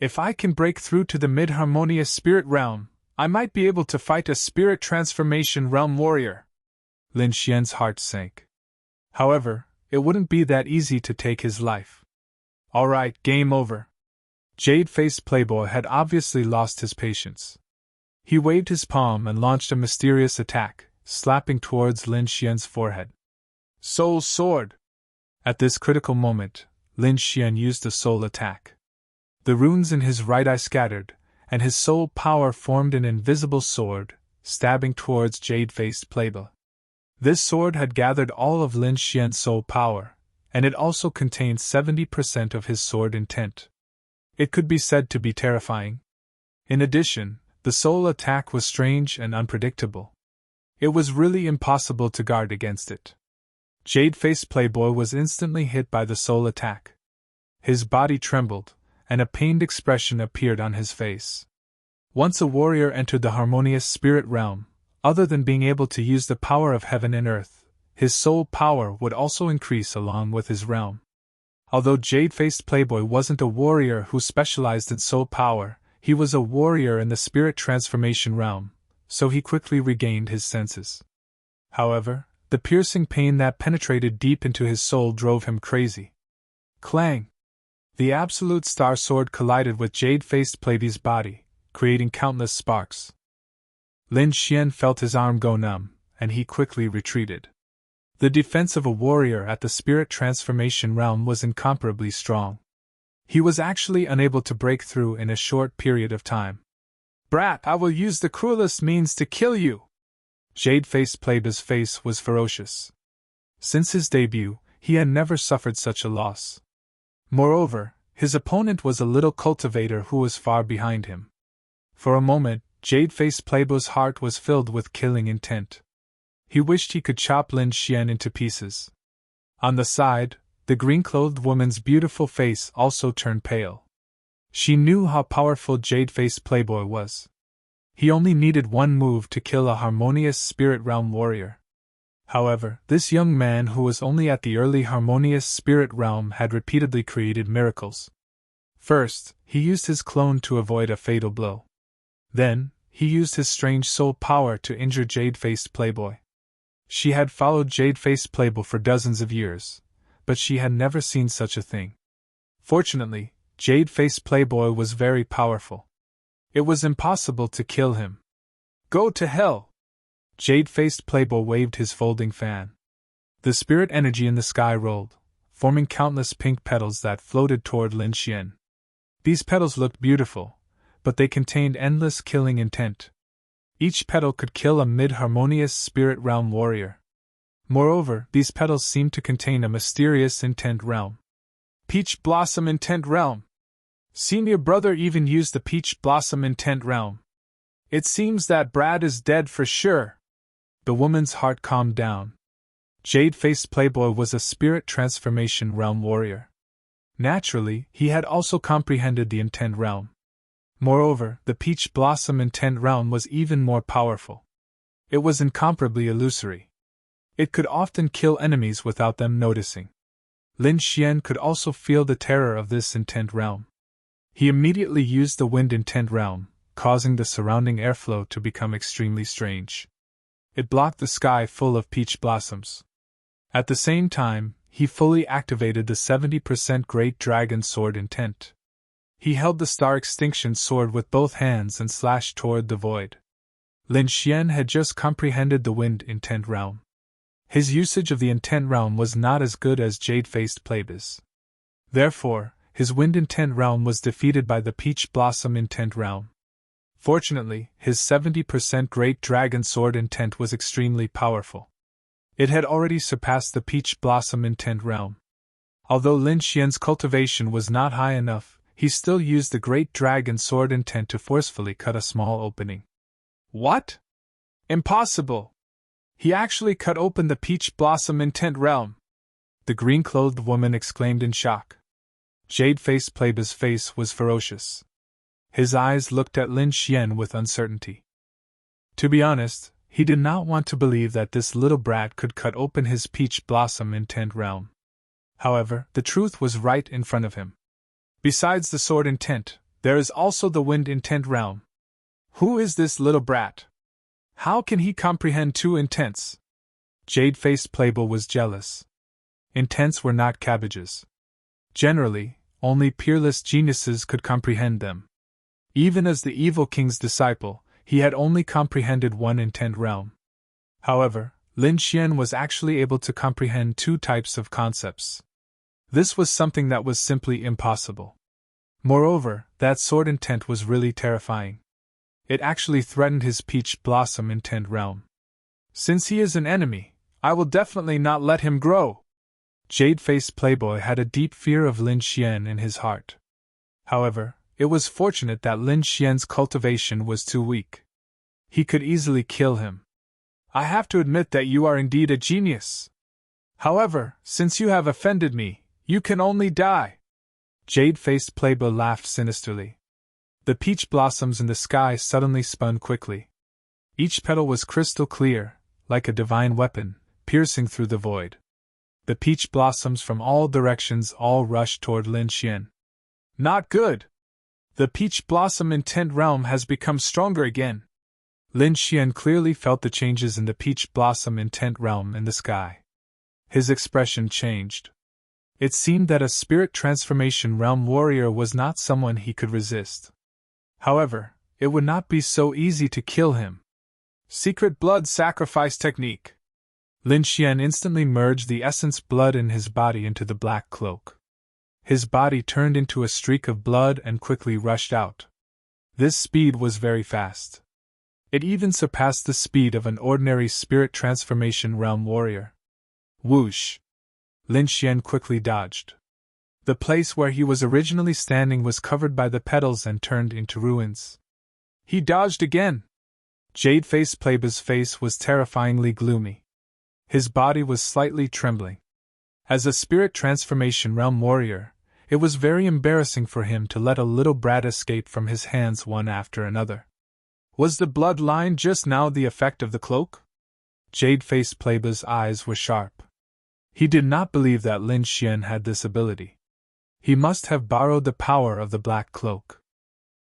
If I can break through to the mid-harmonious spirit realm, I might be able to fight a spirit transformation realm warrior. Lin Xian's heart sank. However, it wouldn't be that easy to take his life. Alright, game over. Jade-faced Playboy had obviously lost his patience. He waved his palm and launched a mysterious attack, slapping towards Lin Xian's forehead. Soul Sword! At this critical moment, Lin Xian used a soul attack. The runes in his right eye scattered, and his soul power formed an invisible sword, stabbing towards Jade-faced Playboy. This sword had gathered all of Lin Xian's soul power, and it also contained 70% of his sword intent. It could be said to be terrifying. In addition, the soul attack was strange and unpredictable. It was really impossible to guard against it. Jade-faced Playboy was instantly hit by the soul attack. His body trembled, and a pained expression appeared on his face. Once a warrior entered the harmonious spirit realm, other than being able to use the power of heaven and earth, his soul power would also increase along with his realm. Although Jade-faced Playboy wasn't a warrior who specialized in soul power, he was a warrior in the spirit transformation realm, so he quickly regained his senses. However, the piercing pain that penetrated deep into his soul drove him crazy. Clang! The absolute star sword collided with Jade-faced Playboy's body, creating countless sparks. Lin Xian felt his arm go numb, and he quickly retreated. The defense of a warrior at the spirit transformation realm was incomparably strong. He was actually unable to break through in a short period of time. "Brat, I will use the cruelest means to kill you!" Jade-faced Playboy's face was ferocious. Since his debut, he had never suffered such a loss. Moreover, his opponent was a little cultivator who was far behind him. For a moment, Jade-faced Playboy's heart was filled with killing intent. He wished he could chop Lin Xian into pieces. On the side, the green-clothed woman's beautiful face also turned pale. She knew how powerful Jade-faced Playboy was. He only needed one move to kill a harmonious spirit realm warrior. However, this young man who was only at the early harmonious spirit realm had repeatedly created miracles. First, he used his clone to avoid a fatal blow. Then, he used his strange soul power to injure Jade-faced Playboy. She had followed Jade-faced Playboy for dozens of years, but she had never seen such a thing. Fortunately, Jade-faced Playboy was very powerful. It was impossible to kill him. "Go to hell!" Jade-faced Playboy waved his folding fan. The spirit energy in the sky rolled, forming countless pink petals that floated toward Lin Xian. These petals looked beautiful, but they contained endless killing intent. Each petal could kill a mid-harmonious spirit realm warrior. Moreover, these petals seemed to contain a mysterious intent realm. Peach Blossom Intent Realm. Senior brother even used the Peach Blossom Intent Realm. It seems that Brad is dead for sure. The woman's heart calmed down. Jade-faced Playboy was a spirit transformation realm warrior. Naturally, he had also comprehended the intent realm. Moreover, the Peach Blossom Intent Realm was even more powerful. It was incomparably illusory. It could often kill enemies without them noticing. Lin Xian could also feel the terror of this intent realm. He immediately used the Wind Intent Realm, causing the surrounding airflow to become extremely strange. It blocked the sky full of peach blossoms. At the same time, he fully activated the 70% Great Dragon Sword intent. He held the Star Extinction Sword with both hands and slashed toward the void. Lin Xian had just comprehended the Wind Intent Realm. His usage of the Intent Realm was not as good as Jade-faced Playboy's. Therefore, his Wind Intent Realm was defeated by the Peach Blossom Intent Realm. Fortunately, his 70% Great Dragon Sword intent was extremely powerful. It had already surpassed the Peach Blossom Intent Realm. Although Lin Xian's cultivation was not high enough, he still used the Great Dragon Sword intent to forcefully cut a small opening. What? Impossible! He actually cut open the Peach Blossom Intent Realm! The green-clothed woman exclaimed in shock. Jade-faced Playboy's face was ferocious. His eyes looked at Lin Xian with uncertainty. To be honest, he did not want to believe that this little brat could cut open his Peach Blossom Intent Realm. However, the truth was right in front of him. Besides the sword intent, there is also the Wind Intent Realm. Who is this little brat? How can he comprehend two intents? Jade-faced Playboy was jealous. Intents were not cabbages. Generally, only peerless geniuses could comprehend them. Even as the evil king's disciple, he had only comprehended one intent realm. However, Lin Xian was actually able to comprehend two types of concepts. This was something that was simply impossible. Moreover, that sword intent was really terrifying. It actually threatened his Peach Blossom Intent Realm. Since he is an enemy, I will definitely not let him grow. Jade-faced Playboy had a deep fear of Lin Xian in his heart. However, it was fortunate that Lin Xian's cultivation was too weak. He could easily kill him. I have to admit that you are indeed a genius. However, since you have offended me, you can only die. Jade-faced Playboy laughed sinisterly. The peach blossoms in the sky suddenly spun quickly. Each petal was crystal clear, like a divine weapon, piercing through the void. The peach blossoms from all directions all rushed toward Lin Xian. Not good! The peach blossom intent realm has become stronger again. Lin Xian clearly felt the changes in the peach blossom intent realm in the sky. His expression changed. It seemed that a spirit transformation realm warrior was not someone he could resist. However, it would not be so easy to kill him. Secret blood sacrifice technique. Lin Xian instantly merged the essence blood in his body into the black cloak. His body turned into a streak of blood and quickly rushed out. This speed was very fast. It even surpassed the speed of an ordinary spirit transformation realm warrior. Whoosh! Lin Xian quickly dodged. The place where he was originally standing was covered by the petals and turned into ruins. He dodged again! Jade-faced Playboy's face was terrifyingly gloomy. His body was slightly trembling. As a spirit transformation realm warrior, it was very embarrassing for him to let a little brat escape from his hands one after another. Was the bloodline just now the effect of the cloak? Jade-faced Playboy's eyes were sharp. He did not believe that Lin Xian had this ability. He must have borrowed the power of the black cloak.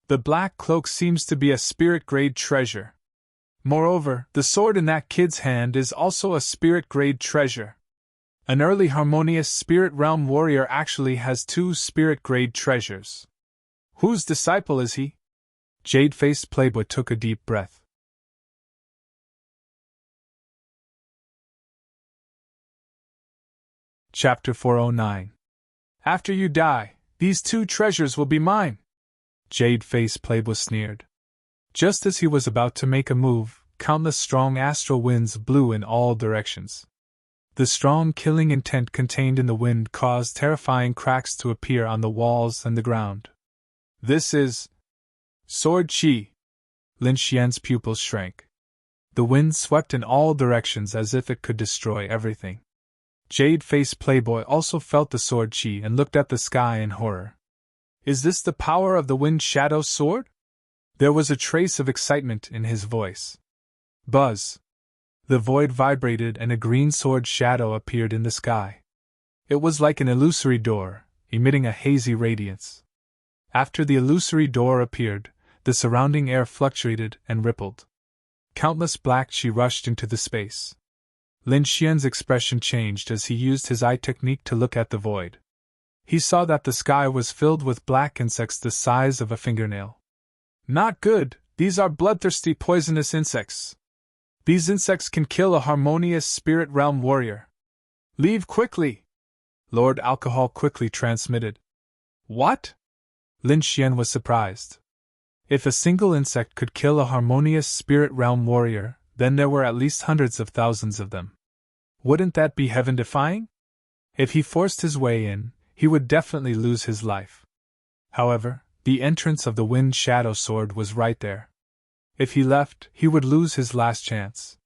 The black cloak seems to be a spirit-grade treasure. Moreover, the sword in that kid's hand is also a spirit-grade treasure. An early harmonious spirit realm warrior actually has 2 spirit-grade treasures. Whose disciple is he? Jade-faced Playboy took a deep breath. Chapter 409. After you die, these 2 treasures will be mine. Jade-faced Playboy sneered. Just as he was about to make a move, countless strong astral winds blew in all directions. The strong killing intent contained in the wind caused terrifying cracks to appear on the walls and the ground. This is Sword Qi. Lin Xian's pupils shrank. The wind swept in all directions as if it could destroy everything. Jade-faced Playboy also felt the sword Qi and looked at the sky in horror. Is this the power of the Wind Shadow Sword? There was a trace of excitement in his voice. Buzz! The void vibrated and a green sword shadow appeared in the sky. It was like an illusory door, emitting a hazy radiance. After the illusory door appeared, the surrounding air fluctuated and rippled. Countless black Qi rushed into the space. Lin Xian's expression changed as he used his eye technique to look at the void. He saw that the sky was filled with black insects the size of a fingernail. Not good, these are bloodthirsty poisonous insects. These insects can kill a harmonious spirit realm warrior. Leave quickly! Lord Alcohol quickly transmitted. What? Lin Xian was surprised. If a single insect could kill a harmonious spirit realm warrior, then there were at least hundreds of thousands of them. Wouldn't that be heaven-defying? If he forced his way in, he would definitely lose his life. However, the entrance of the Wind Shadow Sword was right there. If he left, he would lose his last chance.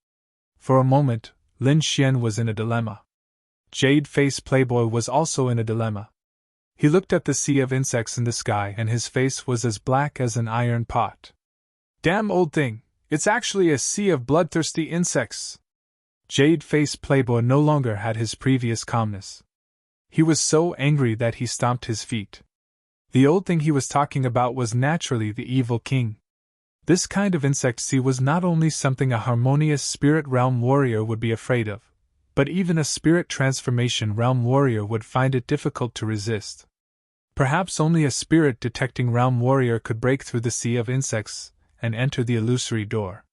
For a moment, Lin Xian was in a dilemma. Jade-faced Playboy was also in a dilemma. He looked at the sea of insects in the sky and his face was as black as an iron pot. Damn old thing, it's actually a sea of bloodthirsty insects. Jade-faced Playboy no longer had his previous calmness. He was so angry that he stomped his feet. The old thing he was talking about was naturally the evil king. This kind of insect sea was not only something a harmonious spirit realm warrior would be afraid of, but even a spirit transformation realm warrior would find it difficult to resist. Perhaps only a spirit detecting realm warrior could break through the sea of insects and enter the illusory door.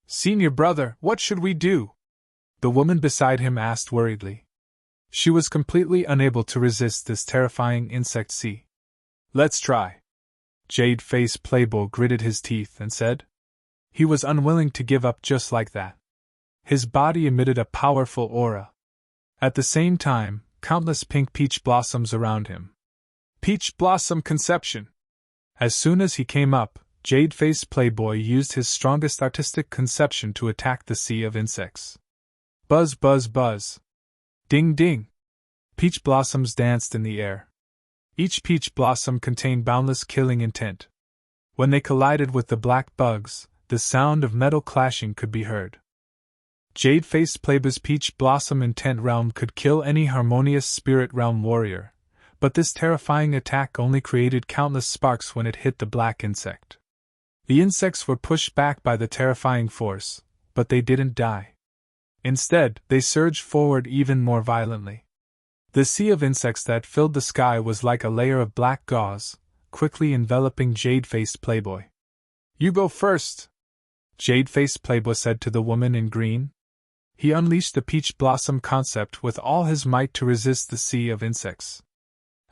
Senior brother, what should we do? The woman beside him asked worriedly. She was completely unable to resist this terrifying insect sea. Let's try. Jade-faced Playboy gritted his teeth and said. He was unwilling to give up just like that. His body emitted a powerful aura. At the same time, countless pink peach blossoms around him. Peach blossom conception! As soon as he came up, Jade-faced Playboy used his strongest artistic conception to attack the sea of insects. Buzz, buzz, buzz. Ding, ding. Peach blossoms danced in the air. Each peach blossom contained boundless killing intent. When they collided with the black bugs, the sound of metal clashing could be heard. Jade-faced Playboy's peach blossom intent realm could kill any harmonious spirit realm warrior, but this terrifying attack only created countless sparks when it hit the black insect. The insects were pushed back by the terrifying force, but they didn't die. Instead, they surged forward even more violently. The sea of insects that filled the sky was like a layer of black gauze, quickly enveloping Jade-faced Playboy. "You go first," Jade-faced Playboy said to the woman in green. He unleashed the peach blossom concept with all his might to resist the sea of insects.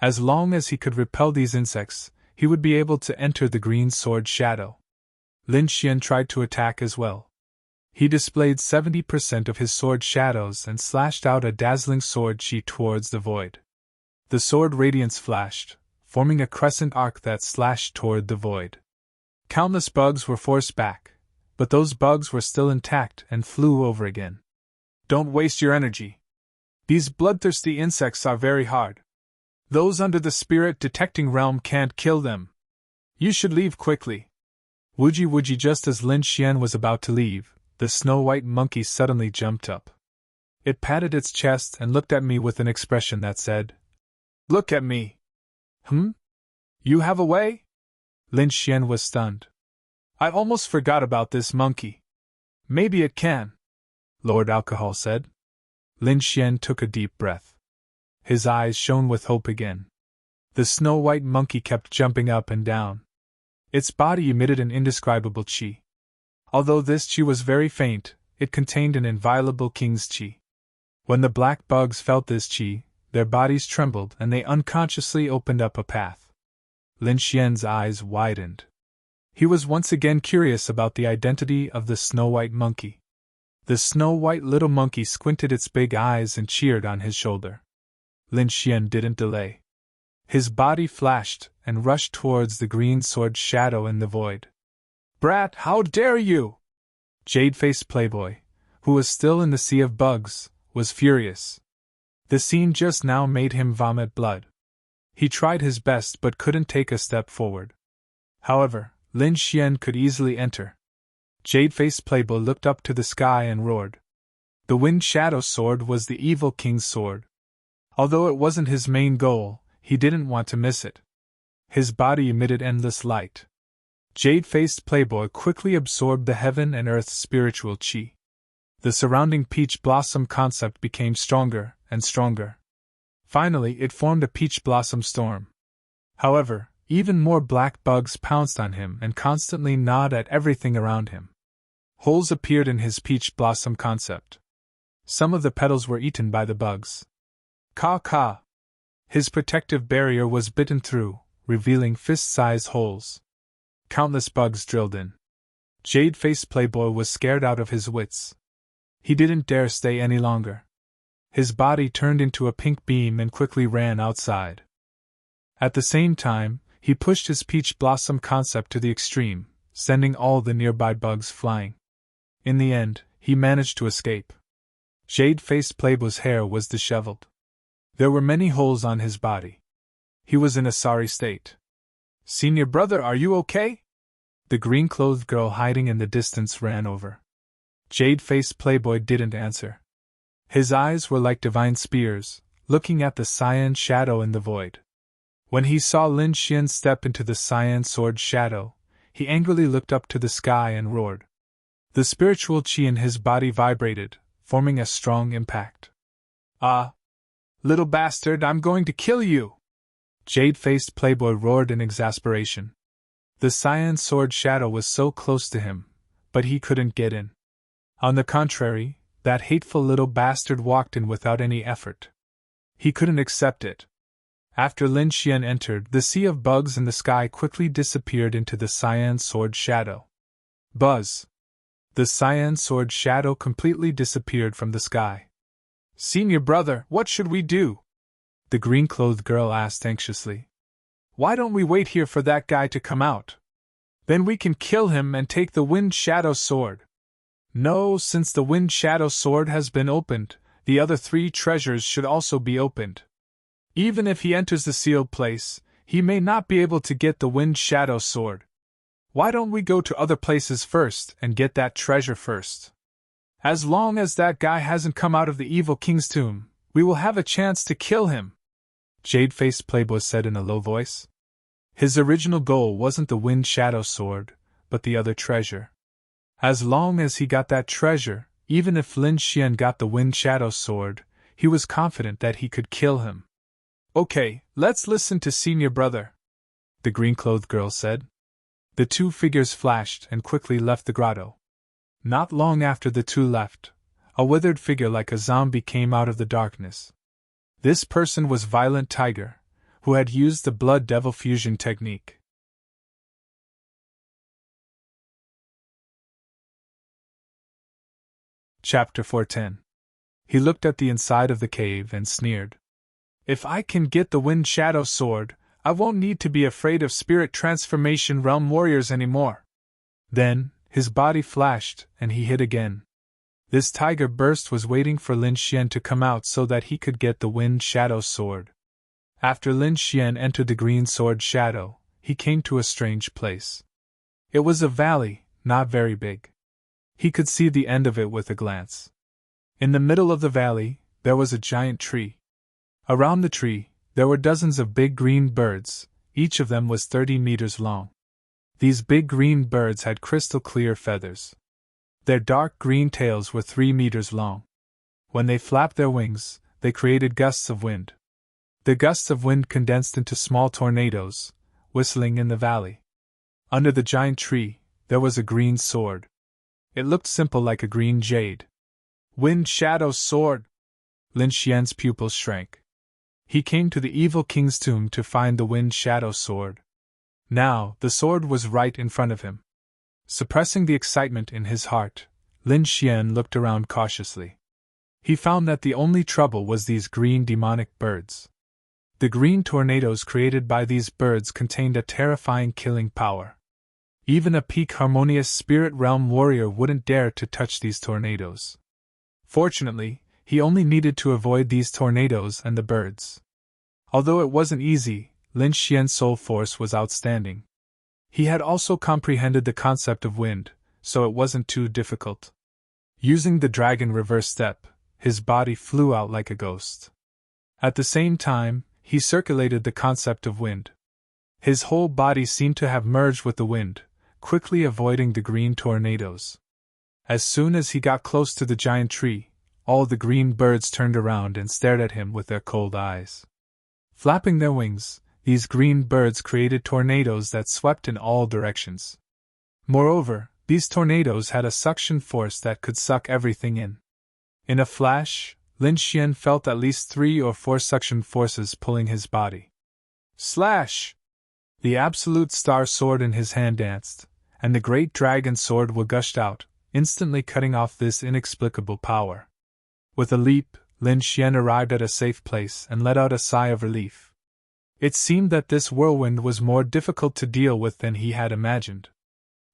As long as he could repel these insects, he would be able to enter the green sword shadow. Lin Xian tried to attack as well. He displayed 70% of his sword shadows and slashed out a dazzling sword chi towards the void. The sword radiance flashed, forming a crescent arc that slashed toward the void. Countless bugs were forced back, but those bugs were still intact and flew over again. "Don't waste your energy. These bloodthirsty insects are very hard. Those under the spirit detecting realm can't kill them. You should leave quickly." Woody, just as Lin Xian was about to leave, the snow-white monkey suddenly jumped up. It patted its chest and looked at me with an expression that said, "Look at me." You have a way?" Lin Xian was stunned. "I almost forgot about this monkey. Maybe it can," Lord Alcohol said. Lin Xian took a deep breath. His eyes shone with hope again. The snow-white monkey kept jumping up and down. Its body emitted an indescribable qi. Although this qi was very faint, it contained an inviolable king's qi. When the black bugs felt this qi, their bodies trembled and they unconsciously opened up a path. Lin Xian's eyes widened. He was once again curious about the identity of the snow-white monkey. The snow-white little monkey squinted its big eyes and cheered on his shoulder. Lin Xian didn't delay. His body flashed and rushed towards the green sword shadow in the void. "Brat, how dare you!" Jade-faced Playboy, who was still in the sea of bugs, was furious. The scene just now made him vomit blood. He tried his best but couldn't take a step forward. However, Lin Xian could easily enter. Jade-faced Playboy looked up to the sky and roared. The Wind Shadow Sword was the evil king's sword. Although it wasn't his main goal, he didn't want to miss it. His body emitted endless light. Jade-faced Playboy quickly absorbed the heaven and earth's spiritual qi. The surrounding peach blossom concept became stronger and stronger. Finally, it formed a peach blossom storm. However, even more black bugs pounced on him and constantly gnawed at everything around him. Holes appeared in his peach blossom concept. Some of the petals were eaten by the bugs. Caw. His protective barrier was bitten through, revealing fist-sized holes. Countless bugs drilled in. Jade-faced Playboy was scared out of his wits. He didn't dare stay any longer. His body turned into a pink beam and quickly ran outside. At the same time, he pushed his peach blossom concept to the extreme, sending all the nearby bugs flying. In the end, he managed to escape. Jade-faced Playboy's hair was disheveled. There were many holes on his body. He was in a sorry state. "Senior brother, are you okay?" The green-clothed girl hiding in the distance ran over. Jade-faced Playboy didn't answer. His eyes were like divine spears, looking at the cyan shadow in the void. When he saw Lin Xian step into the cyan sword shadow, he angrily looked up to the sky and roared. The spiritual qi in his body vibrated, forming a strong impact. "Ah! Little bastard, I'm going to kill you!" Jade-faced Playboy roared in exasperation. The cyan sword shadow was so close to him, but he couldn't get in. On the contrary, that hateful little bastard walked in without any effort. He couldn't accept it. After Lin Xian entered, the sea of bugs in the sky quickly disappeared into the cyan sword shadow. Buzz! The cyan sword shadow completely disappeared from the sky. Senior brother, what should we do? The green-clothed girl asked anxiously. Why don't we wait here for that guy to come out? Then we can kill him and take the wind shadow sword. No, since the wind shadow sword has been opened, the other 3 treasures should also be opened. Even if he enters the sealed place, he may not be able to get the wind shadow sword. Why don't we go to other places first and get that treasure first? As long as that guy hasn't come out of the evil king's tomb, we will have a chance to kill him, Jade-faced Playboy said in a low voice. His original goal wasn't the wind shadow sword, but the other treasure. As long as he got that treasure, even if Lin Xian got the wind shadow sword, he was confident that he could kill him. Okay, let's listen to senior brother, the green-clothed girl said. The 2 figures flashed and quickly left the grotto. Not long after the 2 left, a withered figure like a zombie came out of the darkness. This person was Violent Tiger, who had used the Blood Devil fusion technique. Chapter 410. He looked at the inside of the cave and sneered. If I can get the Wind Shadow Sword, I won't need to be afraid of Spirit Transformation Realm warriors anymore. Then, his body flashed, and he hit again. This tiger burst was waiting for Lin Xian to come out so that he could get the Wind Shadow Sword. After Lin Xian entered the green sword shadow, he came to a strange place. It was a valley, not very big. He could see the end of it with a glance. In the middle of the valley, there was a giant tree. Around the tree, there were dozens of big green birds, each of them was 30 meters long. These big green birds had crystal clear feathers. Their dark green tails were 3 meters long. When they flapped their wings, they created gusts of wind. The gusts of wind condensed into small tornadoes, whistling in the valley. Under the giant tree, there was a green sword. It looked simple like a green jade. Wind Shadow Sword! Lin Xian's pupils shrank. He came to the evil king's tomb to find the Wind Shadow Sword. Now, the sword was right in front of him. Suppressing the excitement in his heart, Lin Xian looked around cautiously. He found that the only trouble was these green demonic birds. The green tornadoes created by these birds contained a terrifying killing power. Even a peak harmonious spirit realm warrior wouldn't dare to touch these tornadoes. Fortunately, he only needed to avoid these tornadoes and the birds. Although it wasn't easy, Lin Xian's soul force was outstanding. He had also comprehended the concept of wind, so it wasn't too difficult. Using the dragon reverse step, his body flew out like a ghost. At the same time, he circulated the concept of wind. His whole body seemed to have merged with the wind, quickly avoiding the green tornadoes. As soon as he got close to the giant tree, all the green birds turned around and stared at him with their cold eyes. Flapping their wings, these green birds created tornadoes that swept in all directions. Moreover, these tornadoes had a suction force that could suck everything in. In a flash, Lin Xian felt at least 3 or 4 suction forces pulling his body. Slash! The absolute star sword in his hand danced, and the great dragon sword gushed out, instantly cutting off this inexplicable power. With a leap, Lin Xian arrived at a safe place and let out a sigh of relief. It seemed that this whirlwind was more difficult to deal with than he had imagined.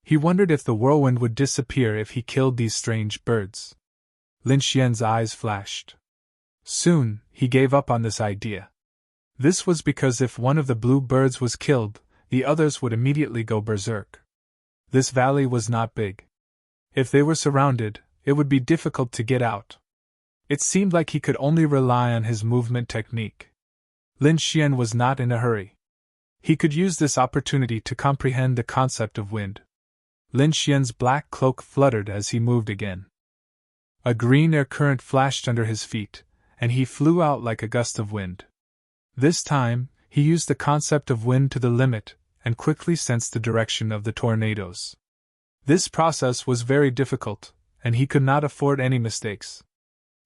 He wondered if the whirlwind would disappear if he killed these strange birds. Lin Xian's eyes flashed. Soon, he gave up on this idea. This was because if one of the blue birds was killed, the others would immediately go berserk. This valley was not big. If they were surrounded, it would be difficult to get out. It seemed like he could only rely on his movement technique. Lin Xian was not in a hurry. He could use this opportunity to comprehend the concept of wind. Lin Xian's black cloak fluttered as he moved again. A green air current flashed under his feet, and he flew out like a gust of wind. This time, he used the concept of wind to the limit and quickly sensed the direction of the tornadoes. This process was very difficult, and he could not afford any mistakes.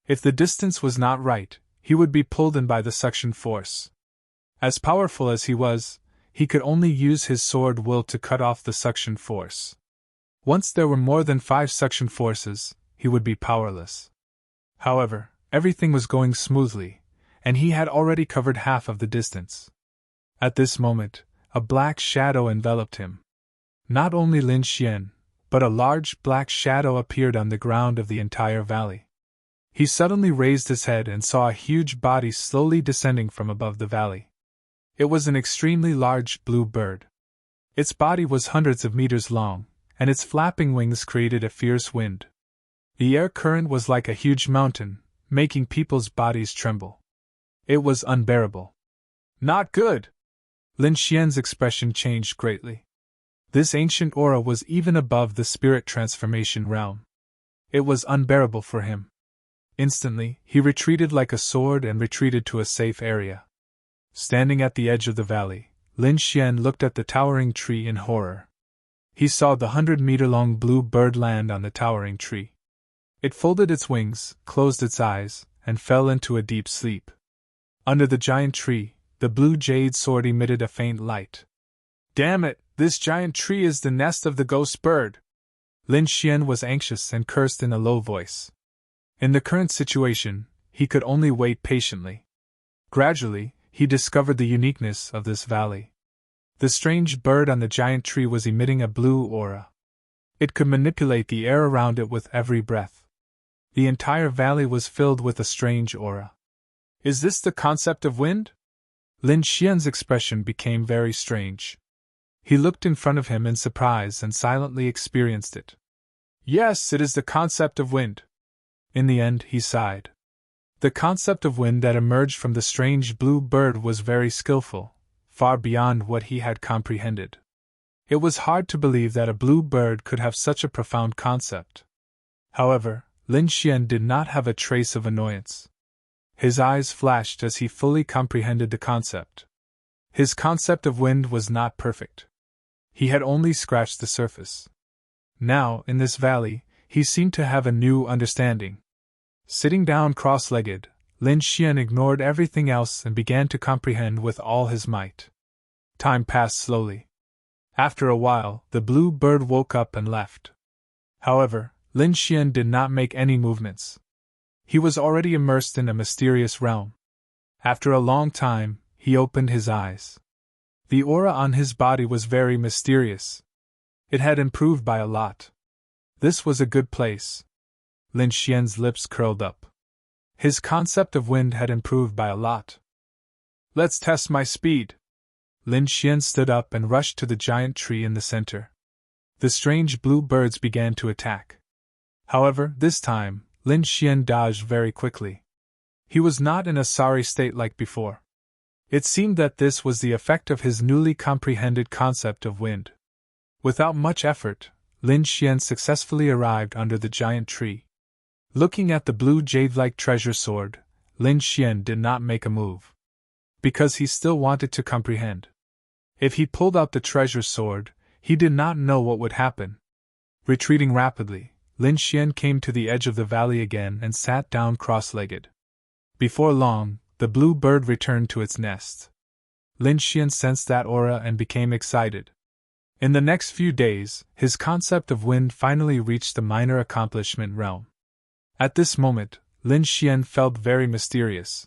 If the distance was not right, he would be pulled in by the suction force. As powerful as he was, he could only use his sword will to cut off the suction force. Once there were more than 5 suction forces, he would be powerless. However, everything was going smoothly, and he had already covered half of the distance. At this moment, a black shadow enveloped him. Not only Lin Xian, but a large black shadow appeared on the ground of the entire valley. He suddenly raised his head and saw a huge body slowly descending from above the valley. It was an extremely large blue bird. Its body was hundreds of meters long, and its flapping wings created a fierce wind. The air current was like a huge mountain, making people's bodies tremble. It was unbearable. Not good! Lin Xian's expression changed greatly. This ancient aura was even above the spirit transformation realm. It was unbearable for him. Instantly, he retreated like a sword and retreated to a safe area. Standing at the edge of the valley, Lin Xian looked at the towering tree in horror. He saw the 100-meter-long blue bird land on the towering tree. It folded its wings, closed its eyes, and fell into a deep sleep. Under the giant tree, the blue jade sword emitted a faint light. Damn it, this giant tree is the nest of the ghost bird! Lin Xian was anxious and cursed in a low voice. In the current situation, he could only wait patiently. Gradually, he discovered the uniqueness of this valley. The strange bird on the giant tree was emitting a blue aura. It could manipulate the air around it with every breath. The entire valley was filled with a strange aura. Is this the concept of wind? Lin Xian's expression became very strange. He looked in front of him in surprise and silently experienced it. Yes, it is the concept of wind. In the end, he sighed. The concept of wind that emerged from the strange blue bird was very skillful, far beyond what he had comprehended. It was hard to believe that a blue bird could have such a profound concept. However, Lin Xian did not have a trace of annoyance. His eyes flashed as he fully comprehended the concept. His concept of wind was not perfect. He had only scratched the surface. Now, in this valley, he seemed to have a new understanding. Sitting down cross-legged, Lin Xian ignored everything else and began to comprehend with all his might. Time passed slowly. After a while, the blue bird woke up and left. However, Lin Xian did not make any movements. He was already immersed in a mysterious realm. After a long time, he opened his eyes. The aura on his body was very mysterious. It had improved by a lot. This was a good place. Lin Xian's lips curled up. His concept of wind had improved by a lot. Let's test my speed. Lin Xian stood up and rushed to the giant tree in the center. The strange blue birds began to attack. However, this time, Lin Xian dodged very quickly. He was not in a sorry state like before. It seemed that this was the effect of his newly comprehended concept of wind. Without much effort, Lin Xian successfully arrived under the giant tree. Looking at the blue jade-like treasure sword, Lin Xian did not make a move. Because he still wanted to comprehend. If he pulled out the treasure sword, he did not know what would happen. Retreating rapidly, Lin Xian came to the edge of the valley again and sat down cross-legged. Before long, the blue bird returned to its nest. Lin Xian sensed that aura and became excited. In the next few days, his concept of wind finally reached the minor accomplishment realm. At this moment, Lin Xian felt very mysterious.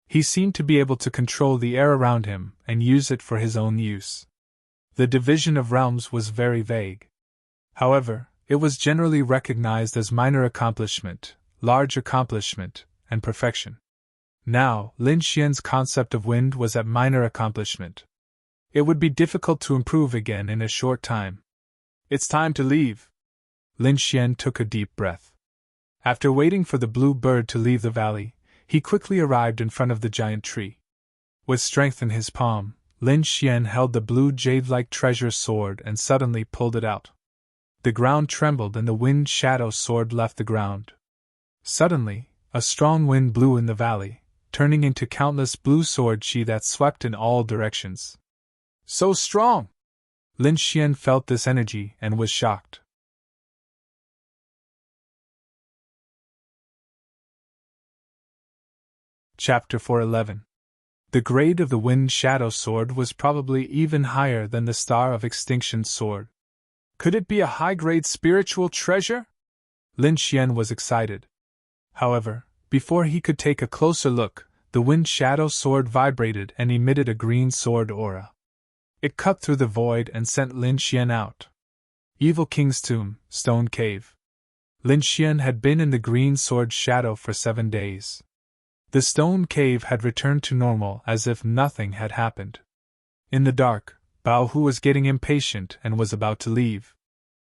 He seemed to be able to control the air around him and use it for his own use. The division of realms was very vague. However, it was generally recognized as minor accomplishment, large accomplishment, and perfection. Now, Lin Xian's concept of wind was at minor accomplishment. It would be difficult to improve again in a short time. It's time to leave. Lin Xian took a deep breath. After waiting for the blue bird to leave the valley, he quickly arrived in front of the giant tree. With strength in his palm, Lin Xian held the blue jade-like treasure sword and suddenly pulled it out. The ground trembled and the wind shadow sword left the ground. Suddenly, a strong wind blew in the valley, turning into countless blue sword chi that swept in all directions. So strong! Lin Xian felt this energy and was shocked. Chapter 411. The grade of the wind shadow sword was probably even higher than the Star of Extinction sword. Could it be a high-grade spiritual treasure? Lin Xian was excited. However, before he could take a closer look, the wind shadow sword vibrated and emitted a green sword aura. It cut through the void and sent Lin Xian out. Evil King's Tomb, Stone Cave. Lin Xian had been in the green sword shadow for 7 days. The stone cave had returned to normal as if nothing had happened. In the dark, Bao Hu was getting impatient and was about to leave.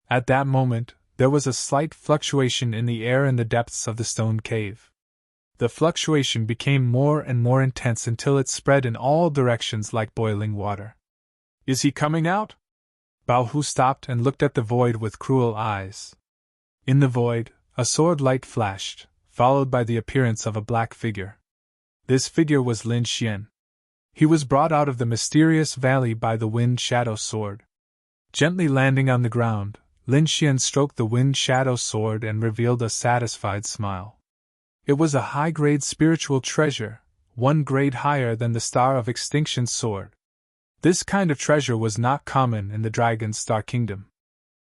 At that moment, there was a slight fluctuation in the air in the depths of the stone cave. The fluctuation became more and more intense until it spread in all directions like boiling water. Is he coming out? Bao Hu stopped and looked at the void with cruel eyes. In the void, a sword light flashed, followed by the appearance of a black figure. This figure was Lin Xian. He was brought out of the mysterious valley by the wind shadow sword. Gently landing on the ground, Lin Xian stroked the wind shadow sword and revealed a satisfied smile. It was a high-grade spiritual treasure, 1 grade higher than the Star of Extinction's sword. This kind of treasure was not common in the Dragon's Star Kingdom.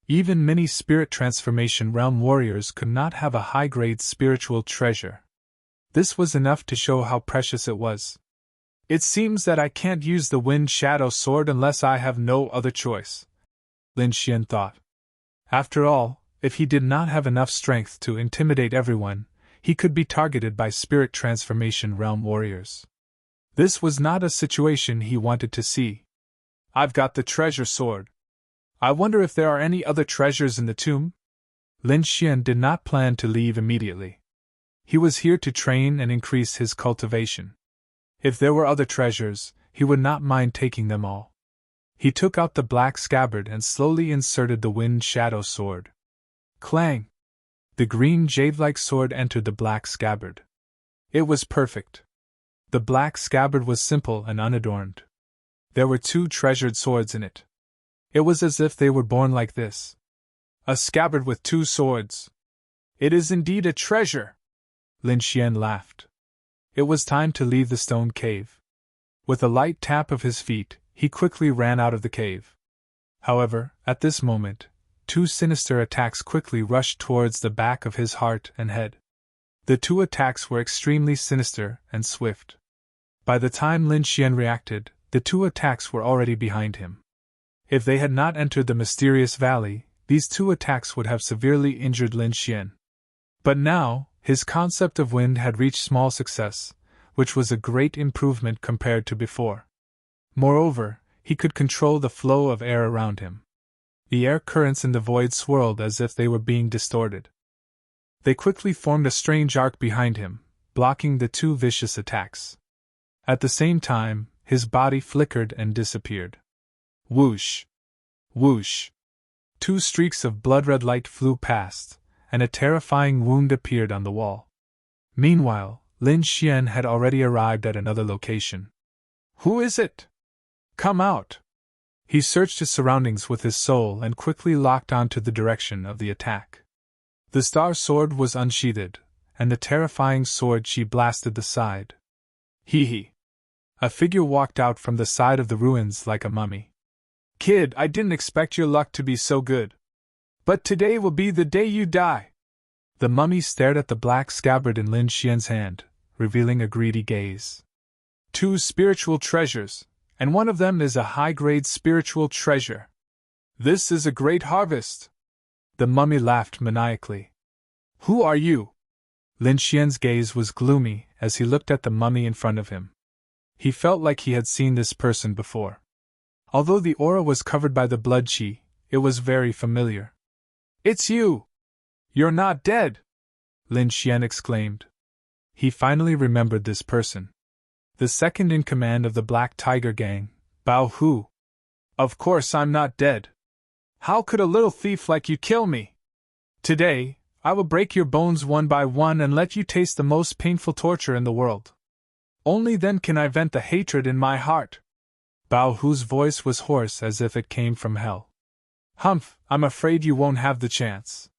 Even many spirit transformation realm warriors could not have a high-grade spiritual treasure. This was enough to show how precious it was. It seems that I can't use the wind shadow sword unless I have no other choice, Lin Xian thought. After all, if he did not have enough strength to intimidate everyone, he could be targeted by spirit transformation realm warriors. This was not a situation he wanted to see. I've got the treasure sword. I wonder if there are any other treasures in the tomb? Lin Xian did not plan to leave immediately. He was here to train and increase his cultivation. If there were other treasures, he would not mind taking them all. He took out the black scabbard and slowly inserted the wind shadow sword. Clang! The green jade-like sword entered the black scabbard. It was perfect. The black scabbard was simple and unadorned. There were 2 treasured swords in it. It was as if they were born like this. A scabbard with 2 swords. It is indeed a treasure! Lin Xian laughed. It was time to leave the stone cave. With a light tap of his feet, he quickly ran out of the cave. However, at this moment, 2 sinister attacks quickly rushed towards the back of his heart and head. The 2 attacks were extremely sinister and swift. By the time Lin Xian reacted, the 2 attacks were already behind him. If they had not entered the mysterious valley, these 2 attacks would have severely injured Lin Xian. But now, his concept of wind had reached small success, which was a great improvement compared to before. Moreover, he could control the flow of air around him. The air currents in the void swirled as if they were being distorted. They quickly formed a strange arc behind him, blocking the 2 vicious attacks. At the same time, his body flickered and disappeared. Whoosh! Whoosh! 2 streaks of blood-red light flew past, and a terrifying wound appeared on the wall. Meanwhile, Lin Xian had already arrived at another location. Who is it? Come out! He searched his surroundings with his soul and quickly locked onto the direction of the attack. The star sword was unsheathed, and the terrifying sword she blasted the side. Hee hee! A figure walked out from the side of the ruins like a mummy. Kid, I didn't expect your luck to be so good. But today will be the day you die. The mummy stared at the black scabbard in Lin Xian's hand, revealing a greedy gaze. 2 spiritual treasures, and one of them is a high-grade spiritual treasure. This is a great harvest. The mummy laughed maniacally. Who are you? Lin Xian's gaze was gloomy as he looked at the mummy in front of him. He felt like he had seen this person before. Although the aura was covered by the blood qi, it was very familiar. It's you! You're not dead! Lin Xian exclaimed. He finally remembered this person. The second in command of the Black Tiger Gang, Bao Hu. Of course I'm not dead. How could a little thief like you kill me? Today, I will break your bones one by one and let you taste the most painful torture in the world. Only then can I vent the hatred in my heart. Bao Hu's voice was hoarse as if it came from hell. Humph, I'm afraid you won't have the chance.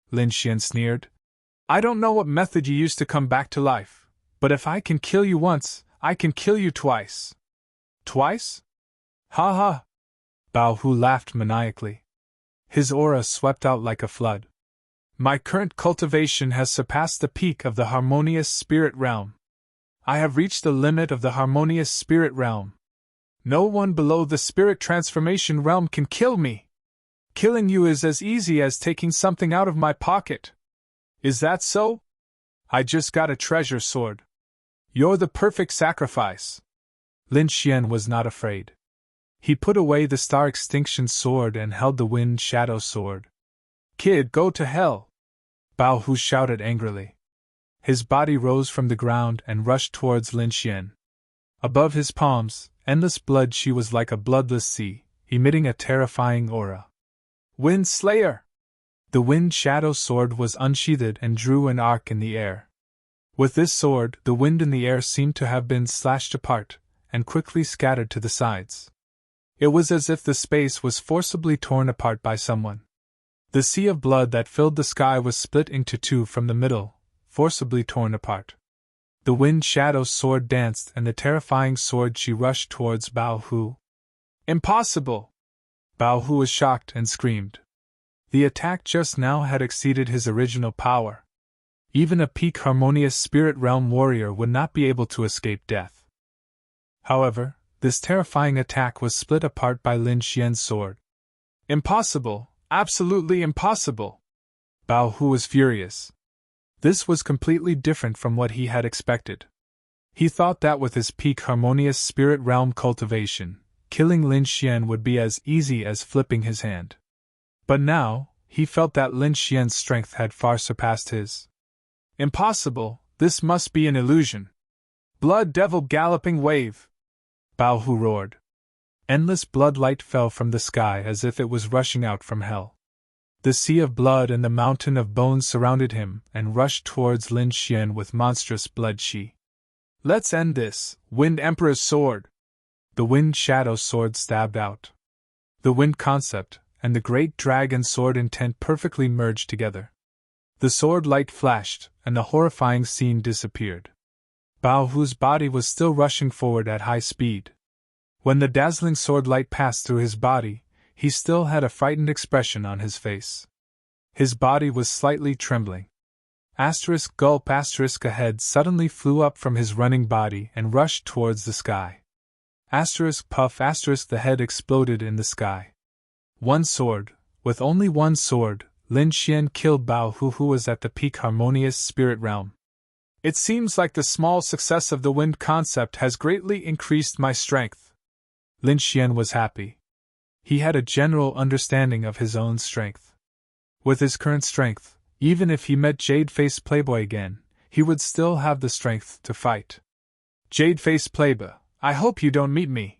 Lin Xian sneered. I don't know what method you used to come back to life, but if I can kill you once, I can kill you twice. Twice? Ha ha! Bao Hu laughed maniacally. His aura swept out like a flood. My current cultivation has surpassed the peak of the harmonious spirit realm. I have reached the limit of the harmonious spirit realm. No one below the spirit transformation realm can kill me. Killing you is as easy as taking something out of my pocket. Is that so? I just got a treasure sword. You're the perfect sacrifice. Lin Xian was not afraid. He put away the star extinction sword and held the wind shadow sword. Kid, go to hell! Bao Hu shouted angrily. His body rose from the ground and rushed towards Lin Xian. Above his palms, endless blood she was like a bloodless sea, emitting a terrifying aura. Wind Slayer! The wind shadow sword was unsheathed and drew an arc in the air. With this sword, the wind in the air seemed to have been slashed apart, and quickly scattered to the sides. It was as if the space was forcibly torn apart by someone. The sea of blood that filled the sky was split into two from the middle, forcibly torn apart. The wind shadow sword danced, and the terrifying sword she rushed towards Bao Hu. Impossible! Bao Hu was shocked and screamed. The attack just now had exceeded his original power. Even a peak harmonious spirit realm warrior would not be able to escape death. However, this terrifying attack was split apart by Lin Xian's sword. Impossible! Absolutely impossible! Bao Hu was furious. This was completely different from what he had expected. He thought that with his peak harmonious spirit realm cultivation, killing Lin Xian would be as easy as flipping his hand. But now, he felt that Lin Xian's strength had far surpassed his. Impossible, this must be an illusion. Blood devil galloping wave! Bao Hu roared. Endless blood light fell from the sky as if it was rushing out from hell. The sea of blood and the mountain of bones surrounded him and rushed towards Lin Xian with monstrous blood chi. Let's end this, Wind Emperor's sword! The wind shadow sword stabbed out. The wind concept and the great dragon sword intent perfectly merged together. The sword light flashed, and the horrifying scene disappeared. Bao Hu's body was still rushing forward at high speed. When the dazzling sword light passed through his body, he still had a frightened expression on his face. His body was slightly trembling. Gulp a head suddenly flew up from his running body and rushed towards the sky. Puff the head exploded in the sky. One sword, with only one sword, Lin Xian killed Bao Hu, who was at the peak harmonious spirit realm. It seems like the small success of the wind concept has greatly increased my strength. Lin Xian was happy. He had a general understanding of his own strength. With his current strength, even if he met Jade-Faced Playboy again, he would still have the strength to fight. Jade-Faced Playboy, I hope you don't meet me.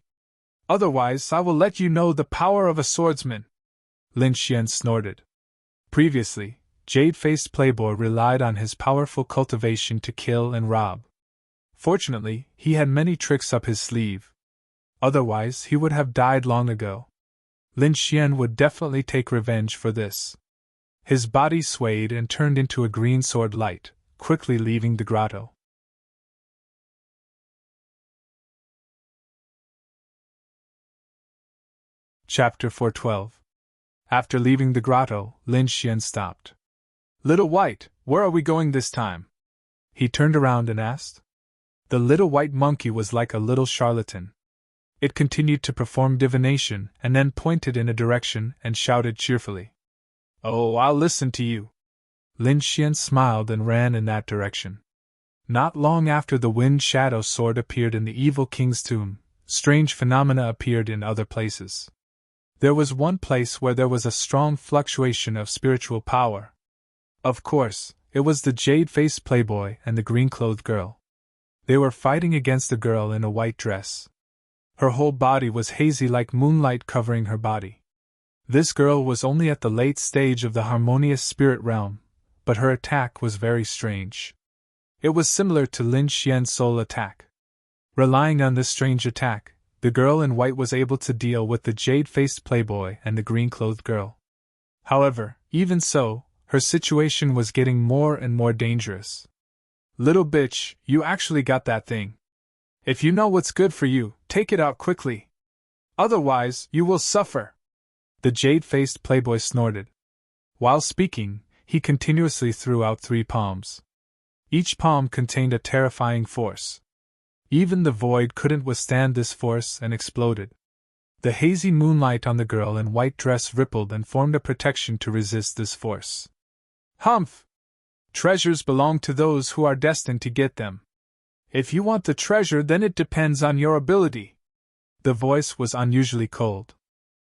Otherwise I will let you know the power of a swordsman. Lin Xian snorted. Previously, Jade-Faced Playboy relied on his powerful cultivation to kill and rob. Fortunately, he had many tricks up his sleeve. Otherwise he would have died long ago. Lin Xian would definitely take revenge for this. His body swayed and turned into a green sword light, quickly leaving the grotto. Chapter 412. After leaving the grotto, Lin Xian stopped. Little White, where are we going this time? He turned around and asked. The little white monkey was like a little charlatan. It continued to perform divination and then pointed in a direction and shouted cheerfully. Oh, I'll listen to you. Lin Xian smiled and ran in that direction. Not long after the wind shadow sword appeared in the evil king's tomb, strange phenomena appeared in other places. There was one place where there was a strong fluctuation of spiritual power. Of course, it was the jade-faced playboy and the green-clothed girl. They were fighting against a girl in a white dress. Her whole body was hazy like moonlight covering her body. This girl was only at the late stage of the harmonious spirit realm, but her attack was very strange. It was similar to Lin Xian's soul attack. Relying on this strange attack, the girl in white was able to deal with the jade-faced playboy and the green-clothed girl. However, even so, her situation was getting more and more dangerous. Little bitch, you actually got that thing. If you know what's good for you, take it out quickly. Otherwise, you will suffer. The jade-faced playboy snorted. While speaking, he continuously threw out 3 palms. Each palm contained a terrifying force. Even the void couldn't withstand this force and exploded. The hazy moonlight on the girl in white dress rippled and formed a protection to resist this force. Humph! Treasures belong to those who are destined to get them. If you want the treasure, then it depends on your ability. The voice was unusually cold.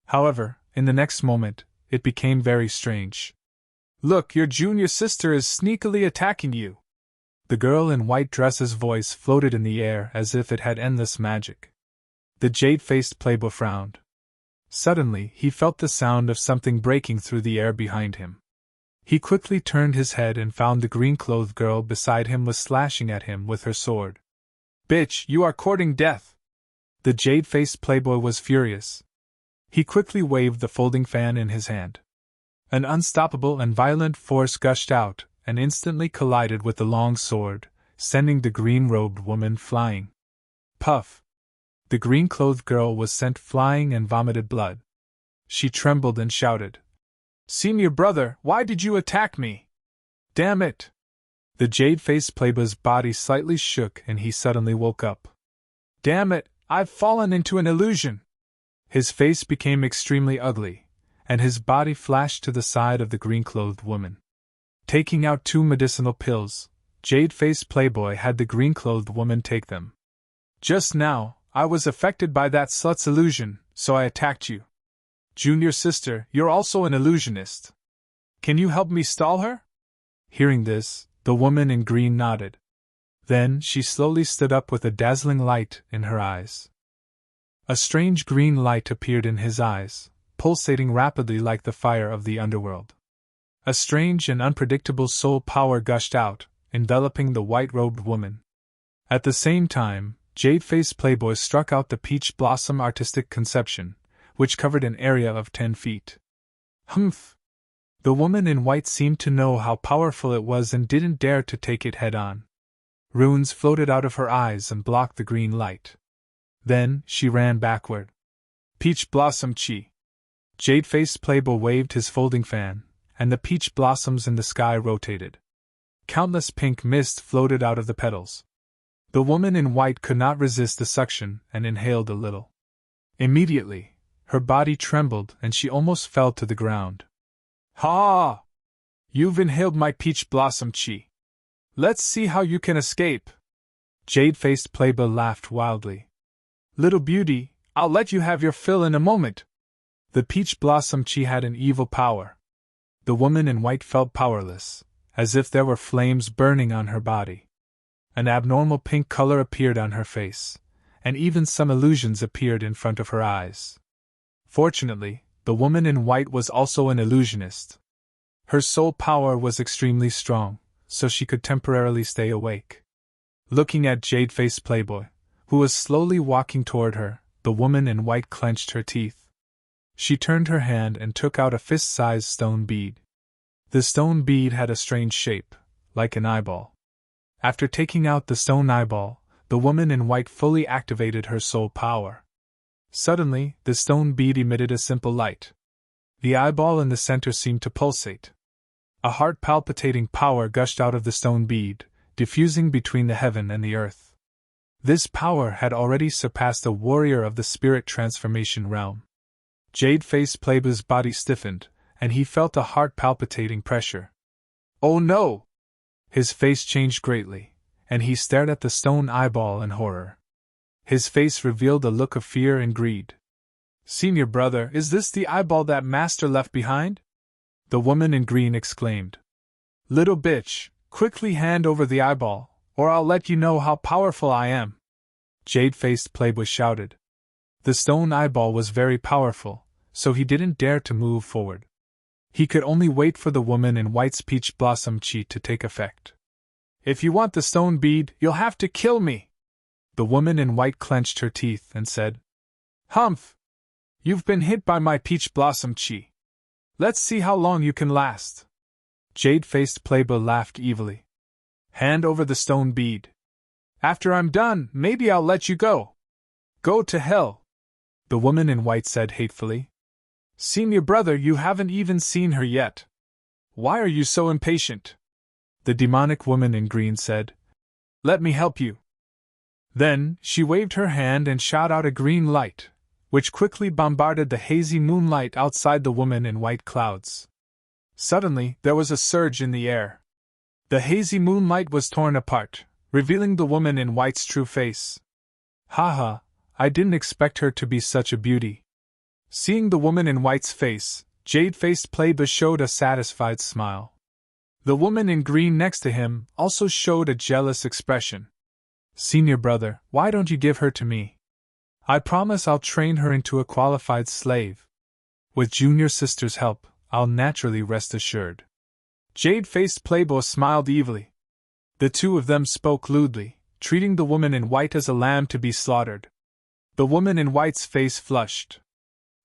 However, in the next moment, it became very strange. Look, your junior sister is sneakily attacking you. The girl in white dress's voice floated in the air as if it had endless magic. The jade-faced playboy frowned. Suddenly, he felt the sound of something breaking through the air behind him. He quickly turned his head and found the green-clothed girl beside him was slashing at him with her sword. Bitch, you are courting death! The jade-faced playboy was furious. He quickly waved the folding fan in his hand. An unstoppable and violent force gushed out and instantly collided with the long sword, sending the green-robed woman flying. Puff! The green-clothed girl was sent flying and vomited blood. She trembled and shouted, "Senior brother, why did you attack me? Damn it!" The jade-faced playboy's body slightly shook and he suddenly woke up. Damn it, I've fallen into an illusion! His face became extremely ugly, and his body flashed to the side of the green-clothed woman. Taking out 2 medicinal pills, jade-faced playboy had the green-clothed woman take them. Just now, I was affected by that slut's illusion, so I attacked you. Junior sister, you're also an illusionist. Can you help me stall her? Hearing this, the woman in green nodded. Then she slowly stood up with a dazzling light in her eyes. A strange green light appeared in his eyes, pulsating rapidly like the fire of the underworld. A strange and unpredictable soul power gushed out, enveloping the white-robed woman. At the same time, jade-faced playboy struck out the peach blossom artistic conception, which covered an area of 10 feet. Humph! The woman in white seemed to know how powerful it was and didn't dare to take it head-on. Runes floated out of her eyes and blocked the green light. Then, she ran backward. Peach blossom chi! Jade-faced playboy waved his folding fan, and the peach blossoms in the sky rotated. Countless pink mist floated out of the petals. The woman in white could not resist the suction and inhaled a little. Immediately, her body trembled and she almost fell to the ground. Ha! You've inhaled my peach blossom chi. Let's see how you can escape. Jade-faced playboy laughed wildly. Little beauty, I'll let you have your fill in a moment. The peach blossom chi had an evil power. The woman in white felt powerless, as if there were flames burning on her body. An abnormal pink color appeared on her face, and even some illusions appeared in front of her eyes. Fortunately, the woman in white was also an illusionist. Her soul power was extremely strong, so she could temporarily stay awake. Looking at jade-faced playboy, who was slowly walking toward her, the woman in white clenched her teeth. She turned her hand and took out a fist-sized stone bead. The stone bead had a strange shape, like an eyeball. After taking out the stone eyeball, the woman in white fully activated her soul power. Suddenly, the stone bead emitted a simple light. The eyeball in the center seemed to pulsate. A heart-palpitating power gushed out of the stone bead, diffusing between the heaven and the earth. This power had already surpassed a warrior of the spirit transformation realm. Jade-faced playboy's body stiffened, and he felt a heart-palpitating pressure. Oh no! His face changed greatly, and he stared at the stone eyeball in horror. His face revealed a look of fear and greed. Senior brother, is this the eyeball that Master left behind? The woman in green exclaimed. Little bitch, quickly hand over the eyeball, or I'll let you know how powerful I am. Jade-faced playboy shouted. The stone eyeball was very powerful, so he didn't dare to move forward. He could only wait for the woman in white's peach blossom chi to take effect. If you want the stone bead, you'll have to kill me. The woman in white clenched her teeth and said, Humph! You've been hit by my peach blossom chi. Let's see how long you can last. Jade-faced playboy laughed evilly. Hand over the stone bead. After I'm done, maybe I'll let you go. Go to hell. The woman in white said hatefully. Senior brother, you haven't even seen her yet. Why are you so impatient? The demonic woman in green said. Let me help you. Then, she waved her hand and shot out a green light, which quickly bombarded the hazy moonlight outside the woman in white clouds. Suddenly, there was a surge in the air. The hazy moonlight was torn apart, revealing the woman in white's true face. Haha, I didn't expect her to be such a beauty. Seeing the woman in white's face, jade-faced Playboy showed a satisfied smile. The woman in green next to him also showed a jealous expression. Senior brother, why don't you give her to me? I promise I'll train her into a qualified slave. With junior sister's help, I'll naturally rest assured. Jade-faced Playboy smiled evilly. The two of them spoke lewdly, treating the woman in white as a lamb to be slaughtered. The woman in white's face flushed.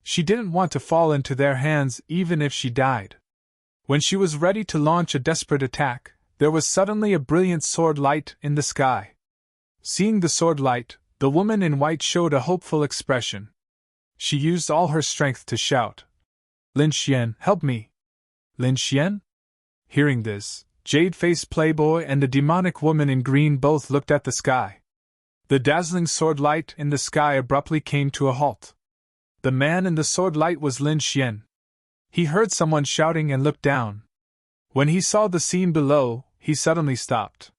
She didn't want to fall into their hands even if she died. When she was ready to launch a desperate attack, there was suddenly a brilliant sword light in the sky. Seeing the sword light, the woman in white showed a hopeful expression. She used all her strength to shout, Lin Xian, help me! Lin Xian? Hearing this, Jade-faced Playboy and the demonic woman in green both looked at the sky. The dazzling sword light in the sky abruptly came to a halt. The man in the sword light was Lin Xian. He heard someone shouting and looked down. When he saw the scene below, he suddenly stopped.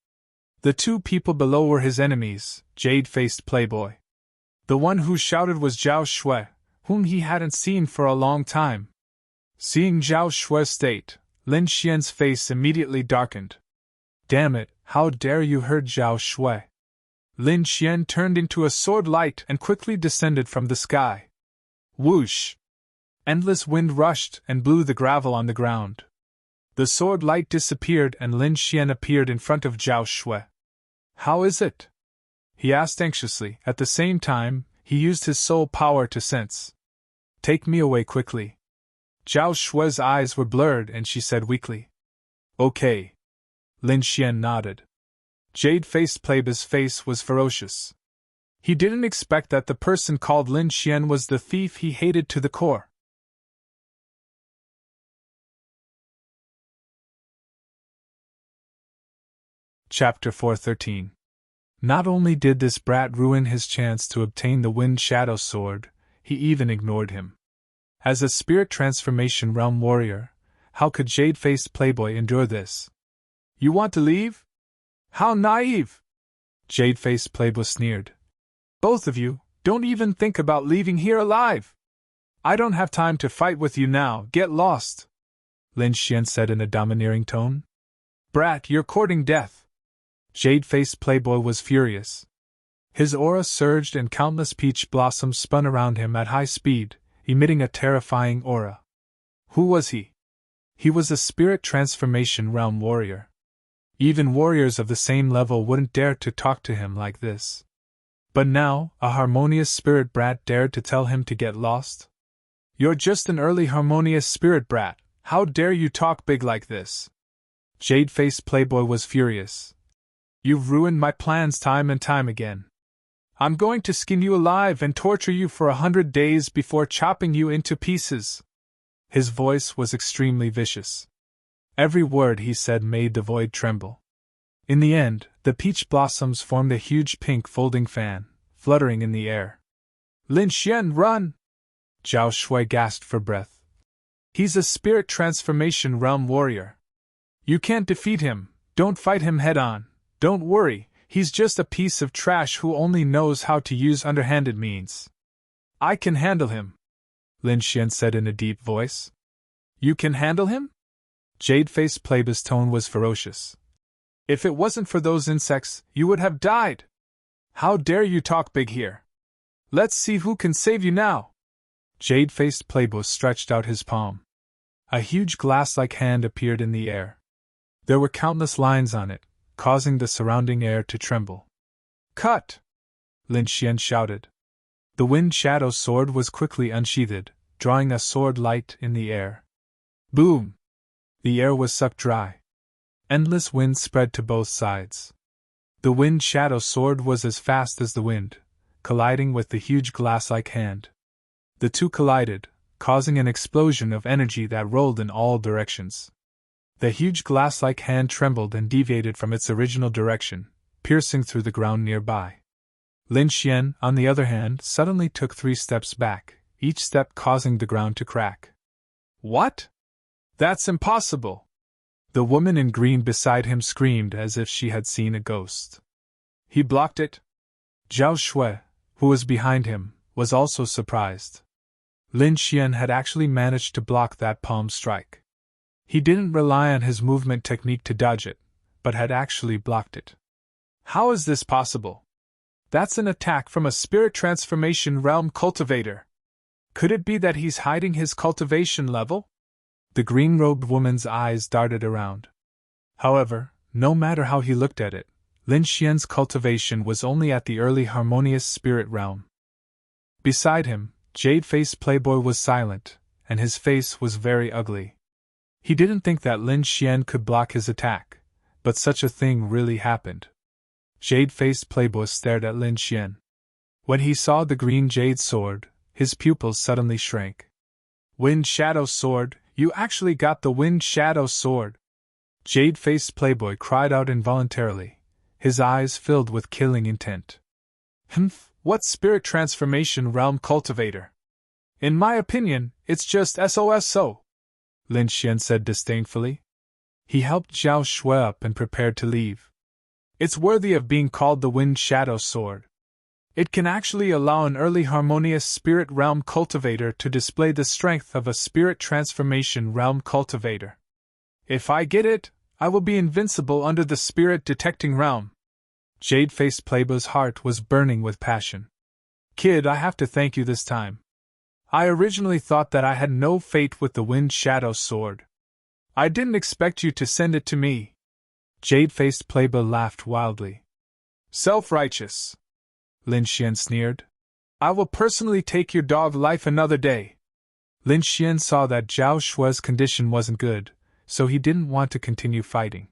The two people below were his enemies, Jade-faced Playboy. The one who shouted was Zhao Shui, whom he hadn't seen for a long time. Seeing Zhao Shui's state, Lin Xian's face immediately darkened. Damn it, how dare you hurt Zhao Shui! Lin Xian turned into a sword light and quickly descended from the sky. Whoosh! Endless wind rushed and blew the gravel on the ground. The sword light disappeared and Lin Xian appeared in front of Zhao Shui. How is it? He asked anxiously. At the same time, he used his soul power to sense. Take me away quickly. Zhao Shui's eyes were blurred and she said weakly. Okay. Lin Xian nodded. Jade-faced Playboy's face was ferocious. He didn't expect that the person called Lin Xian was the thief he hated to the core. Chapter 413. Not only did this brat ruin his chance to obtain the Wind Shadow Sword, he even ignored him. As a spirit transformation realm warrior, how could Jade-faced Playboy endure this? You want to leave? How naive! Jade-faced Playboy sneered. Both of you, don't even think about leaving here alive! I don't have time to fight with you now, get lost! Lin Xian said in a domineering tone. Brat, you're courting death! Jade-faced Playboy was furious. His aura surged and countless peach blossoms spun around him at high speed, emitting a terrifying aura. Who was he? He was a spirit transformation realm warrior. Even warriors of the same level wouldn't dare to talk to him like this. But now, a harmonious spirit brat dared to tell him to get lost? You're just an early harmonious spirit brat, how dare you talk big like this? Jade-faced Playboy was furious. You've ruined my plans time and time again. I'm going to skin you alive and torture you for 100 days before chopping you into pieces. His voice was extremely vicious. Every word he said made the void tremble. In the end, the peach blossoms formed a huge pink folding fan, fluttering in the air. Lin Xian, run! Zhao Shui gasped for breath. He's a spirit transformation realm warrior. You can't defeat him, don't fight him head on. Don't worry, he's just a piece of trash who only knows how to use underhanded means. I can handle him, Lin Xian said in a deep voice. You can handle him? Jade-faced Playboy's tone was ferocious. If it wasn't for those insects, you would have died. How dare you talk big here? Let's see who can save you now. Jade-faced Playboy stretched out his palm. A huge glass-like hand appeared in the air. There were countless lines on it, causing the surrounding air to tremble. Cut! Lin Xian shouted. The Wind Shadow Sword was quickly unsheathed, drawing a sword light in the air. Boom! The air was sucked dry. Endless wind spread to both sides. The Wind Shadow Sword was as fast as the wind, colliding with the huge glass-like hand. The two collided, causing an explosion of energy that rolled in all directions. The huge glass-like hand trembled and deviated from its original direction, piercing through the ground nearby. Lin Xian, on the other hand, suddenly took 3 steps back, each step causing the ground to crack. What? That's impossible! The woman in green beside him screamed as if she had seen a ghost. He blocked it? Zhao Shui, who was behind him, was also surprised. Lin Xian had actually managed to block that palm strike. He didn't rely on his movement technique to dodge it, but had actually blocked it. How is this possible? That's an attack from a spirit transformation realm cultivator. Could it be that he's hiding his cultivation level? The green-robed woman's eyes darted around. However, no matter how he looked at it, Lin Xian's cultivation was only at the early harmonious spirit realm. Beside him, Jade-faced Playboy was silent, and his face was very ugly. He didn't think that Lin Xian could block his attack, but such a thing really happened. Jade-faced Playboy stared at Lin Xian. When he saw the green jade sword, his pupils suddenly shrank. Wind Shadow Sword, you actually got the Wind Shadow Sword! Jade-faced Playboy cried out involuntarily, his eyes filled with killing intent. What spirit transformation realm cultivator? In my opinion, it's just SOSO, Lin Xian said disdainfully. He helped Zhao Shui up and prepared to leave. It's worthy of being called the Wind Shadow Sword. It can actually allow an early harmonious spirit realm cultivator to display the strength of a spirit transformation realm cultivator. If I get it, I will be invincible under the spirit detecting realm. Jade-faced Playboy's heart was burning with passion. Kid, I have to thank you this time. I originally thought that I had no fate with the Wind Shadow Sword. I didn't expect you to send it to me. Jade-faced Playboy laughed wildly. Self-righteous, Lin Xian sneered. I will personally take your dog life another day. Lin Xian saw that Zhao Shui's condition wasn't good, so he didn't want to continue fighting.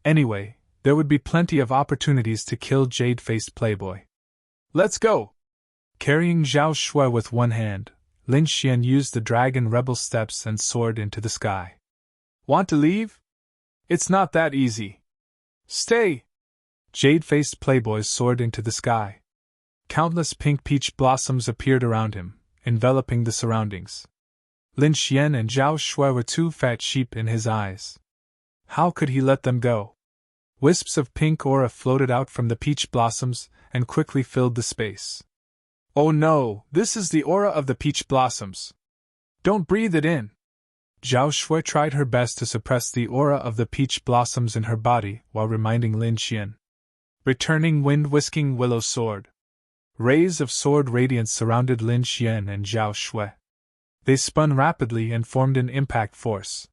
Anyway, there would be plenty of opportunities to kill Jade-faced Playboy. Let's go! Carrying Zhao Shui with one hand, Lin Xian used the dragon rebel steps and soared into the sky. Want to leave? It's not that easy. Stay! Jade-faced Playboy soared into the sky. Countless pink peach blossoms appeared around him, enveloping the surroundings. Lin Xian and Zhao Shui were 2 fat sheep in his eyes. How could he let them go? Wisps of pink aura floated out from the peach blossoms and quickly filled the space. Oh no, this is the aura of the peach blossoms. Don't breathe it in. Zhao Shui tried her best to suppress the aura of the peach blossoms in her body while reminding Lin Xian. Returning wind-whisking willow sword. Rays of sword radiance surrounded Lin Xian and Zhao Shui. They spun rapidly and formed an impact force.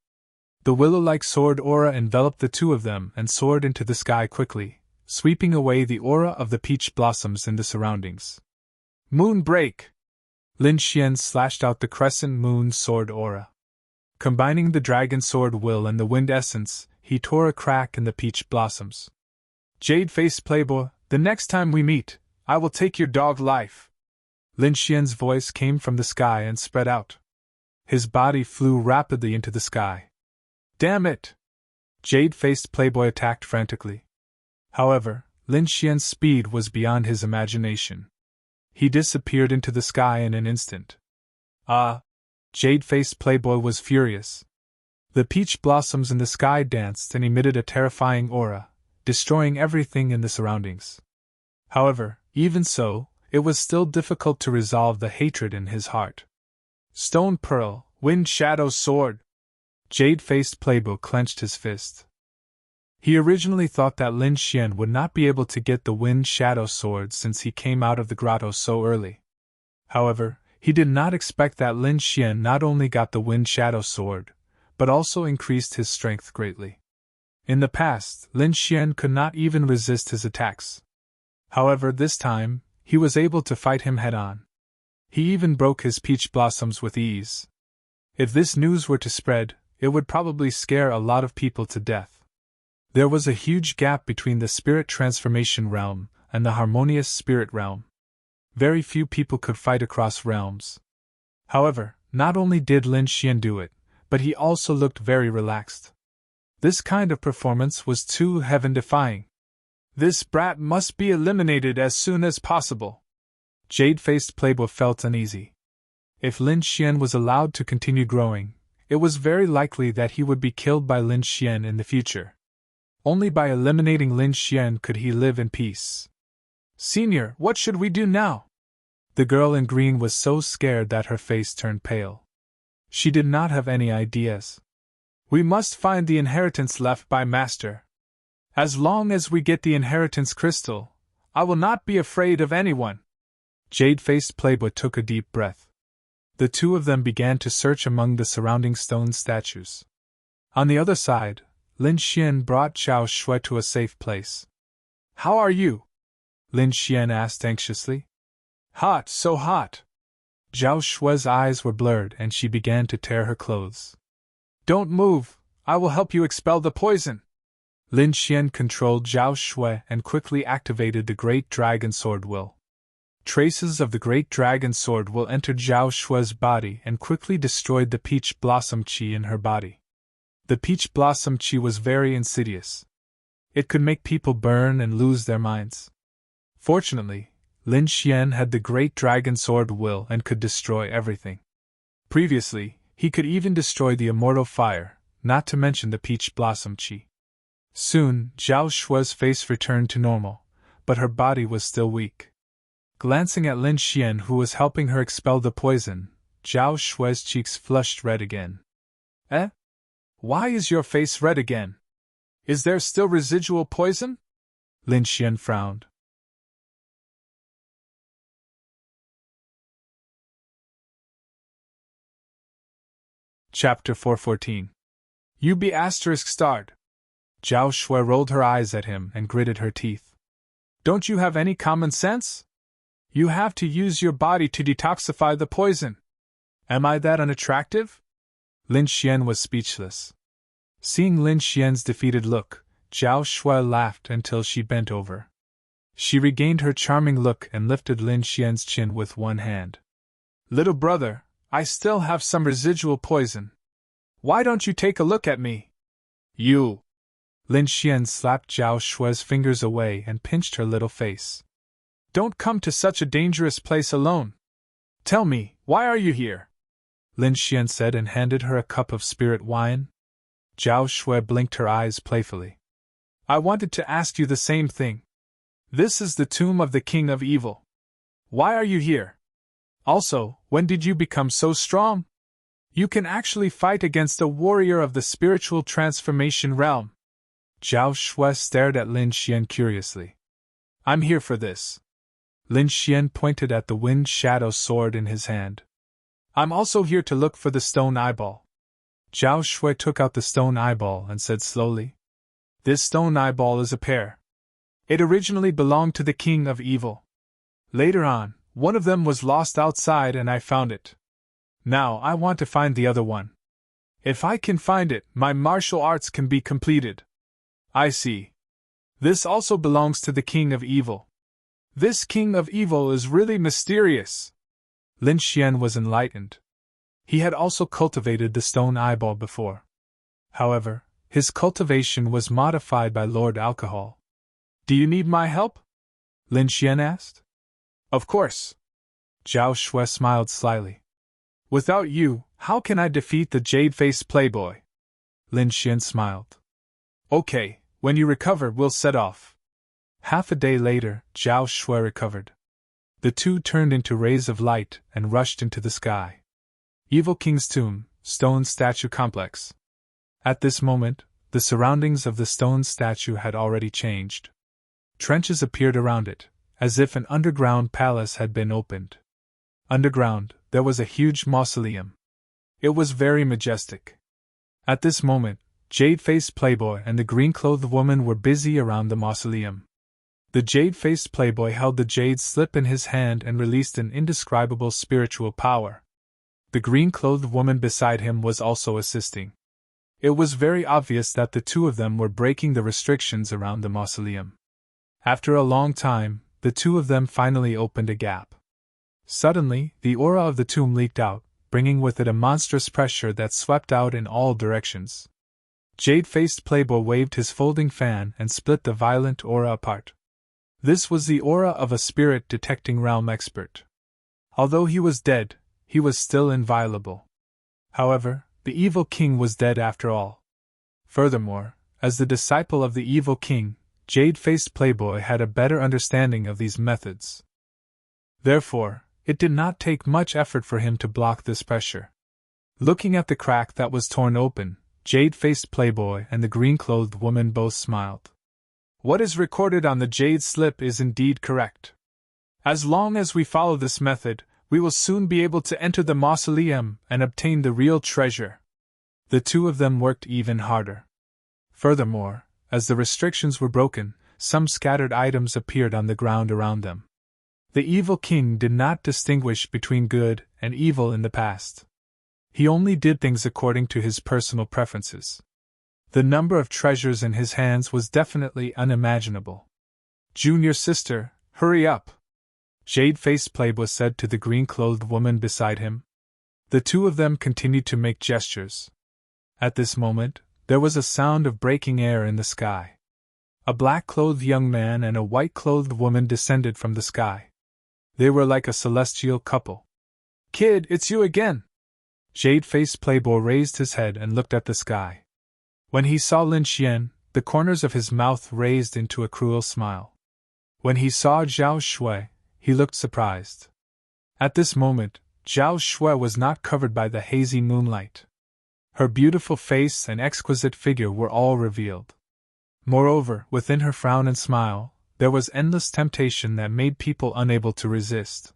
The willow-like sword aura enveloped the 2 of them and soared into the sky quickly, sweeping away the aura of the peach blossoms in the surroundings. Moon break! Lin Xian slashed out the crescent moon sword aura. Combining the dragon sword will and the wind essence, he tore a crack in the peach blossoms. Jade-faced Playboy, the next time we meet, I will take your dog life. Lin Xian's voice came from the sky and spread out. His body flew rapidly into the sky. Damn it! Jade-faced Playboy attacked frantically. However, Lin Xian's speed was beyond his imagination. He disappeared into the sky in an instant. Jade-faced Playboy was furious. The peach blossoms in the sky danced and emitted a terrifying aura, destroying everything in the surroundings. However, even so, it was still difficult to resolve the hatred in his heart. Stone Pearl, Wind Shadow Sword! Jade-faced Playboy clenched his fist. He originally thought that Lin Xian would not be able to get the Wind Shadow Sword since he came out of the grotto so early. However, he did not expect that Lin Xian not only got the Wind Shadow Sword, but also increased his strength greatly. In the past, Lin Xian could not even resist his attacks. However, this time, he was able to fight him head-on. He even broke his peach blossoms with ease. If this news were to spread, it would probably scare a lot of people to death. There was a huge gap between the spirit transformation realm and the harmonious spirit realm. Very few people could fight across realms. However, Not only did Lin Xian do it, but he also looked very relaxed. This kind of performance was too heaven-defying. This brat must be eliminated as soon as possible. Jade-faced Playboy felt uneasy. If Lin Xian was allowed to continue growing, it was very likely that he would be killed by Lin Xian in the future. Only by eliminating Lin Xian could he live in peace. Senior, what should we do now? The girl in green was so scared that her face turned pale. She did not have any ideas. We must find the inheritance left by Master. As long as we get the inheritance crystal, I will not be afraid of anyone. Jade-faced Playboy took a deep breath. The two of them began to search among the surrounding stone statues. On the other side, Lin Xian brought Zhao Shui to a safe place. How are you? Lin Xian asked anxiously. Hot, so hot. Zhao Shui's eyes were blurred and she began to tear her clothes. Don't move, I will help you expel the poison. Lin Xian controlled Zhao Shui and quickly activated the Great Dragon Sword Will. Traces of the Great Dragon Sword Will entered Zhao Shui's body and quickly destroyed the peach blossom qi in her body. The peach blossom qi was very insidious. It could make people burn and lose their minds. Fortunately, Lin Xian had the Great Dragon Sword Will and could destroy everything. Previously, he could even destroy the immortal fire, not to mention the peach blossom qi. Soon, Zhao Shui's face returned to normal, but her body was still weak. Glancing at Lin Xian, who was helping her expel the poison, Zhao Shui's cheeks flushed red again. Eh? Why is your face red again? Is there still residual poison? Lin Xian frowned. Chapter 414. You be asterisk starred. Zhao Shui rolled her eyes at him and gritted her teeth. Don't you have any common sense? You have to use your body to detoxify the poison. Am I that unattractive? Lin Xian was speechless. Seeing Lin Xian's defeated look, Zhao Shui laughed until she bent over. She regained her charming look and lifted Lin Xian's chin with one hand. Little brother, I still have some residual poison. Why don't you take a look at me? You! Lin Xian slapped Zhao Shui's fingers away and pinched her little face. Don't come to such a dangerous place alone. Tell me, why are you here? Lin Xian said and handed her a cup of spirit wine. Zhao Shui blinked her eyes playfully. I wanted to ask you the same thing. This is the tomb of the King of Evil. Why are you here? Also, when did you become so strong? You can actually fight against a warrior of the spiritual transformation realm. Zhao Shui stared at Lin Xian curiously. I'm here for this. Lin Xian pointed at the wind shadow sword in his hand. I'm also here to look for the stone eyeball. Zhao Shui took out the stone eyeball and said slowly. This stone eyeball is a pair. It originally belonged to the King of Evil. Later on, one of them was lost outside and I found it. Now I want to find the other one. If I can find it, my martial arts can be completed. I see. This also belongs to the King of Evil. This King of Evil is really mysterious. Lin Xian was enlightened. He had also cultivated the stone eyeball before. However, his cultivation was modified by Lord Alcohol. Do you need my help? Lin Xian asked. Of course. Zhao Shui smiled slyly. Without you, how can I defeat the jade-faced playboy? Lin Xian smiled. Okay, when you recover, we'll set off. Half a day later, Zhao Shui recovered. The two turned into rays of light and rushed into the sky. Evil King's Tomb, Stone Statue Complex. At this moment, the surroundings of the stone statue had already changed. Trenches appeared around it, as if an underground palace had been opened. Underground, there was a huge mausoleum. It was very majestic. At this moment, Jade-faced Playboy and the green-clothed woman were busy around the mausoleum. The jade-faced Playboy held the jade slip in his hand and released an indescribable spiritual power. The green-clothed woman beside him was also assisting. It was very obvious that the two of them were breaking the restrictions around the mausoleum. After a long time, the two of them finally opened a gap. Suddenly, the aura of the tomb leaked out, bringing with it a monstrous pressure that swept out in all directions. Jade-faced Playboy waved his folding fan and split the violent aura apart. This was the aura of a spirit-detecting realm expert. Although he was dead, he was still inviolable. However, the evil king was dead after all. Furthermore, as the disciple of the evil king, Jade-faced Playboy had a better understanding of these methods. Therefore, it did not take much effort for him to block this pressure. Looking at the crack that was torn open, Jade-faced Playboy and the green-clothed woman both smiled. What is recorded on the jade slip is indeed correct. As long as we follow this method, we will soon be able to enter the mausoleum and obtain the real treasure. The two of them worked even harder. Furthermore, as the restrictions were broken, some scattered items appeared on the ground around them. The evil king did not distinguish between good and evil in the past. He only did things according to his personal preferences. The number of treasures in his hands was definitely unimaginable. "Junior sister, hurry up," Jade-faced Playboy said to the green-clothed woman beside him. The two of them continued to make gestures. At this moment, there was a sound of breaking air in the sky. A black-clothed young man and a white-clothed woman descended from the sky. They were like a celestial couple. "Kid, it's you again!" Jade-faced Playboy raised his head and looked at the sky. When he saw Lin Xian, the corners of his mouth raised into a cruel smile. When he saw Zhao Shui, he looked surprised. At this moment, Zhao Shui was not covered by the hazy moonlight. Her beautiful face and exquisite figure were all revealed. Moreover, within her frown and smile, there was endless temptation that made people unable to resist.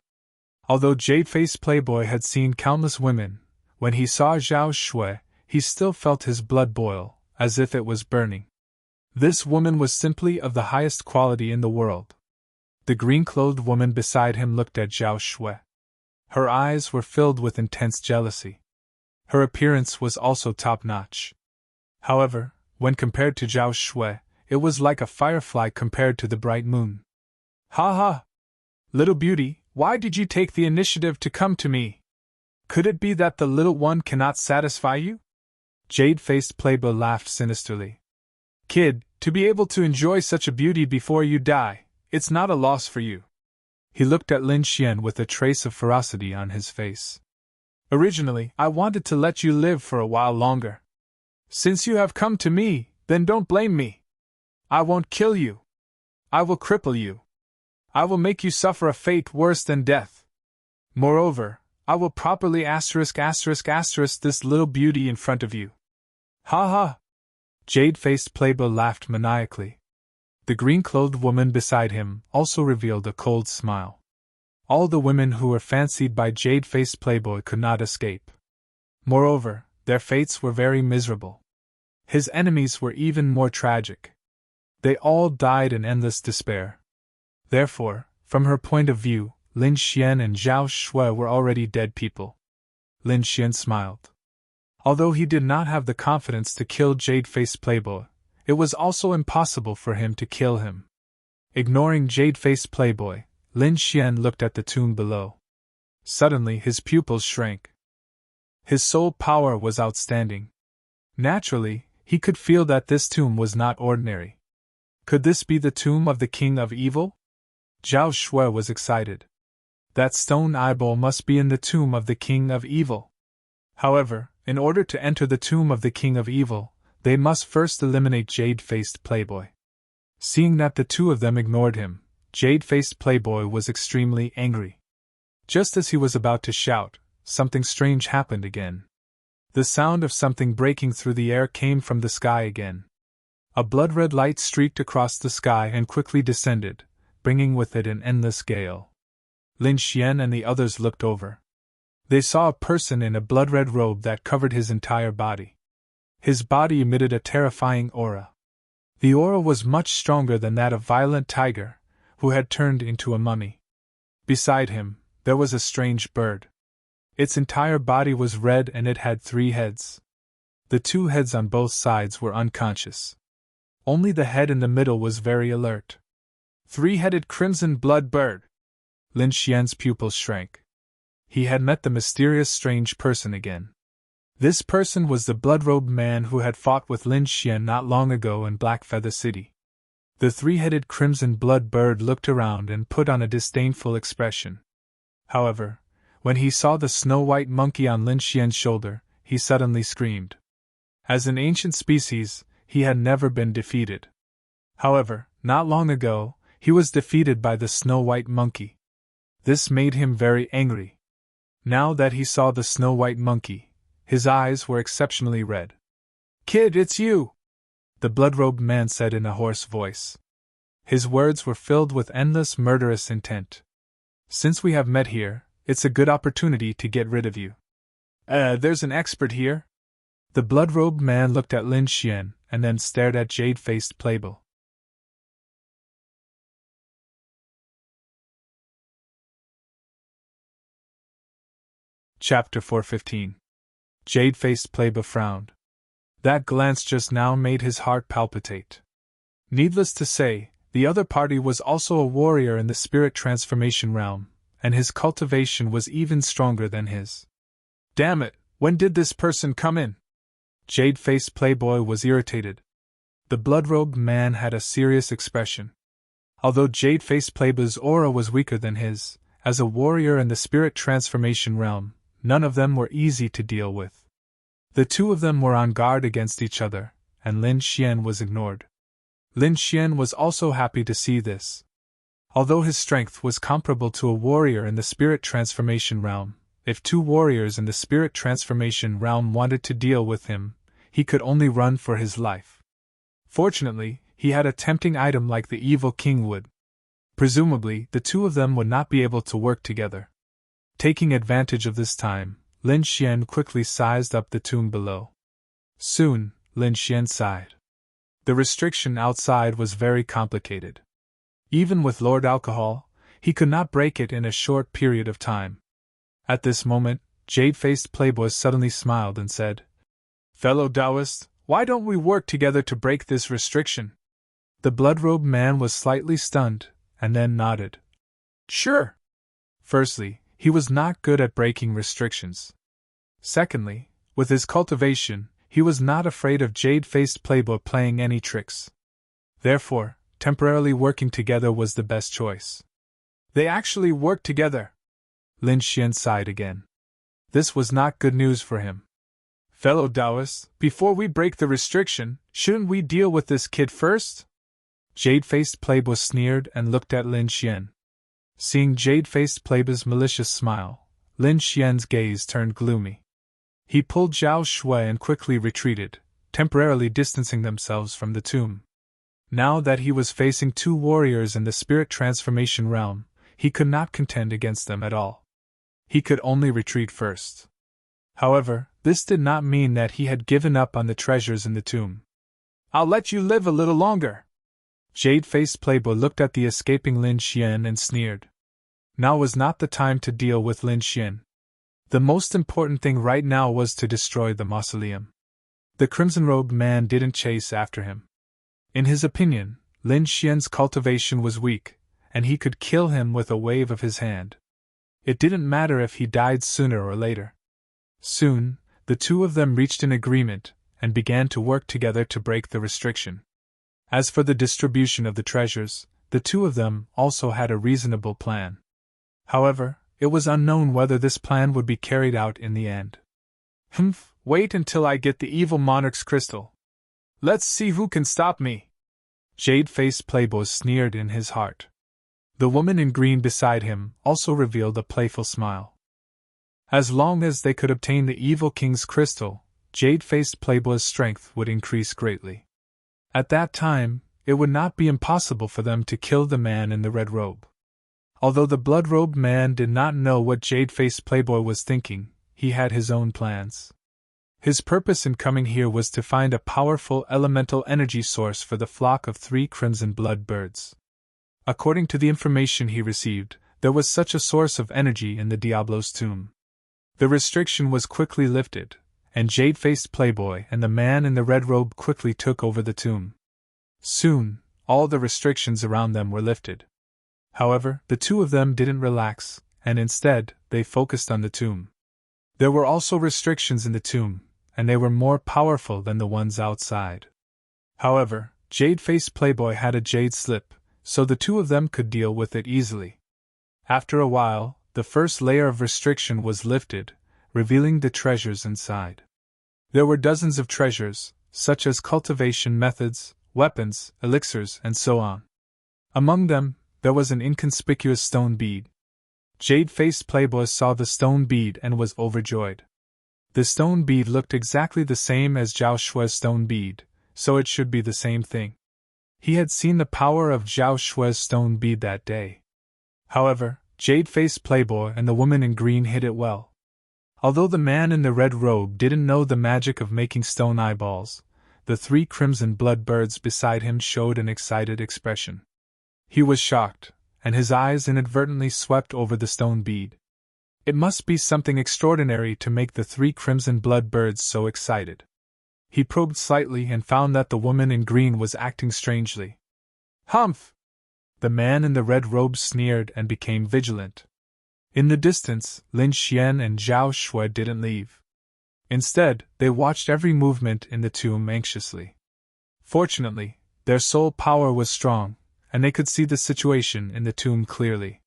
Although Jade-faced Playboy had seen countless women, when he saw Zhao Shui, he still felt his blood boil, as if it was burning. This woman was simply of the highest quality in the world. The green-clothed woman beside him looked at Zhao Shui. Her eyes were filled with intense jealousy. Her appearance was also top-notch. However, when compared to Zhao Shui, it was like a firefly compared to the bright moon. "Ha ha! Little beauty, why did you take the initiative to come to me? Could it be that the little one cannot satisfy you?" Jade-faced Playboy laughed sinisterly. "Kid, to be able to enjoy such a beauty before you die, it's not a loss for you." He looked at Lin Xian with a trace of ferocity on his face. "Originally, I wanted to let you live for a while longer. Since you have come to me, then don't blame me. I won't kill you. I will cripple you. I will make you suffer a fate worse than death. Moreover, I will properly this little beauty in front of you." "Ha ha!" Jade-faced Playboy laughed maniacally. The green-clothed woman beside him also revealed a cold smile. All the women who were fancied by Jade-faced Playboy could not escape. Moreover, their fates were very miserable. His enemies were even more tragic. They all died in endless despair. Therefore, from her point of view, Lin Xian and Zhao Shui were already dead people. Lin Xian smiled. Although he did not have the confidence to kill Jade-faced Playboy, it was also impossible for him to kill him. Ignoring Jade-faced Playboy, Lin Xian looked at the tomb below. Suddenly his pupils shrank. His soul power was outstanding. Naturally, he could feel that this tomb was not ordinary. Could this be the tomb of the King of Evil? Zhao Shui was excited. That stone eyeball must be in the tomb of the King of Evil. However, in order to enter the tomb of the King of Evil, they must first eliminate Jade-faced Playboy. Seeing that the two of them ignored him, Jade-faced Playboy was extremely angry. Just as he was about to shout, something strange happened again. The sound of something breaking through the air came from the sky again. A blood-red light streaked across the sky and quickly descended, bringing with it an endless gale. Lin Xian and the others looked over. They saw a person in a blood-red robe that covered his entire body. His body emitted a terrifying aura. The aura was much stronger than that of Violent Tiger, who had turned into a mummy. Beside him, there was a strange bird. Its entire body was red and it had 3 heads. The 2 heads on both sides were unconscious. Only the head in the middle was very alert. 3-headed crimson blood bird. Lin Xian's pupils shrank. he had met the mysterious strange person again. This person was the blood-robed man who had fought with Lin Xian not long ago in Blackfeather City. The three-headed crimson blood bird looked around and put on a disdainful expression. However, when he saw the snow-white monkey on Lin Xian's shoulder, he suddenly screamed. As an ancient species, he had never been defeated. However, not long ago, he was defeated by the snow-white monkey. This made him very angry. Now that he saw the snow-white monkey, his eyes were exceptionally red. "Kid, it's you!" the blood-robed man said in a hoarse voice. His words were filled with endless murderous intent. "Since we have met here, it's a good opportunity to get rid of you." There's an expert here?" The blood-robed man looked at Lin Xian and then stared at jade-faced Playboy. Chapter 415. Jade-faced Playboy frowned. That glance just now made his heart palpitate. Needless to say, the other party was also a warrior in the spirit transformation realm, and his cultivation was even stronger than his. Damn it, when did this person come in? Jade-faced Playboy was irritated. The blood-robed man had a serious expression. Although jade-faced Playboy's aura was weaker than his, as a warrior in the spirit transformation realm, none of them were easy to deal with. The two of them were on guard against each other, and Lin Xian was ignored. Lin Xian was also happy to see this. Although his strength was comparable to a warrior in the spirit transformation realm, if two warriors in the spirit transformation realm wanted to deal with him, he could only run for his life. Fortunately, he had a tempting item like the evil king would. Presumably, the two of them would not be able to work together. Taking advantage of this time, Lin Xian quickly sized up the tomb below. Soon, Lin Xian sighed. The restriction outside was very complicated. Even with Lord Alcohol, he could not break it in a short period of time. At this moment, jade-faced Playboy suddenly smiled and said, "Fellow Taoist, why don't we work together to break this restriction?" The blood-robed man was slightly stunned, and then nodded. "Sure." Firstly, he was not good at breaking restrictions. Secondly, with his cultivation, he was not afraid of jade-faced Playboy playing any tricks. Therefore, temporarily working together was the best choice. They actually worked together. Lin Xian sighed again. This was not good news for him. "Fellow Taoists, before we break the restriction, shouldn't we deal with this kid first?" Jade-faced Playboy sneered and looked at Lin Xian. Seeing jade-faced Playboy's malicious smile, Lin Xian's gaze turned gloomy. He pulled Zhao Shui and quickly retreated, temporarily distancing themselves from the tomb. Now that he was facing two warriors in the spirit transformation realm, he could not contend against them at all. He could only retreat first. However, this did not mean that he had given up on the treasures in the tomb. "I'll let you live a little longer." Jade-faced Playboy looked at the escaping Lin Xian and sneered. Now was not the time to deal with Lin Xian. The most important thing right now was to destroy the mausoleum. The crimson-robed man didn't chase after him. In his opinion, Lin Xian's cultivation was weak, and he could kill him with a wave of his hand. It didn't matter if he died sooner or later. Soon, the two of them reached an agreement, and began to work together to break the restriction. As for the distribution of the treasures, the two of them also had a reasonable plan. However, it was unknown whether this plan would be carried out in the end. Wait until I get the evil monarch's crystal. Let's see who can stop me." Jade-faced Playboy sneered in his heart. The woman in green beside him also revealed a playful smile. As long as they could obtain the evil king's crystal, jade-faced Playboy's strength would increase greatly. At that time, it would not be impossible for them to kill the man in the red robe. Although the blood-robed man did not know what jade-faced Playboy was thinking, he had his own plans. His purpose in coming here was to find a powerful elemental energy source for the flock of 3 crimson blood birds. According to the information he received, there was such a source of energy in the Diablo's tomb. The restriction was quickly lifted, and jade-faced Playboy and the man in the red robe quickly took over the tomb. Soon, all the restrictions around them were lifted. However, the two of them didn't relax, and instead, they focused on the tomb. There were also restrictions in the tomb, and they were more powerful than the ones outside. However, Jade-Faced Playboy had a jade slip, so the two of them could deal with it easily. After a while, the first layer of restriction was lifted, revealing the treasures inside. There were dozens of treasures, such as cultivation methods, weapons, elixirs, and so on. Among them, there was an inconspicuous stone bead. Jade-Faced Playboy saw the stone bead and was overjoyed. The stone bead looked exactly the same as Zhao Shui's stone bead, so it should be the same thing. He had seen the power of Zhao Shui's stone bead that day. However, Jade-Faced Playboy and the woman in green hid it well. Although the man in the red robe didn't know the magic of making stone eyeballs, the 3 crimson blood birds beside him showed an excited expression. He was shocked, and his eyes inadvertently swept over the stone bead. It must be something extraordinary to make the 3 crimson blood birds so excited. He probed slightly and found that the woman in green was acting strangely. Humph! The man in the red robe sneered and became vigilant. In the distance, Lin Xian and Zhao Shui didn't leave. Instead, they watched every movement in the tomb anxiously. Fortunately, their soul power was strong, and they could see the situation in the tomb clearly.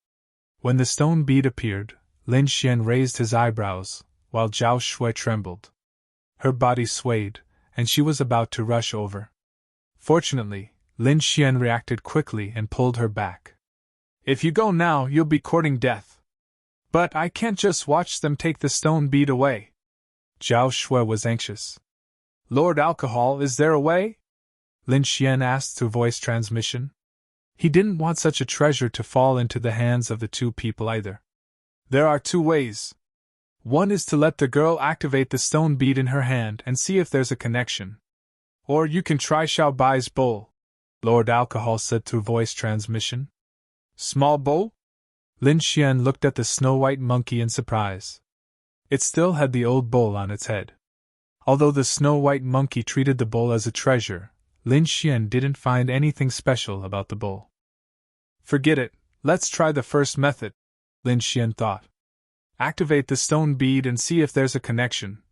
When the stone bead appeared, Lin Xian raised his eyebrows, while Zhao Shui trembled. Her body swayed, and she was about to rush over. Fortunately, Lin Xian reacted quickly and pulled her back. If you go now, you'll be courting death. But I can't just watch them take the stone bead away. Zhao Shui was anxious. Lord Alcohol, is there a way? Lin Xian asked through voice transmission. He didn't want such a treasure to fall into the hands of the 2 people either. There are 2 ways. One is to let the girl activate the stone bead in her hand and see if there's a connection. Or you can try Xiao Bai's bowl, Lord Alcohol said through voice transmission. Small bowl? Lin Xian looked at the snow-white monkey in surprise. It still had the old bowl on its head. Although the snow-white monkey treated the bowl as a treasure, Lin Xian didn't find anything special about the bowl. Forget it, let's try the first method, Lin Xian thought. Activate the stone bead and see if there's a connection,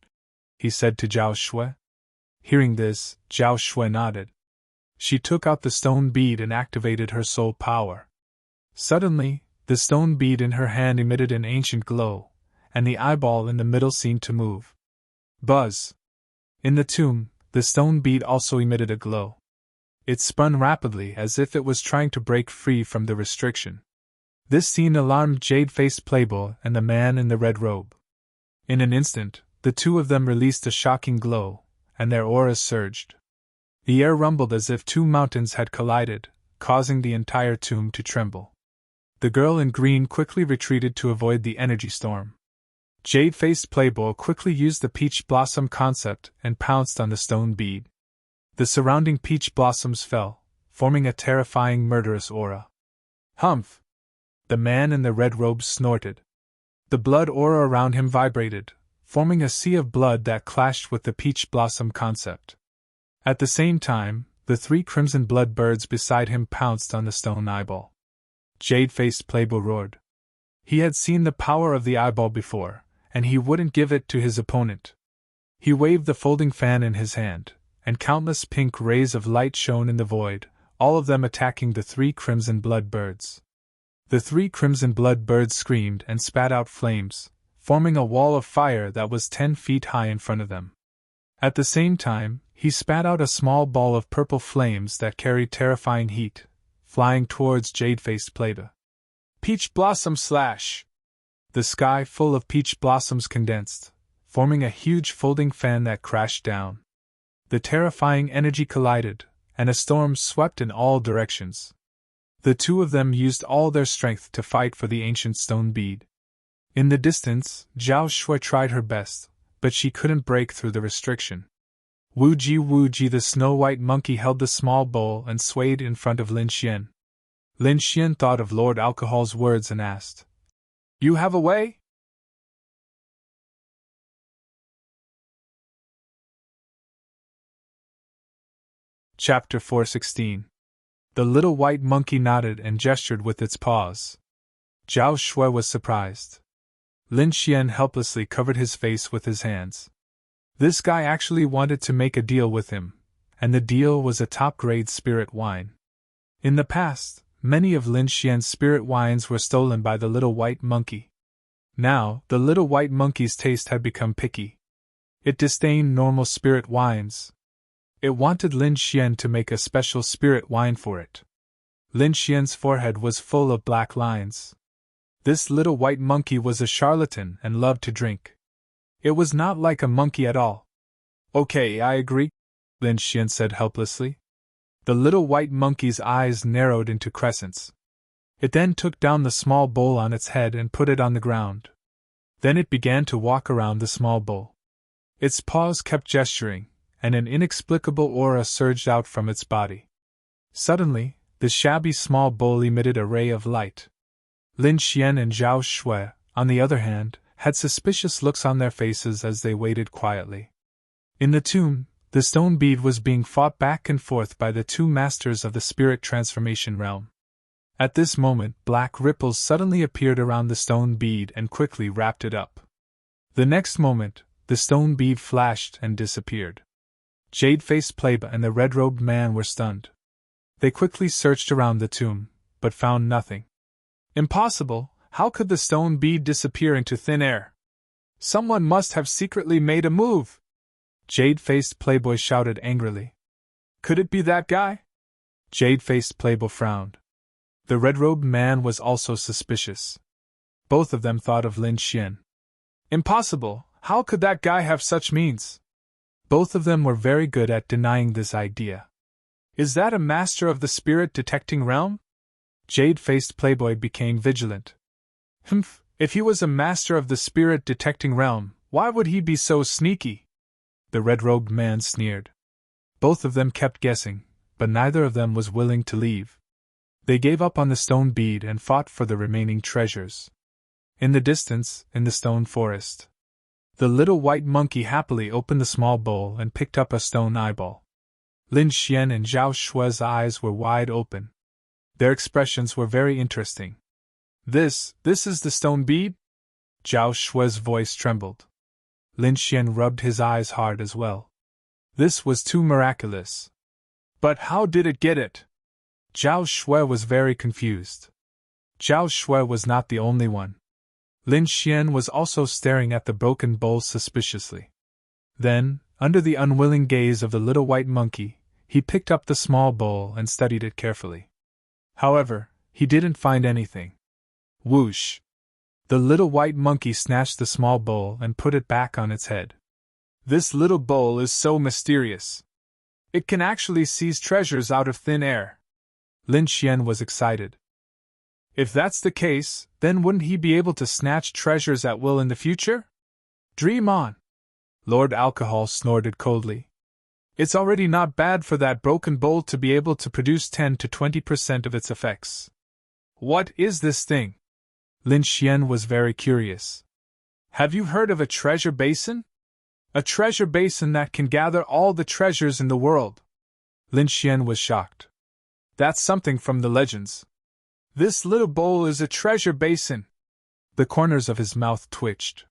he said to Zhao Shui. Hearing this, Zhao Shui nodded. She took out the stone bead and activated her soul power. Suddenly, the stone bead in her hand emitted an ancient glow, and the eyeball in the middle seemed to move. Buzz! In the tomb, the stone bead also emitted a glow. It spun rapidly as if it was trying to break free from the restriction. This scene alarmed Jade-Faced Playboy and the man in the red robe. In an instant, the 2 of them released a shocking glow, and their auras surged. The air rumbled as if 2 mountains had collided, causing the entire tomb to tremble. The girl in green quickly retreated to avoid the energy storm. Jade-Faced Playboy quickly used the peach blossom concept and pounced on the stone bead. The surrounding peach blossoms fell, forming a terrifying murderous aura. Humph! The man in the red robe snorted. The blood aura around him vibrated, forming a sea of blood that clashed with the peach blossom concept. At the same time, the 3 crimson blood birds beside him pounced on the stone eyeball. Jade-Faced Playboy roared. He had seen the power of the eyeball before, and he wouldn't give it to his opponent. He waved the folding fan in his hand, and countless pink rays of light shone in the void, all of them attacking the 3 crimson blood birds. The 3 crimson blood birds screamed and spat out flames, forming a wall of fire that was 10 feet high in front of them. At the same time, he spat out a small ball of purple flames that carried terrifying heat, flying towards Jade-Faced Playboy. Peach Blossom Slash! The sky full of peach blossoms condensed, forming a huge folding fan that crashed down. The terrifying energy collided, and a storm swept in all directions. The 2 of them used all their strength to fight for the ancient stone bead. In the distance, Zhao Shui tried her best, but she couldn't break through the restriction. Wu-ji, the snow-white monkey held the small bowl and swayed in front of Lin Xian. Lin Xian thought of Lord Alcohol's words and asked, You have a way? Chapter 416. The little white monkey nodded and gestured with its paws. Zhao Shui was surprised. Lin Xian helplessly covered his face with his hands. This guy actually wanted to make a deal with him, and the deal was a top-grade spirit wine. In the past, many of Lin Xian's spirit wines were stolen by the little white monkey. Now, the little white monkey's taste had become picky. It disdained normal spirit wines. It wanted Lin Xian to make a special spirit wine for it. Lin Xian's forehead was full of black lines. This little white monkey was a charlatan and loved to drink. It was not like a monkey at all. Okay, I agree, Lin Xian said helplessly. The little white monkey's eyes narrowed into crescents. It then took down the small bowl on its head and put it on the ground. Then it began to walk around the small bowl. Its paws kept gesturing, and an inexplicable aura surged out from its body. Suddenly, the shabby small bowl emitted a ray of light. Lin Xian and Zhao Shui, on the other hand, had suspicious looks on their faces as they waited quietly. In the tomb, the stone bead was being fought back and forth by the two masters of the spirit transformation realm. At this moment, black ripples suddenly appeared around the stone bead and quickly wrapped it up. The next moment, the stone bead flashed and disappeared. Jade-faced plebe and the red-robed man were stunned. They quickly searched around the tomb, but found nothing. Impossible! How could the stone bead disappear into thin air? Someone must have secretly made a move! Jade-faced playboy shouted angrily. Could it be that guy? Jade-faced playboy frowned. The red-robed man was also suspicious. Both of them thought of Lin Xian. Impossible! How could that guy have such means? Both of them were very good at denying this idea. Is that a master of the spirit detecting realm? Jade-faced playboy became vigilant. Humph, if he was a master of the spirit detecting realm, why would he be so sneaky? The red-robed man sneered. Both of them kept guessing, but neither of them was willing to leave. They gave up on the stone bead and fought for the remaining treasures. In the distance, in the stone forest, the little white monkey happily opened the small bowl and picked up a stone eyeball. Lin Xian and Zhao Shui's eyes were wide open. Their expressions were very interesting. This is the stone bead? Zhao Shui's voice trembled. Lin Xian rubbed his eyes hard as well. This was too miraculous. But how did it get it? Zhao Shui was very confused. Zhao Shui was not the only one. Lin Xian was also staring at the broken bowl suspiciously. Then, under the unwilling gaze of the little white monkey, he picked up the small bowl and studied it carefully. However, he didn't find anything. Whoosh! The little white monkey snatched the small bowl and put it back on its head. This little bowl is so mysterious. It can actually seize treasures out of thin air. Lin Xian was excited. If that's the case, then wouldn't he be able to snatch treasures at will in the future? Dream on! Lord Alcohol snorted coldly. It's already not bad for that broken bowl to be able to produce 10 to 20% of its effects. What is this thing? Lin Xian was very curious. Have you heard of a treasure basin? A treasure basin that can gather all the treasures in the world. Lin Xian was shocked. That's something from the legends. This little bowl is a treasure basin. The corners of his mouth twitched.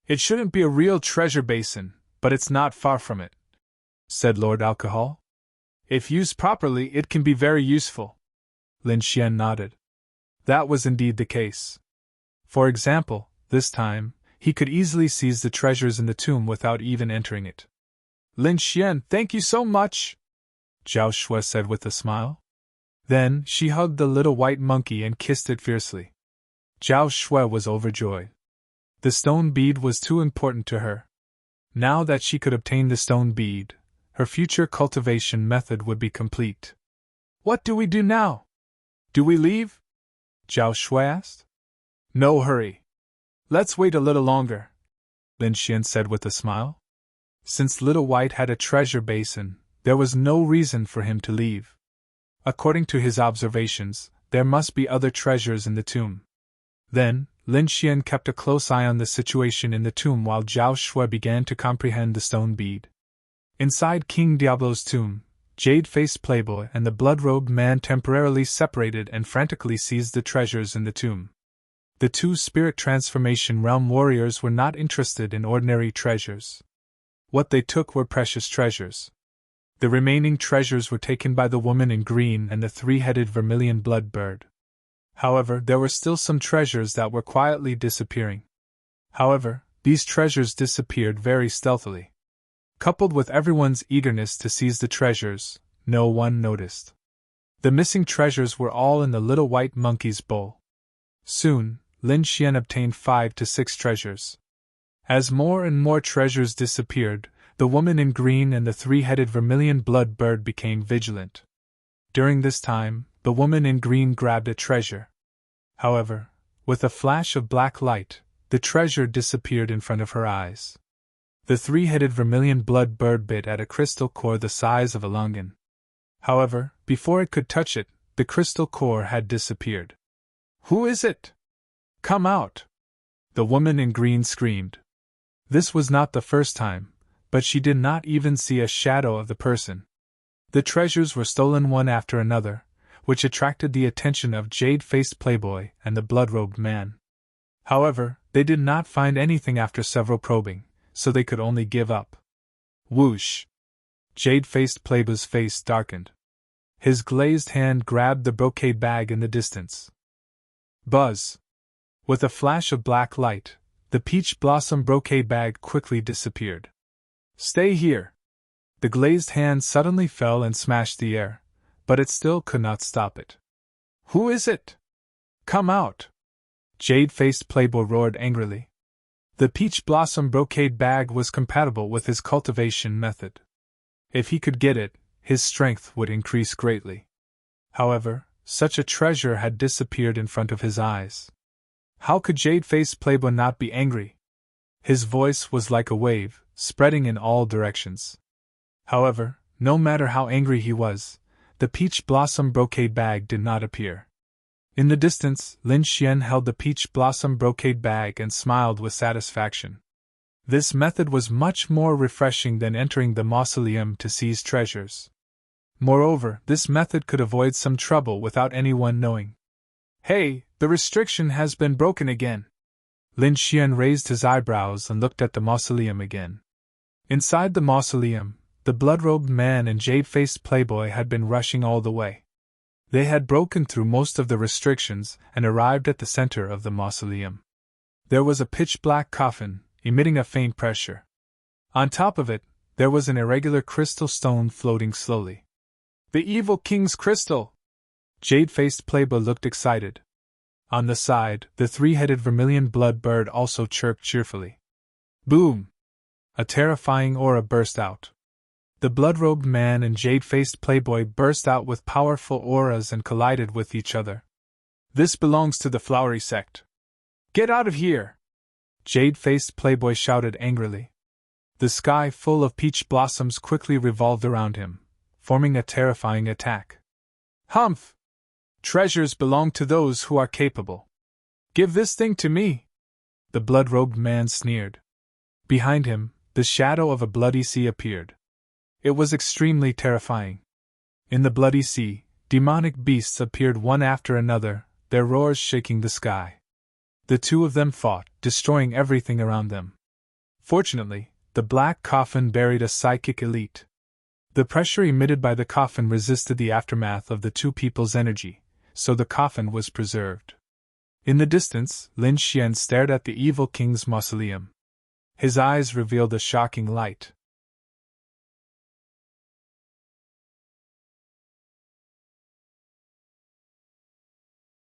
It shouldn't be a real treasure basin, but it's not far from it, said Lord Alcohol. If used properly, it can be very useful. Lin Xian nodded. That was indeed the case. For example, this time, he could easily seize the treasures in the tomb without even entering it. Lin Xian, thank you so much, Zhao Shui said with a smile. Then, she hugged the little white monkey and kissed it fiercely. Zhao Shui was overjoyed. The stone bead was too important to her. Now that she could obtain the stone bead, her future cultivation method would be complete. What do we do now? Do we leave? Zhao Shui asked. No hurry. Let's wait a little longer, Lin Xian said with a smile. Since Little White had a treasure basin, there was no reason for him to leave. According to his observations, there must be other treasures in the tomb. Then, Lin Xian kept a close eye on the situation in the tomb while Zhao Shui began to comprehend the stone bead. Inside King Diablo's tomb, Jade-faced Playboy and the blood-robed man temporarily separated and frantically seized the treasures in the tomb. The two spirit transformation realm warriors were not interested in ordinary treasures. What they took were precious treasures. The remaining treasures were taken by the woman in green and the three-headed vermilion blood bird. However, there were still some treasures that were quietly disappearing. However, these treasures disappeared very stealthily. Coupled with everyone's eagerness to seize the treasures, no one noticed. The missing treasures were all in the little white monkey's bowl. Soon, Lin Xian obtained 5 to 6 treasures. As more and more treasures disappeared, the woman in green and the three-headed vermilion blood bird became vigilant. During this time, the woman in green grabbed a treasure. However, with a flash of black light, the treasure disappeared in front of her eyes. The three-headed vermilion blood bird bit at a crystal core the size of a longan. However, before it could touch it, the crystal core had disappeared. "Who is it? Come out!" the woman in green screamed. This was not the first time, but she did not even see a shadow of the person. The treasures were stolen one after another, which attracted the attention of jade-faced playboy and the blood-robed man. However, they did not find anything after several probing, so they could only give up. Whoosh! Jade-faced playboy's face darkened. His glazed hand grabbed the brocade bag in the distance. Buzz! With a flash of black light, the peach blossom brocade bag quickly disappeared. "Stay here!" The glazed hand suddenly fell and smashed the air, but it still could not stop it. "Who is it? Come out!" Jade-faced playboy roared angrily. The peach blossom brocade bag was compatible with his cultivation method. If he could get it, his strength would increase greatly. However, such a treasure had disappeared in front of his eyes. How could jade-faced playboy not be angry? His voice was like a wave, spreading in all directions. However, no matter how angry he was, the peach blossom brocade bag did not appear. In the distance, Lin Xian held the peach blossom brocade bag and smiled with satisfaction. This method was much more refreshing than entering the mausoleum to seize treasures. Moreover, this method could avoid some trouble without anyone knowing. "Hey, the restriction has been broken again." Lin Xian raised his eyebrows and looked at the mausoleum again. Inside the mausoleum, the blood-robed man and jade-faced playboy had been rushing all the way. They had broken through most of the restrictions and arrived at the center of the mausoleum. There was a pitch-black coffin, emitting a faint pressure. On top of it, there was an irregular crystal stone floating slowly. "The evil king's crystal!" Jade-faced playboy looked excited. On the side, the three-headed vermilion blood bird also chirped cheerfully. Boom! A terrifying aura burst out. The blood-robed man and jade-faced playboy burst out with powerful auras and collided with each other. "This belongs to the flowery sect. Get out of here!" Jade-faced playboy shouted angrily. The sky full of peach blossoms quickly revolved around him, forming a terrifying attack. "Humph! Treasures belong to those who are capable. Give this thing to me!" The blood-robed man sneered. Behind him, the shadow of a bloody sea appeared. It was extremely terrifying. In the bloody sea, demonic beasts appeared one after another, their roars shaking the sky. The two of them fought, destroying everything around them. Fortunately, the black coffin buried a psychic elite. The pressure emitted by the coffin resisted the aftermath of the two people's energy, so the coffin was preserved. In the distance, Lin Xian stared at the evil king's mausoleum. His eyes revealed a shocking light.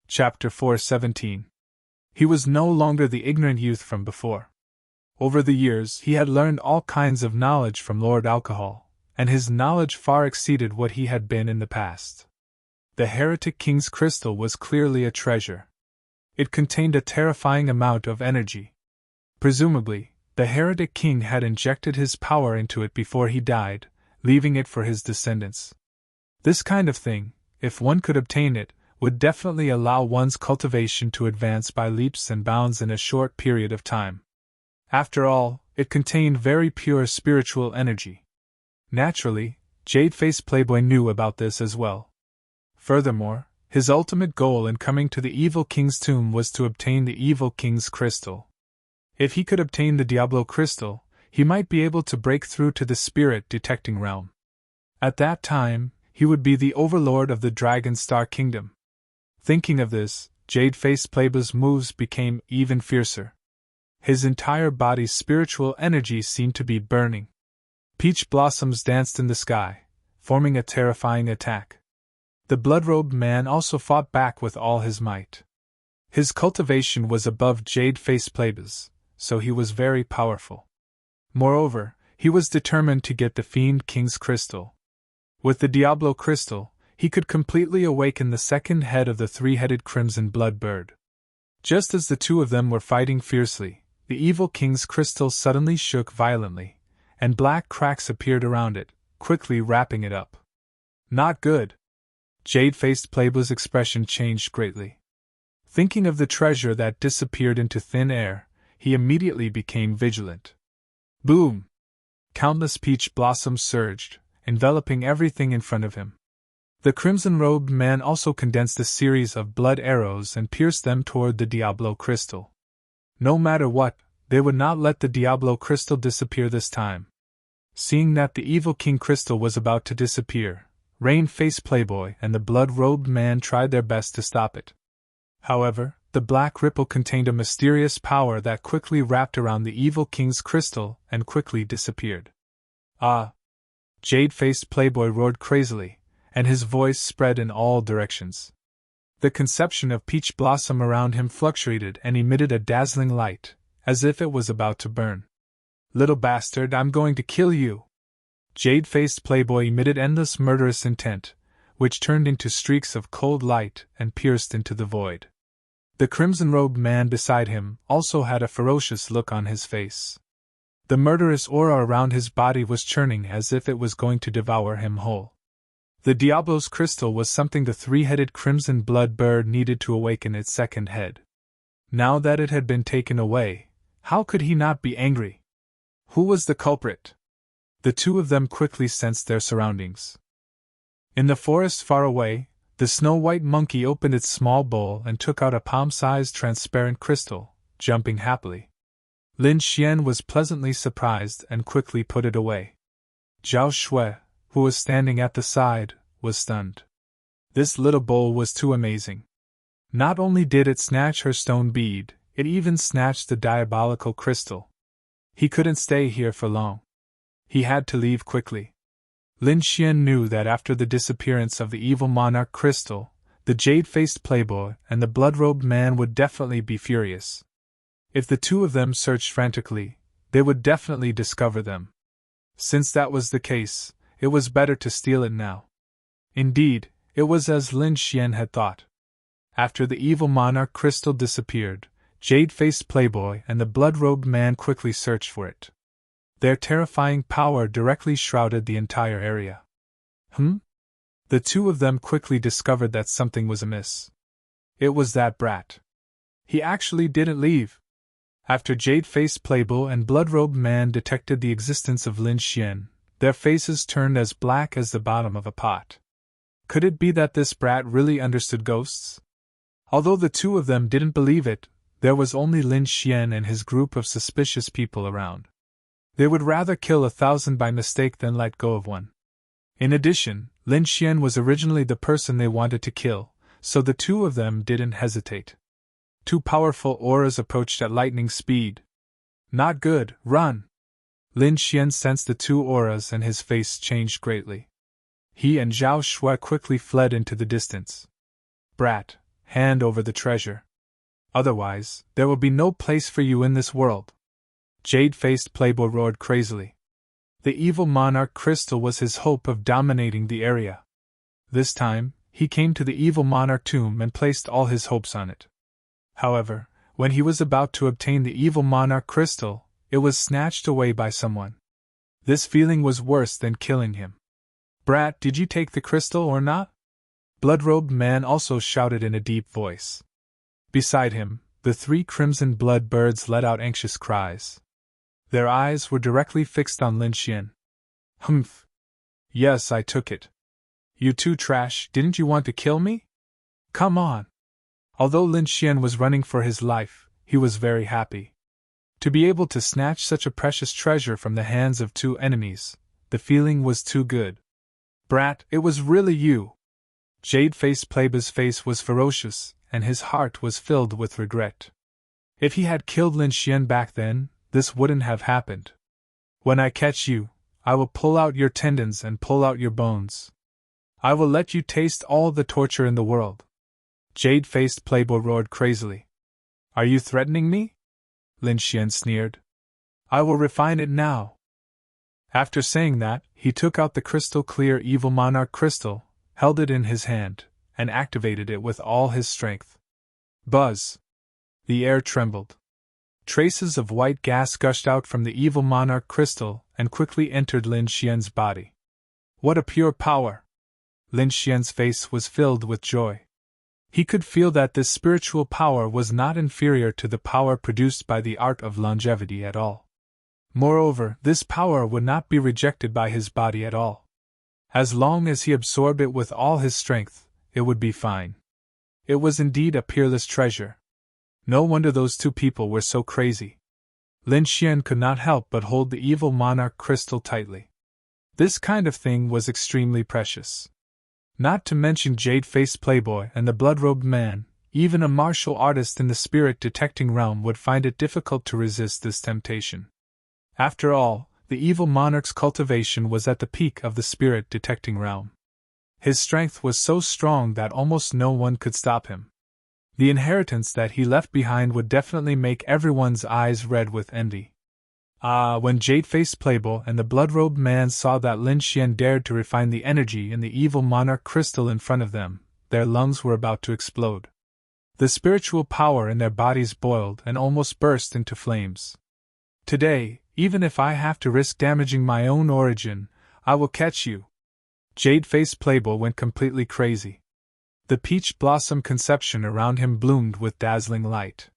Chapter 4:17. He was no longer the ignorant youth from before. Over the years, he had learned all kinds of knowledge from Lord Alcohol, and his knowledge far exceeded what he had been in the past. The heretic king's crystal was clearly a treasure. It contained a terrifying amount of energy. Presumably, the heretic king had injected his power into it before he died, leaving it for his descendants. This kind of thing, if one could obtain it, would definitely allow one's cultivation to advance by leaps and bounds in a short period of time. After all, it contained very pure spiritual energy. Naturally, Jade-faced Playboy knew about this as well. Furthermore, His ultimate goal in coming to the evil king's tomb was to obtain the evil king's crystal. If he could obtain the Diablo crystal, he might be able to break through to the spirit-detecting realm. At that time, he would be the overlord of the Dragon Star Kingdom. Thinking of this, Jade-Faced Playboy's moves became even fiercer. His entire body's spiritual energy seemed to be burning. Peach blossoms danced in the sky, forming a terrifying attack. The blood-robed man also fought back with all his might. His cultivation was above Jade-Faced Playboy's, so he was very powerful. Moreover, he was determined to get the Fiend King's crystal. With the Diablo crystal, he could completely awaken the second head of the three-headed crimson blood bird. Just as the two of them were fighting fiercely, the evil king's crystal suddenly shook violently, and black cracks appeared around it, quickly wrapping it up. Not good. Jade-Faced Playboy's expression changed greatly. Thinking of the treasure that disappeared into thin air, he immediately became vigilant. Boom! Countless peach blossoms surged, enveloping everything in front of him. The crimson-robed man also condensed a series of blood arrows and pierced them toward the Diablo crystal. No matter what, they would not let the Diablo crystal disappear this time. Seeing that the evil king crystal was about to disappear, Rain-Faced Playboy and the blood-robed man tried their best to stop it. However, the black ripple contained a mysterious power that quickly wrapped around the evil king's crystal and quickly disappeared. Ah! Jade-Faced Playboy roared crazily, and his voice spread in all directions. The conception of peach blossom around him fluctuated and emitted a dazzling light, as if it was about to burn. Little bastard, I'm going to kill you! Jade-Faced Playboy emitted endless murderous intent, which turned into streaks of cold light and pierced into the void. The crimson-robed man beside him also had a ferocious look on his face. The murderous aura around his body was churning as if it was going to devour him whole. The Diablo's crystal was something the three-headed crimson blood bird needed to awaken its second head. Now that it had been taken away, how could he not be angry? Who was the culprit? The two of them quickly sensed their surroundings. In the forest far away, the snow-white monkey opened its small bowl and took out a palm-sized transparent crystal, jumping happily. Lin Xian was pleasantly surprised and quickly put it away. Zhao Shui, who was standing at the side, was stunned. This little bowl was too amazing. Not only did it snatch her stone bead, it even snatched the diabolical crystal. He couldn't stay here for long. He had to leave quickly. Lin Xian knew that after the disappearance of the evil monarch crystal, the jade-faced playboy and the blood-robed man would definitely be furious. If the two of them searched frantically, they would definitely discover them. Since that was the case, it was better to steal it now. Indeed, it was as Lin Xian had thought. After the evil monarch crystal disappeared, jade-faced playboy and the blood-robed man quickly searched for it. Their terrifying power directly shrouded the entire area. The two of them quickly discovered that something was amiss. It was that brat. He actually didn't leave. After jade-faced playboy and blood-robed man detected the existence of Lin Xian, their faces turned as black as the bottom of a pot. Could it be that this brat really understood ghosts? Although the two of them didn't believe it, there was only Lin Xian and his group of suspicious people around. They would rather kill 1,000 by mistake than let go of one. In addition, Lin Xian was originally the person they wanted to kill, so the two of them didn't hesitate. Two powerful auras approached at lightning speed. Not good, run! Lin Xian sensed the two auras and his face changed greatly. He and Zhao Shui quickly fled into the distance. Brat, hand over the treasure. Otherwise, there will be no place for you in this world. Jade-faced playboy roared crazily. The evil monarch crystal was his hope of dominating the area. This time, he came to the evil monarch tomb and placed all his hopes on it. However, when he was about to obtain the evil monarch crystal, it was snatched away by someone. This feeling was worse than killing him. Brat, did you take the crystal or not? Blood-robed man also shouted in a deep voice. Beside him, the three crimson blood birds let out anxious cries. Their eyes were directly fixed on Lin Xian. Humph. Yes, I took it. You two trash, didn't you want to kill me? Come on! Although Lin Xian was running for his life, he was very happy. To be able to snatch such a precious treasure from the hands of two enemies, the feeling was too good. Brat, it was really you! Jade-faced Playboy's face was ferocious, and his heart was filled with regret. If he had killed Lin Xian back then, this wouldn't have happened. When I catch you, I will pull out your tendons and pull out your bones. I will let you taste all the torture in the world. Jade-faced Playboy roared crazily. Are you threatening me? Lin Xian sneered. I will refine it now. After saying that, he took out the crystal-clear Evil Monarch crystal, held it in his hand, and activated it with all his strength. Buzz! The air trembled. Traces of white gas gushed out from the Evil Monarch crystal and quickly entered Lin Xian's body. What a pure power! Lin Xian's face was filled with joy. He could feel that this spiritual power was not inferior to the power produced by the art of longevity at all. Moreover, this power would not be rejected by his body at all. As long as he absorbed it with all his strength, it would be fine. It was indeed a peerless treasure. No wonder those two people were so crazy. Lin Xian could not help but hold the Evil Monarch crystal tightly. This kind of thing was extremely precious. Not to mention Jade-faced Playboy and the blood-robed man, even a martial artist in the spirit-detecting realm would find it difficult to resist this temptation. After all, the Evil Monarch's cultivation was at the peak of the spirit-detecting realm. His strength was so strong that almost no one could stop him. The inheritance that he left behind would definitely make everyone's eyes red with envy. When Jade-faced Playboy and the blood-robed man saw that Lin Xian dared to refine the energy in the Evil Monarch crystal in front of them, their lungs were about to explode. The spiritual power in their bodies boiled and almost burst into flames. Today, even if I have to risk damaging my own origin, I will catch you. Jade-faced Playboy went completely crazy. The peach blossom conception around him bloomed with dazzling light.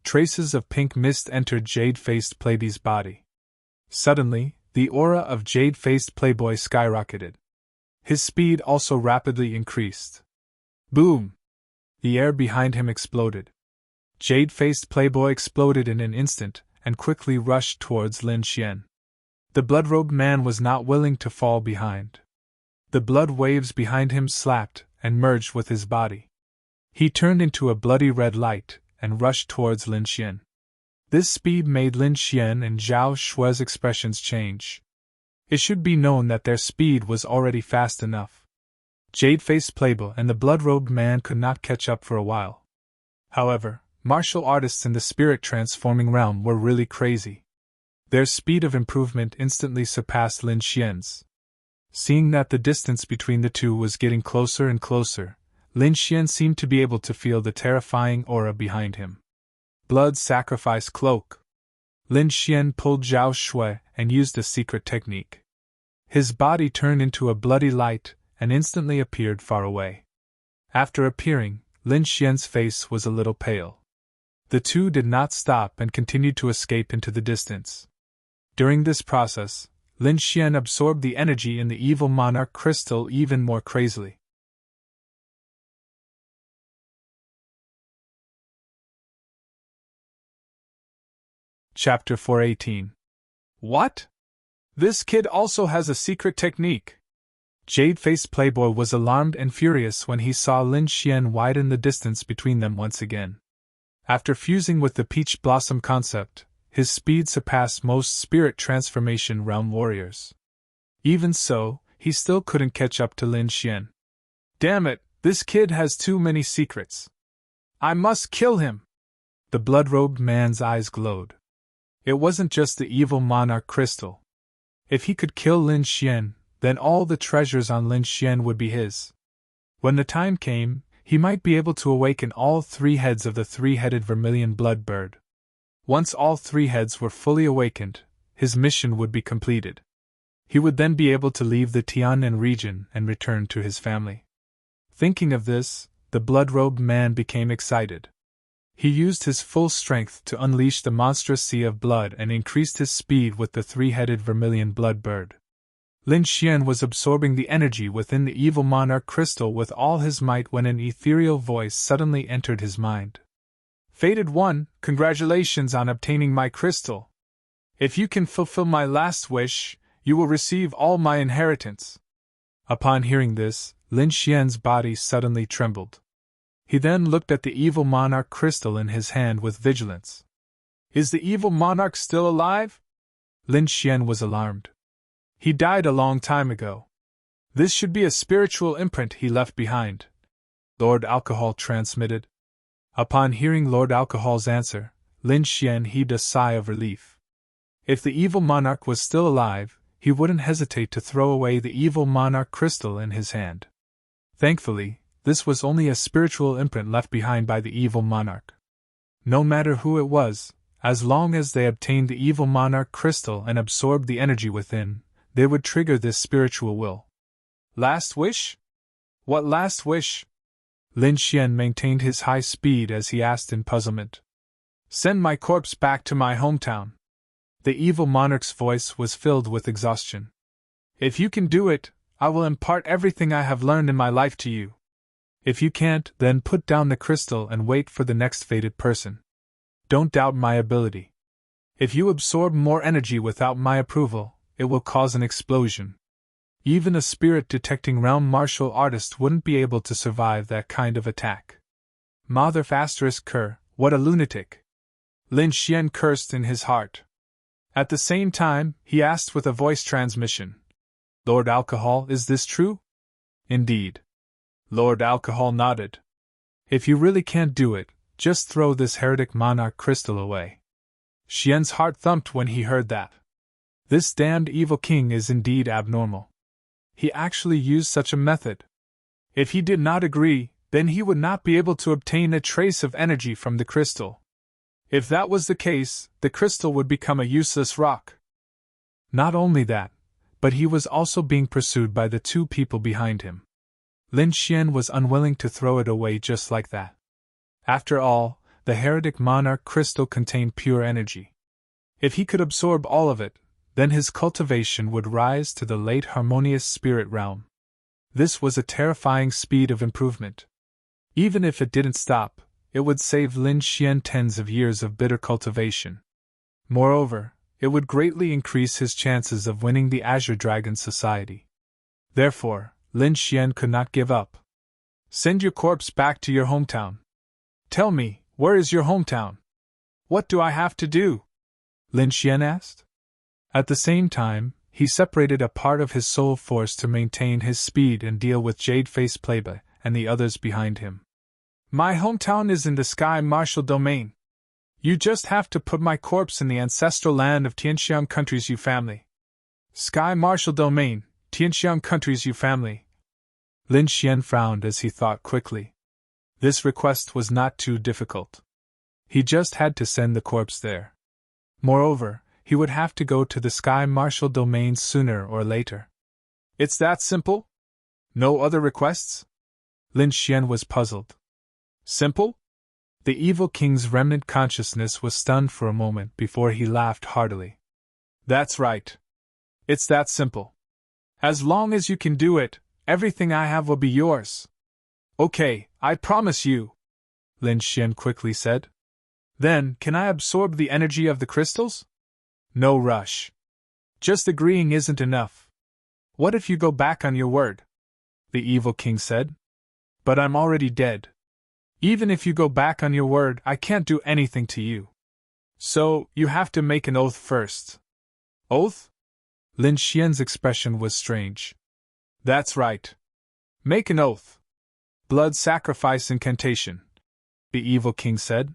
Traces of pink mist entered Jade-faced Playboy's body. Suddenly, the aura of Jade-faced Playboy skyrocketed. His speed also rapidly increased. Boom! The air behind him exploded. Jade-faced Playboy exploded in an instant and quickly rushed towards Lin Xian. The blood-robed man was not willing to fall behind. The blood waves behind him slapped and merged with his body. He turned into a bloody red light and rushed towards Lin Xian. This speed made Lin Xian and Zhao Shue's expressions change. It should be known that their speed was already fast enough. Jade-faced Playboy and the blood-robed man could not catch up for a while. However, martial artists in the spirit-transforming realm were really crazy. Their speed of improvement instantly surpassed Lin Xian's. Seeing that the distance between the two was getting closer and closer, Lin Xian seemed to be able to feel the terrifying aura behind him. Blood sacrifice cloak. Lin Xian pulled Zhao Shui and used a secret technique. His body turned into a bloody light and instantly appeared far away. After appearing, Lin Xian's face was a little pale. The two did not stop and continued to escape into the distance. During this process, Lin Xian absorbed the energy in the Evil Monarch crystal even more crazily. Chapter 418. What? This kid also has a secret technique. Jade-faced Playboy was alarmed and furious when he saw Lin Xian widen the distance between them once again. After fusing with the peach blossom concept, his speed surpassed most spirit transformation realm warriors. Even so, he still couldn't catch up to Lin Xian. Damn it, this kid has too many secrets. I must kill him! The blood-robed man's eyes glowed. It wasn't just the Evil Monarch crystal. If he could kill Lin Xian, then all the treasures on Lin Xian would be his. When the time came, he might be able to awaken all three heads of the three-headed vermilion blood bird. Once all three heads were fully awakened, his mission would be completed. He would then be able to leave the Tiannan region and return to his family. Thinking of this, the blood-robed man became excited. He used his full strength to unleash the monstrous sea of blood and increased his speed with the three-headed vermilion blood bird. Lin Xian was absorbing the energy within the evil monarch crystal with all his might when an ethereal voice suddenly entered his mind. Fated one, congratulations on obtaining my crystal. If you can fulfill my last wish, you will receive all my inheritance. Upon hearing this, Lin Xian's body suddenly trembled. He then looked at the evil monarch crystal in his hand with vigilance. Is the evil monarch still alive? Lin Xian was alarmed. He died a long time ago. This should be a spiritual imprint he left behind. Lord Alcohol transmitted. Upon hearing Lord Alcohol's answer, Lin Xian heaved a sigh of relief. If the evil monarch was still alive, he wouldn't hesitate to throw away the evil monarch crystal in his hand. Thankfully, this was only a spiritual imprint left behind by the evil monarch. No matter who it was, as long as they obtained the evil monarch crystal and absorbed the energy within, they would trigger this spiritual will. Last wish? What last wish? Lin Xian maintained his high speed as he asked in puzzlement. Send my corpse back to my hometown. The evil monarch's voice was filled with exhaustion. If you can do it, I will impart everything I have learned in my life to you. If you can't, then put down the crystal and wait for the next fated person. Don't doubt my ability. If you absorb more energy without my approval, it will cause an explosion. Even a spirit-detecting realm martial artist wouldn't be able to survive that kind of attack. Mother *Cur, what a lunatic! Lin Xian cursed in his heart. At the same time, he asked with a voice transmission. Lord Alcohol, is this true? Indeed. Lord Alcohol nodded. If you really can't do it, just throw this heretic monarch crystal away. Xian's heart thumped when he heard that. This damned evil king is indeed abnormal. He actually used such a method. If he did not agree, then he would not be able to obtain a trace of energy from the crystal. If that was the case, the crystal would become a useless rock. Not only that, but he was also being pursued by the two people behind him. Lin Xian was unwilling to throw it away just like that. After all, the heretic monarch crystal contained pure energy. If he could absorb all of it, then his cultivation would rise to the late harmonious spirit realm. This was a terrifying speed of improvement. Even if it didn't stop, it would save Lin Xian tens of years of bitter cultivation. Moreover, it would greatly increase his chances of winning the Azure Dragon Society. Therefore, Lin Xian could not give up. Send your corpse back to your hometown. Tell me, where is your hometown? What do I have to do? Lin Xian asked. At the same time, he separated a part of his soul force to maintain his speed and deal with Jade-Face Playboy and the others behind him. My hometown is in the Sky Martial Domain. You just have to put my corpse in the ancestral land of Tianxiang Country's Yu family. Sky Martial Domain, Tianxiang Country's Yu family. Lin Xian frowned as he thought quickly. This request was not too difficult. He just had to send the corpse there. Moreover, he would have to go to the Sky Martial Domain sooner or later. It's that simple? No other requests? Lin Xian was puzzled. Simple? The evil king's remnant consciousness was stunned for a moment before he laughed heartily. That's right. It's that simple. As long as you can do it, everything I have will be yours. Okay, I promise you, Lin Xian quickly said. Then, can I absorb the energy of the crystals? No rush. Just agreeing isn't enough. What if you go back on your word? The evil king said. But I'm already dead. Even if you go back on your word, I can't do anything to you. So, you have to make an oath first. Oath? Lin Xian's expression was strange. That's right. Make an oath. Blood sacrifice incantation, the evil king said.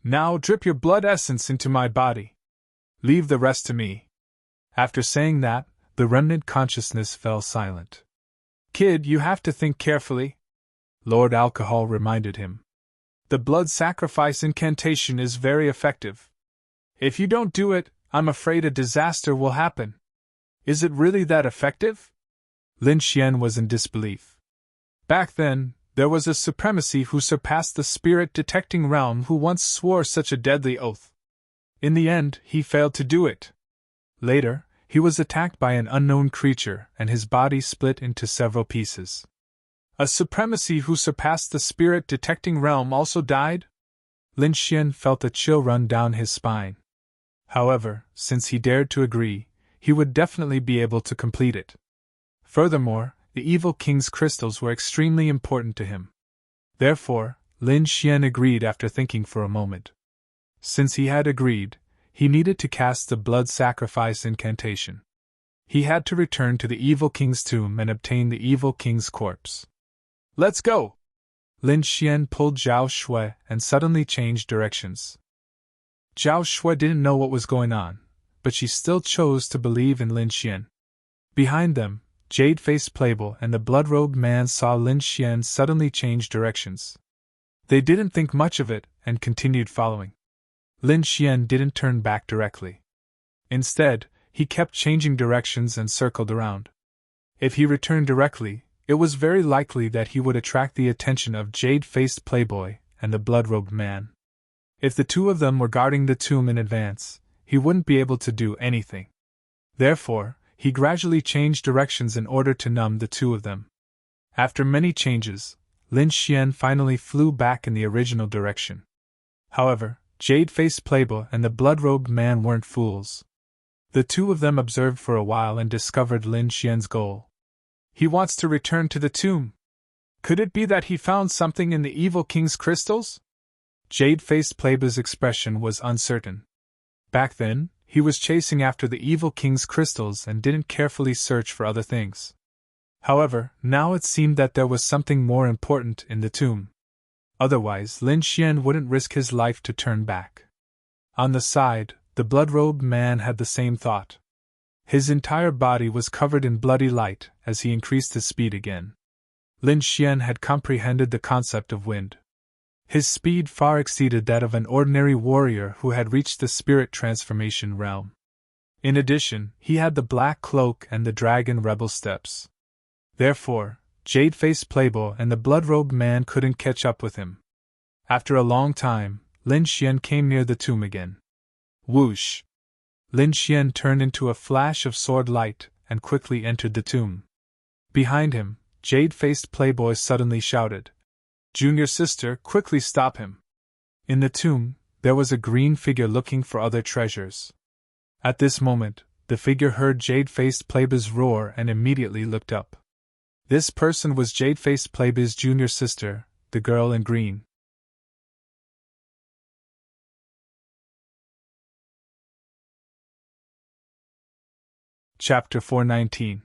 Now drip your blood essence into my body. Leave the rest to me. After saying that, the remnant consciousness fell silent. Kid, you have to think carefully, Lord Alcohol reminded him. The blood sacrifice incantation is very effective. If you don't do it, I'm afraid a disaster will happen. Is it really that effective? Lin Xian was in disbelief. Back then, there was a supremacy who surpassed the spirit-detecting realm who once swore such a deadly oath. In the end, he failed to do it. Later, He was attacked by an unknown creature, and his body split into several pieces. A supremacy who surpassed the spirit detecting realm also died? Lin Xian felt a chill run down his spine. However, since he dared to agree, he would definitely be able to complete it. Furthermore, the evil king's crystals were extremely important to him. Therefore, Lin Xian agreed after thinking for a moment. Since he had agreed, he needed to cast the blood sacrifice incantation. He had to return to the evil king's tomb and obtain the evil king's corpse. Let's go! Lin Xian pulled Zhao Shui and suddenly changed directions. Zhao Shui didn't know what was going on, but she still chose to believe in Lin Xian. Behind them, Jade-faced Playboy and the blood-robed man saw Lin Xian suddenly change directions. They didn't think much of it and continued following. Lin Xian didn't turn back directly. Instead, he kept changing directions and circled around. If he returned directly, it was very likely that he would attract the attention of Jade-faced Playboy and the blood-robed man. If the two of them were guarding the tomb in advance, he wouldn't be able to do anything. Therefore, he gradually changed directions in order to numb the two of them. After many changes, Lin Xian finally flew back in the original direction. However, Jade-faced Playboy and the blood-robed man weren't fools. The two of them observed for a while and discovered Lin Xian's goal. He wants to return to the tomb. Could it be that he found something in the evil king's crystals? Jade-faced Playboy's expression was uncertain. Back then, he was chasing after the evil king's crystals and didn't carefully search for other things. However, now it seemed that there was something more important in the tomb. Otherwise, Lin Xian wouldn't risk his life to turn back. On the side, the blood-robed man had the same thought. His entire body was covered in bloody light as he increased his speed again. Lin Xian had comprehended the concept of wind. His speed far exceeded that of an ordinary warrior who had reached the spirit transformation realm. In addition, he had the black cloak and the dragon rebel steps. Therefore, Jade-faced Playboy and the blood-robed man couldn't catch up with him. After a long time, Lin Xian came near the tomb again. Whoosh! Lin Xian turned into a flash of sword light and quickly entered the tomb. Behind him, Jade-faced Playboy suddenly shouted, "Junior sister, quickly stop him!" In the tomb, there was a green figure looking for other treasures. At this moment, the figure heard Jade-faced Playboy's roar and immediately looked up. This person was Jade-faced Playboy's junior sister, the girl in green. Chapter 419.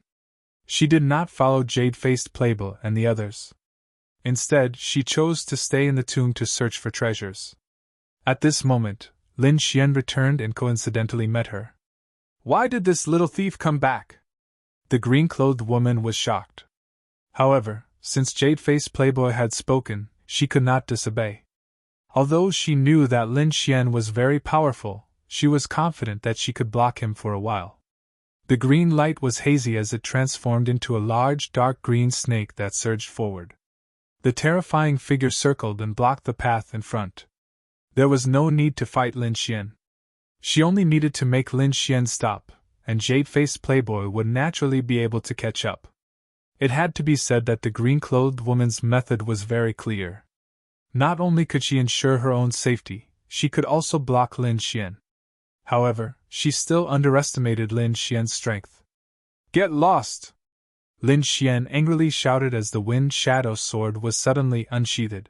She did not follow Jade-faced Playboy and the others. Instead, she chose to stay in the tomb to search for treasures. At this moment, Lin Xian returned and coincidentally met her. Why did this little thief come back? The green-clothed woman was shocked. However, since Jade-faced Playboy had spoken, she could not disobey. Although she knew that Lin Xian was very powerful, she was confident that she could block him for a while. The green light was hazy as it transformed into a large dark green snake that surged forward. The terrifying figure circled and blocked the path in front. There was no need to fight Lin Xian. She only needed to make Lin Xian stop, and Jade-faced Playboy would naturally be able to catch up. It had to be said that the green-clothed woman's method was very clear. Not only could she ensure her own safety, she could also block Lin Xian. However, she still underestimated Lin Xian's strength. Get lost! Lin Xian angrily shouted as the wind shadow sword was suddenly unsheathed.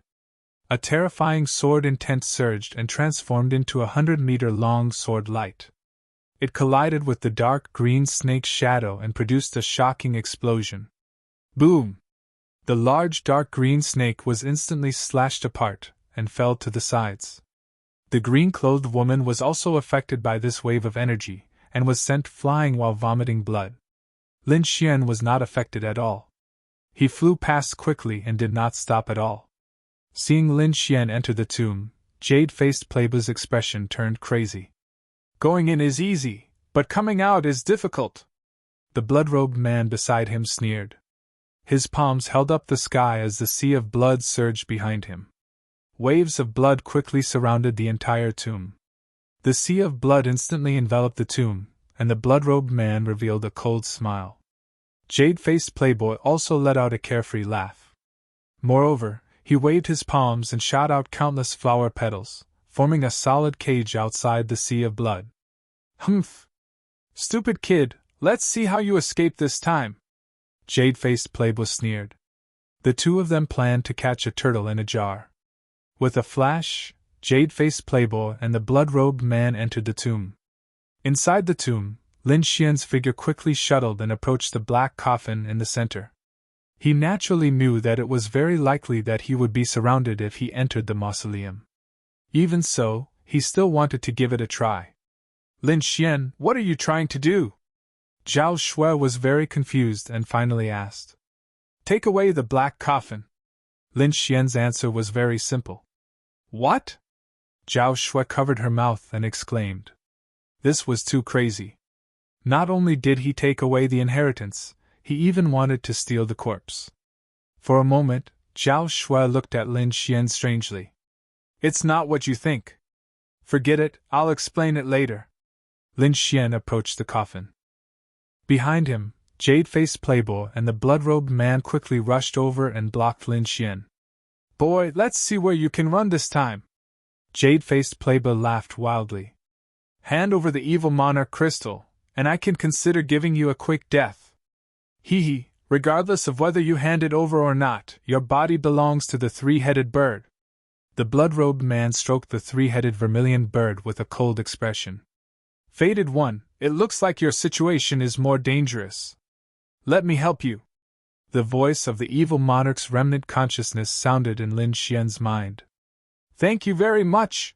A terrifying sword intent surged and transformed into a 100-meter-long sword light. It collided with the dark green snake's shadow and produced a shocking explosion. Boom! The large dark green snake was instantly slashed apart and fell to the sides. The green-clothed woman was also affected by this wave of energy, and was sent flying while vomiting blood. Lin Xian was not affected at all. He flew past quickly and did not stop at all. Seeing Lin Xian enter the tomb, Jade-faced Playboy's expression turned crazy. Going in is easy, but coming out is difficult. The blood-robed man beside him sneered. His palms held up the sky as the sea of blood surged behind him. Waves of blood quickly surrounded the entire tomb. The sea of blood instantly enveloped the tomb, and the blood-robed man revealed a cold smile. Jade-faced playboy also let out a carefree laugh. Moreover, he waved his palms and shot out countless flower petals, forming a solid cage outside the sea of blood. Humph! Stupid kid, let's see how you escape this time. Jade-faced playboy sneered. The two of them planned to catch a turtle in a jar. With a flash, Jade-faced playboy and the blood-robed man entered the tomb. Inside the tomb, Lin Xian's figure quickly shuttled and approached the black coffin in the center. He naturally knew that it was very likely that he would be surrounded if he entered the mausoleum. Even so, he still wanted to give it a try. Lin Xian, what are you trying to do? Zhao Shui was very confused and finally asked. Take away the black coffin. Lin Xian's answer was very simple. What? Zhao Shui covered her mouth and exclaimed. This was too crazy. Not only did he take away the inheritance, he even wanted to steal the corpse. For a moment, Zhao Shui looked at Lin Xian strangely. It's not what you think. Forget it, I'll explain it later. Lin Xian approached the coffin. Behind him, Jade-faced playboy and the blood-robed man quickly rushed over and blocked Lin Xian. Boy, let's see where you can run this time. Jade-faced playboy laughed wildly. Hand over the evil monarch crystal, and I can consider giving you a quick death. Hee hee, regardless of whether you hand it over or not, your body belongs to the three-headed bird. The blood-robed man stroked the three-headed vermilion bird with a cold expression. Fated one, it looks like your situation is more dangerous. Let me help you. The voice of the evil monarch's remnant consciousness sounded in Lin Xian's mind. Thank you very much.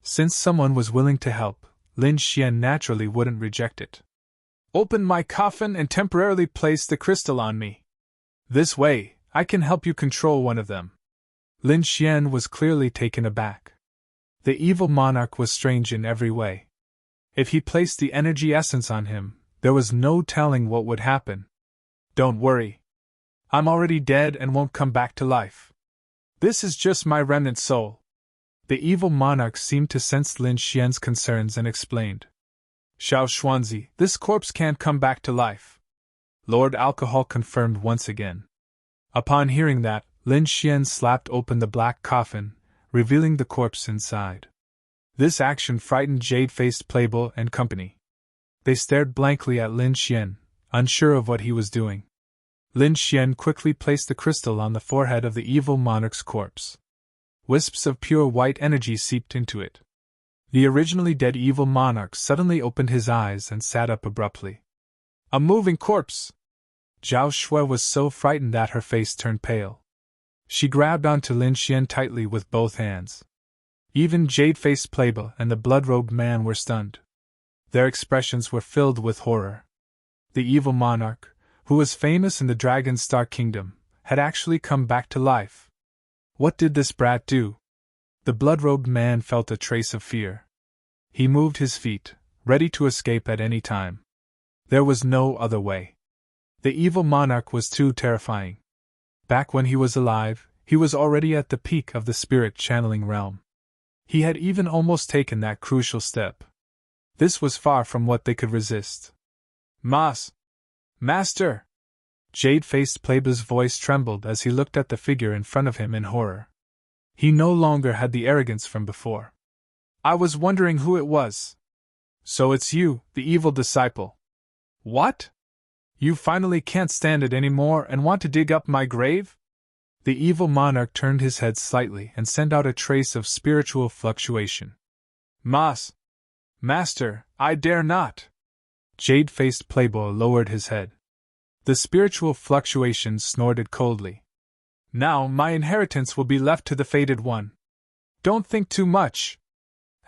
Since someone was willing to help, Lin Xian naturally wouldn't reject it. Open my coffin and temporarily place the crystal on me. This way, I can help you control one of them. Lin Xian was clearly taken aback. The evil monarch was strange in every way. If he placed the energy essence on him, there was no telling what would happen. Don't worry. I'm already dead and won't come back to life. This is just my remnant soul. The evil monarch seemed to sense Lin Xian's concerns and explained. Xiao Xuanzi, this corpse can't come back to life. Lord Alcohol confirmed once again. Upon hearing that, Lin Xian slapped open the black coffin, revealing the corpse inside. This action frightened Jade-faced playboy and company. They stared blankly at Lin Xian, unsure of what he was doing. Lin Xian quickly placed the crystal on the forehead of the evil monarch's corpse. Wisps of pure white energy seeped into it. The originally dead evil monarch suddenly opened his eyes and sat up abruptly. A moving corpse! Zhao Shui was so frightened that her face turned pale. She grabbed onto Lin Xian tightly with both hands. Even Jade-faced playboy and the blood-robed man were stunned. Their expressions were filled with horror. The evil monarch, who was famous in the Dragon Star Kingdom, had actually come back to life. What did this brat do? The blood-robed man felt a trace of fear. He moved his feet, ready to escape at any time. There was no other way. The evil monarch was too terrifying. Back when he was alive, he was already at the peak of the spirit channeling realm. He had even almost taken that crucial step. This was far from what they could resist. Master! Jade-faced playboy's voice trembled as he looked at the figure in front of him in horror. He no longer had the arrogance from before. I was wondering who it was. So it's you, the evil disciple. What? You finally can't stand it anymore and want to dig up my grave? The evil monarch turned his head slightly and sent out a trace of spiritual fluctuation. Master, I dare not. Jade-faced playboy lowered his head. The spiritual fluctuation snorted coldly. Now my inheritance will be left to the fated one. Don't think too much.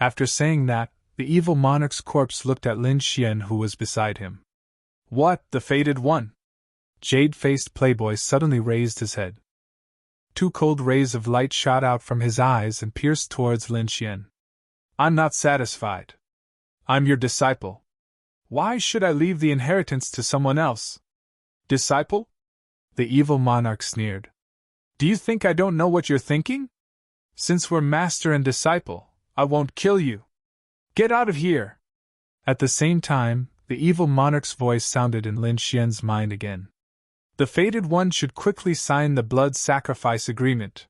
After saying that, the evil monarch's corpse looked at Lin Xian, who was beside him. What, the fated one? Jade-faced playboy suddenly raised his head. Two cold rays of light shot out from his eyes and pierced towards Lin Xian. I'm not satisfied. I'm your disciple. Why should I leave the inheritance to someone else? Disciple? The evil monarch sneered. Do you think I don't know what you're thinking? Since we're master and disciple, I won't kill you. Get out of here! At the same time, the evil monarch's voice sounded in Lin Xian's mind again. The fated one should quickly sign the blood sacrifice agreement.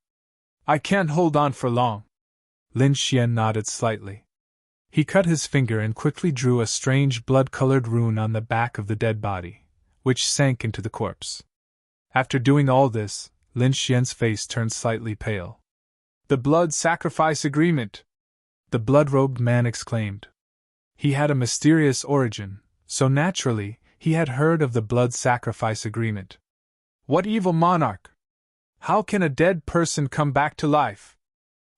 I can't hold on for long. Lin Xian nodded slightly. He cut his finger and quickly drew a strange blood-colored rune on the back of the dead body, which sank into the corpse. After doing all this, Lin Xian's face turned slightly pale. The blood sacrifice agreement! The blood-robed man exclaimed. He had a mysterious origin, so naturally, he had heard of the blood sacrifice agreement. What evil monarch? How can a dead person come back to life?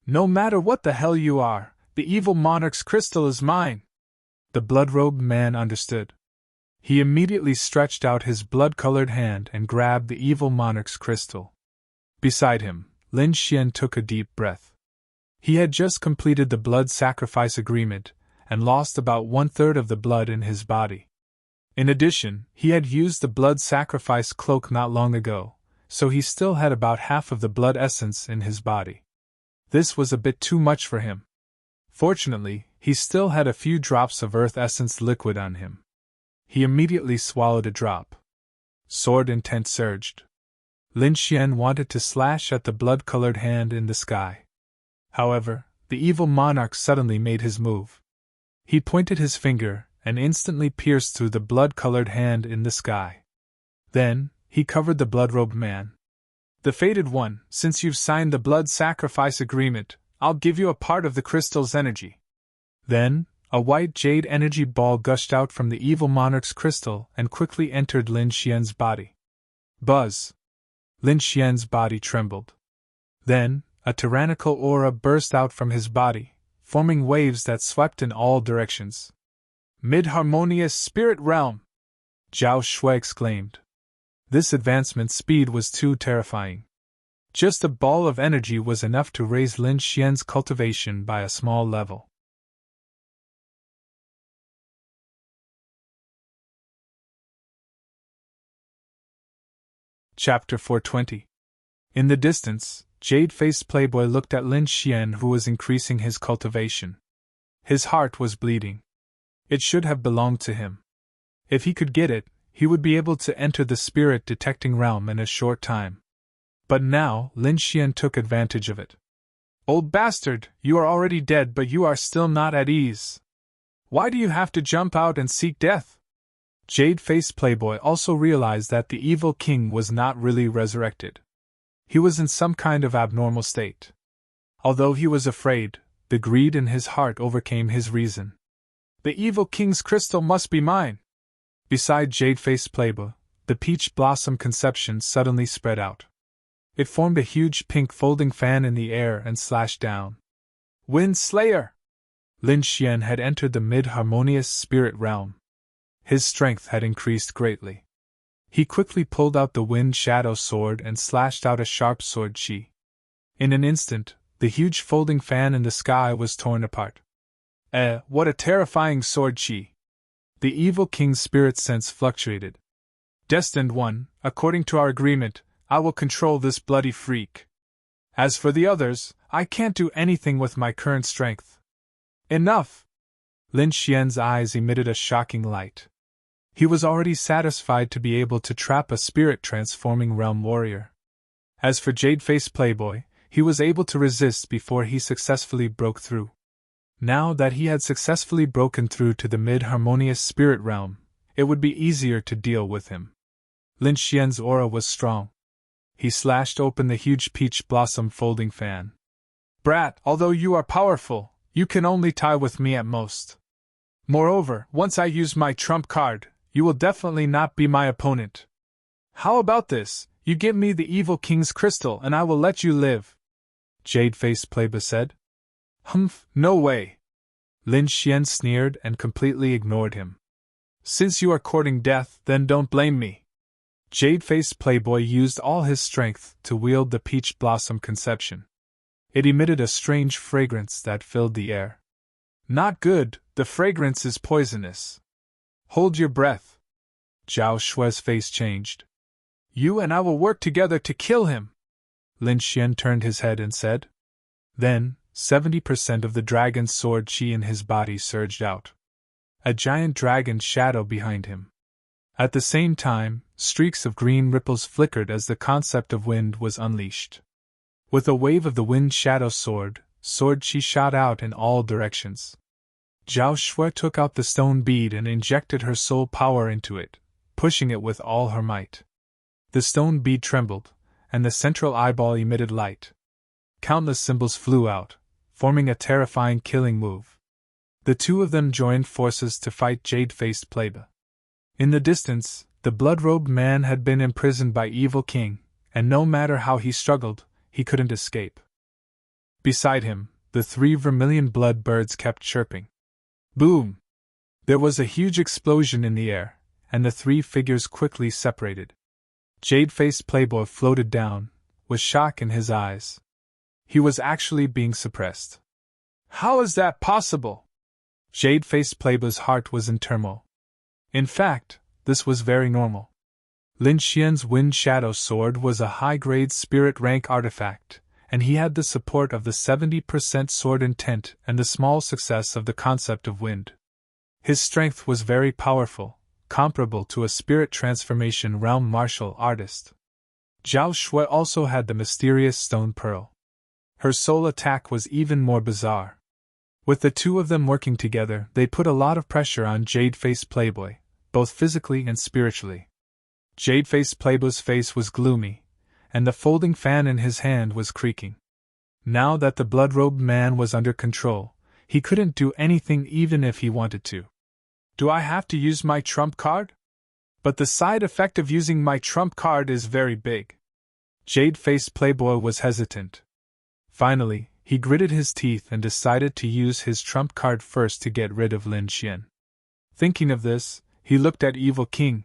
No matter what the hell you are, the evil monarch's crystal is mine. The blood-robed man understood. He immediately stretched out his blood-colored hand and grabbed the evil monarch's crystal. Beside him, Lin Xian took a deep breath. He had just completed the blood sacrifice agreement and lost about 1/3 of the blood in his body. In addition, he had used the blood sacrifice cloak not long ago, so he still had about half of the blood essence in his body. This was a bit too much for him. Fortunately, he still had a few drops of earth essence liquid on him. He immediately swallowed a drop. Sword intent surged. Lin Xian wanted to slash at the blood-colored hand in the sky. However, the evil monarch suddenly made his move. He pointed his finger and instantly pierced through the blood-colored hand in the sky. Then, he covered the blood-robed man. The fated one, since you've signed the blood sacrifice agreement, I'll give you a part of the crystal's energy. Then, a white jade energy ball gushed out from the evil monarch's crystal and quickly entered Lin Xian's body. Buzz! Lin Xian's body trembled. Then, a tyrannical aura burst out from his body, forming waves that swept in all directions. Mid-harmonious spirit realm! Zhao Shui exclaimed. This advancement speed was too terrifying. Just a ball of energy was enough to raise Lin Xian's cultivation by a small level. Chapter 420. In the distance, jade-faced playboy looked at Lin Xian, who was increasing his cultivation. His heart was bleeding. It should have belonged to him. If he could get it, he would be able to enter the spirit-detecting realm in a short time. But now, Lin Xian took advantage of it. Old bastard, you are already dead, but you are still not at ease. Why do you have to jump out and seek death? Jade-faced playboy also realized that the evil king was not really resurrected. He was in some kind of abnormal state. Although he was afraid, the greed in his heart overcame his reason. The evil king's crystal must be mine! Beside jade-faced playboy, the peach blossom conception suddenly spread out. It formed a huge pink folding fan in the air and slashed down. Wind Slayer! Lin Xian had entered the mid-harmonious spirit realm. His strength had increased greatly. He quickly pulled out the wind shadow sword and slashed out a sharp sword chi. In an instant, the huge folding fan in the sky was torn apart. What a terrifying sword chi! The evil king's spirit sense fluctuated. Destined one, according to our agreement, I will control this bloody freak. As for the others, I can't do anything with my current strength. Enough! Lin Xian's eyes emitted a shocking light. He was already satisfied to be able to trap a spirit-transforming realm warrior. As for jade-faced playboy, he was able to resist before he successfully broke through. Now that he had successfully broken through to the mid-harmonious spirit realm, it would be easier to deal with him. Lin Xian's aura was strong. He slashed open the huge peach blossom folding fan. Brat, although you are powerful, you can only tie with me at most. Moreover, once I use my trump card, you will definitely not be my opponent. How about this? You give me the evil king's crystal and I will let you live. Jade-faced playboy said. Humph, no way. Lin Xian sneered and completely ignored him. Since you are courting death, then don't blame me. Jade-faced playboy used all his strength to wield the peach blossom conception. It emitted a strange fragrance that filled the air. Not good, the fragrance is poisonous. Hold your breath. Zhao Shui's face changed. You and I will work together to kill him. Lin Xian turned his head and said. Then, 70% of the dragon's sword chi in his body surged out. a giant dragon's shadow behind him. At the same time, streaks of green ripples flickered as the concept of wind was unleashed. With a wave of the wind shadow sword, she shot out in all directions. Zhao Shui took out the stone bead and injected her soul power into it, pushing it with all her might. The stone bead trembled, and the central eyeball emitted light. Countless symbols flew out, forming a terrifying killing move. The two of them joined forces to fight Jade-faced Pleba. In the distance, the blood-robed man had been imprisoned by Evil King, and no matter how he struggled, he couldn't escape. Beside him, the three vermilion blood birds kept chirping. Boom! There was a huge explosion in the air, and the three figures quickly separated. Jade-faced Playboy floated down, with shock in his eyes. He was actually being suppressed. How is that possible? Jade-faced Playboy's heart was in turmoil. In fact, this was very normal. Lin Xian's Wind Shadow Sword was a high-grade spirit rank artifact, and he had the support of the 70% sword intent and the small success of the concept of wind. His strength was very powerful, comparable to a spirit transformation realm martial artist. Zhao Shui also had the mysterious stone pearl. Her soul attack was even more bizarre. With the two of them working together, they put a lot of pressure on Jade-faced Playboy, both physically and spiritually. Jade-faced Playboy's face was gloomy, and the folding fan in his hand was creaking. Now that the blood-robed man was under control, he couldn't do anything even if he wanted to. Do I have to use my trump card? But the side effect of using my trump card is very big. Jade-faced Playboy was hesitant. Finally, he gritted his teeth and decided to use his trump card first to get rid of Lin Xian. Thinking of this, he looked at Evil King.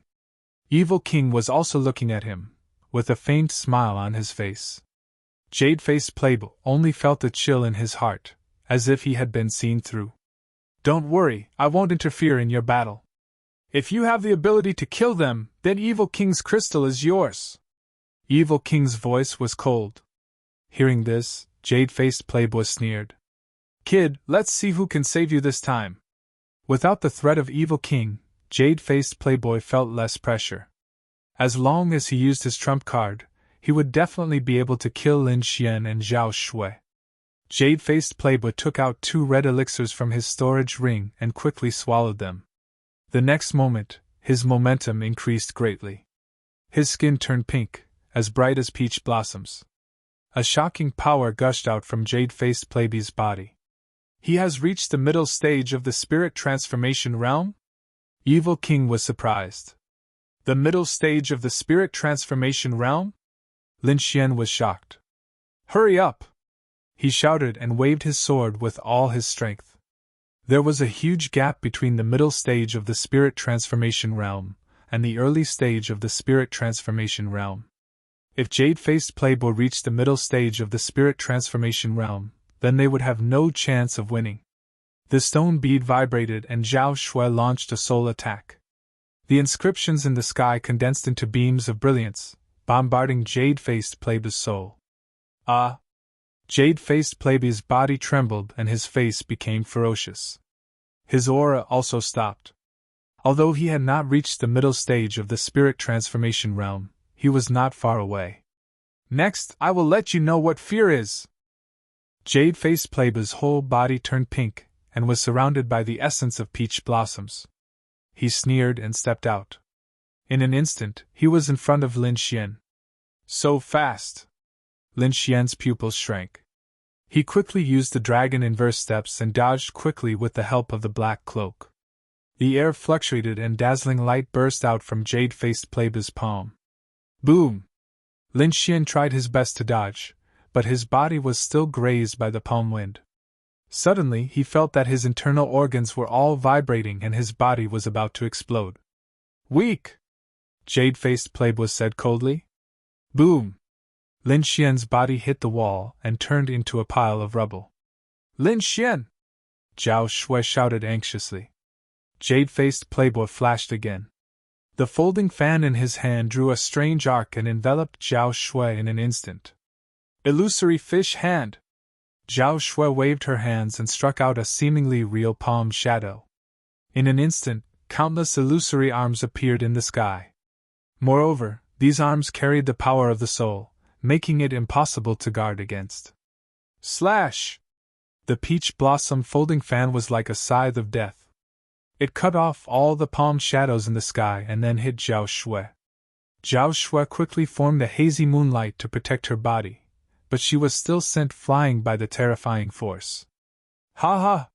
Evil King was also looking at him, with a faint smile on his face. Jade-faced Playboy only felt a chill in his heart, as if he had been seen through. Don't worry, I won't interfere in your battle. If you have the ability to kill them, then Evil King's crystal is yours. Evil King's voice was cold. Hearing this, Jade-faced Playboy sneered. Kid, let's see who can save you this time. Without the threat of Evil King, Jade-faced Playboy felt less pressure. As long as he used his trump card, he would definitely be able to kill Lin Xian and Zhao Shui. Jade-faced Playboy took out 2 red elixirs from his storage ring and quickly swallowed them. The next moment, his momentum increased greatly. His skin turned pink, as bright as peach blossoms. A shocking power gushed out from Jade-faced Playboy's body. He has reached the middle stage of the spirit transformation realm? Evil King was surprised. The middle stage of the spirit transformation realm? Lin Xian was shocked. Hurry up! He shouted and waved his sword with all his strength. There was a huge gap between the middle stage of the spirit transformation realm and the early stage of the spirit transformation realm. If Jade-faced Playboy reached the middle stage of the spirit transformation realm, then they would have no chance of winning. The stone bead vibrated and Zhao Shui launched a soul attack. The inscriptions in the sky condensed into beams of brilliance, bombarding Jade-faced Playboy's soul. Jade-faced Playboy's body trembled and his face became ferocious. His aura also stopped. Although he had not reached the middle stage of the spirit transformation realm, he was not far away. Next, I will let you know what fear is. Jade-faced Playboy's whole body turned pink and was surrounded by the essence of peach blossoms. He sneered and stepped out. In an instant, he was in front of Lin Xian. So fast! Lin Xian's pupils shrank. He quickly used the dragon inverse steps and dodged quickly with the help of the black cloak. The air fluctuated and dazzling light burst out from Jade-faced Playboy's palm. Boom! Lin Xian tried his best to dodge, but his body was still grazed by the palm wind. Suddenly he felt that his internal organs were all vibrating and his body was about to explode. Weak! Jade-faced Playboy said coldly. Boom! Lin Xian's body hit the wall and turned into a pile of rubble. Lin Xian! Zhao Shui shouted anxiously. Jade-faced Playboy flashed again. The folding fan in his hand drew a strange arc and enveloped Zhao Shui in an instant. Illusory fish hand! Zhao Shui waved her hands and struck out a seemingly real palm shadow. In an instant, countless illusory arms appeared in the sky. Moreover, these arms carried the power of the soul, making it impossible to guard against. Slash! The peach blossom folding fan was like a scythe of death. It cut off all the palm shadows in the sky and then hit Zhao Shui. Zhao Shui quickly formed the hazy moonlight to protect her body, but she was still sent flying by the terrifying force. Ha ha!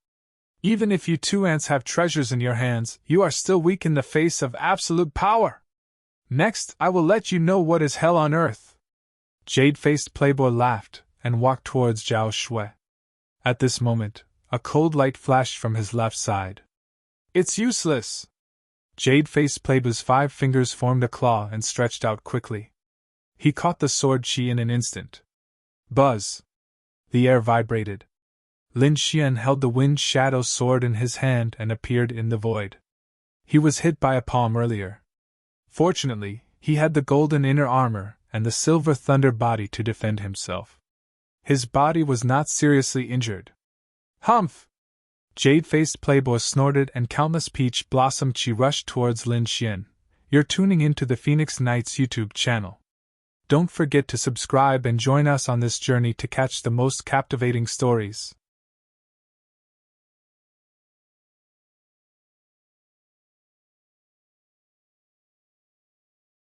Even if you two ants have treasures in your hands, you are still weak in the face of absolute power! Next, I will let you know what is hell on earth. Jade-faced Playboy laughed and walked towards Zhao Shui. At this moment, a cold light flashed from his left side. It's useless! Jade-faced Playboy's 5 fingers formed a claw and stretched out quickly. He caught the sword Shi in an instant. Buzz! The air vibrated. Lin Xian held the wind shadow sword in his hand and appeared in the void. He was hit by a palm earlier. Fortunately, he had the golden inner armor and the silver thunder body to defend himself. His body was not seriously injured. Humph! Jade-faced Playboy snorted and countless peach blossom chi rushed towards Lin Xian. You're tuning into the Phoenix Knights YouTube channel. Don't forget to subscribe and join us on this journey to catch the most captivating stories.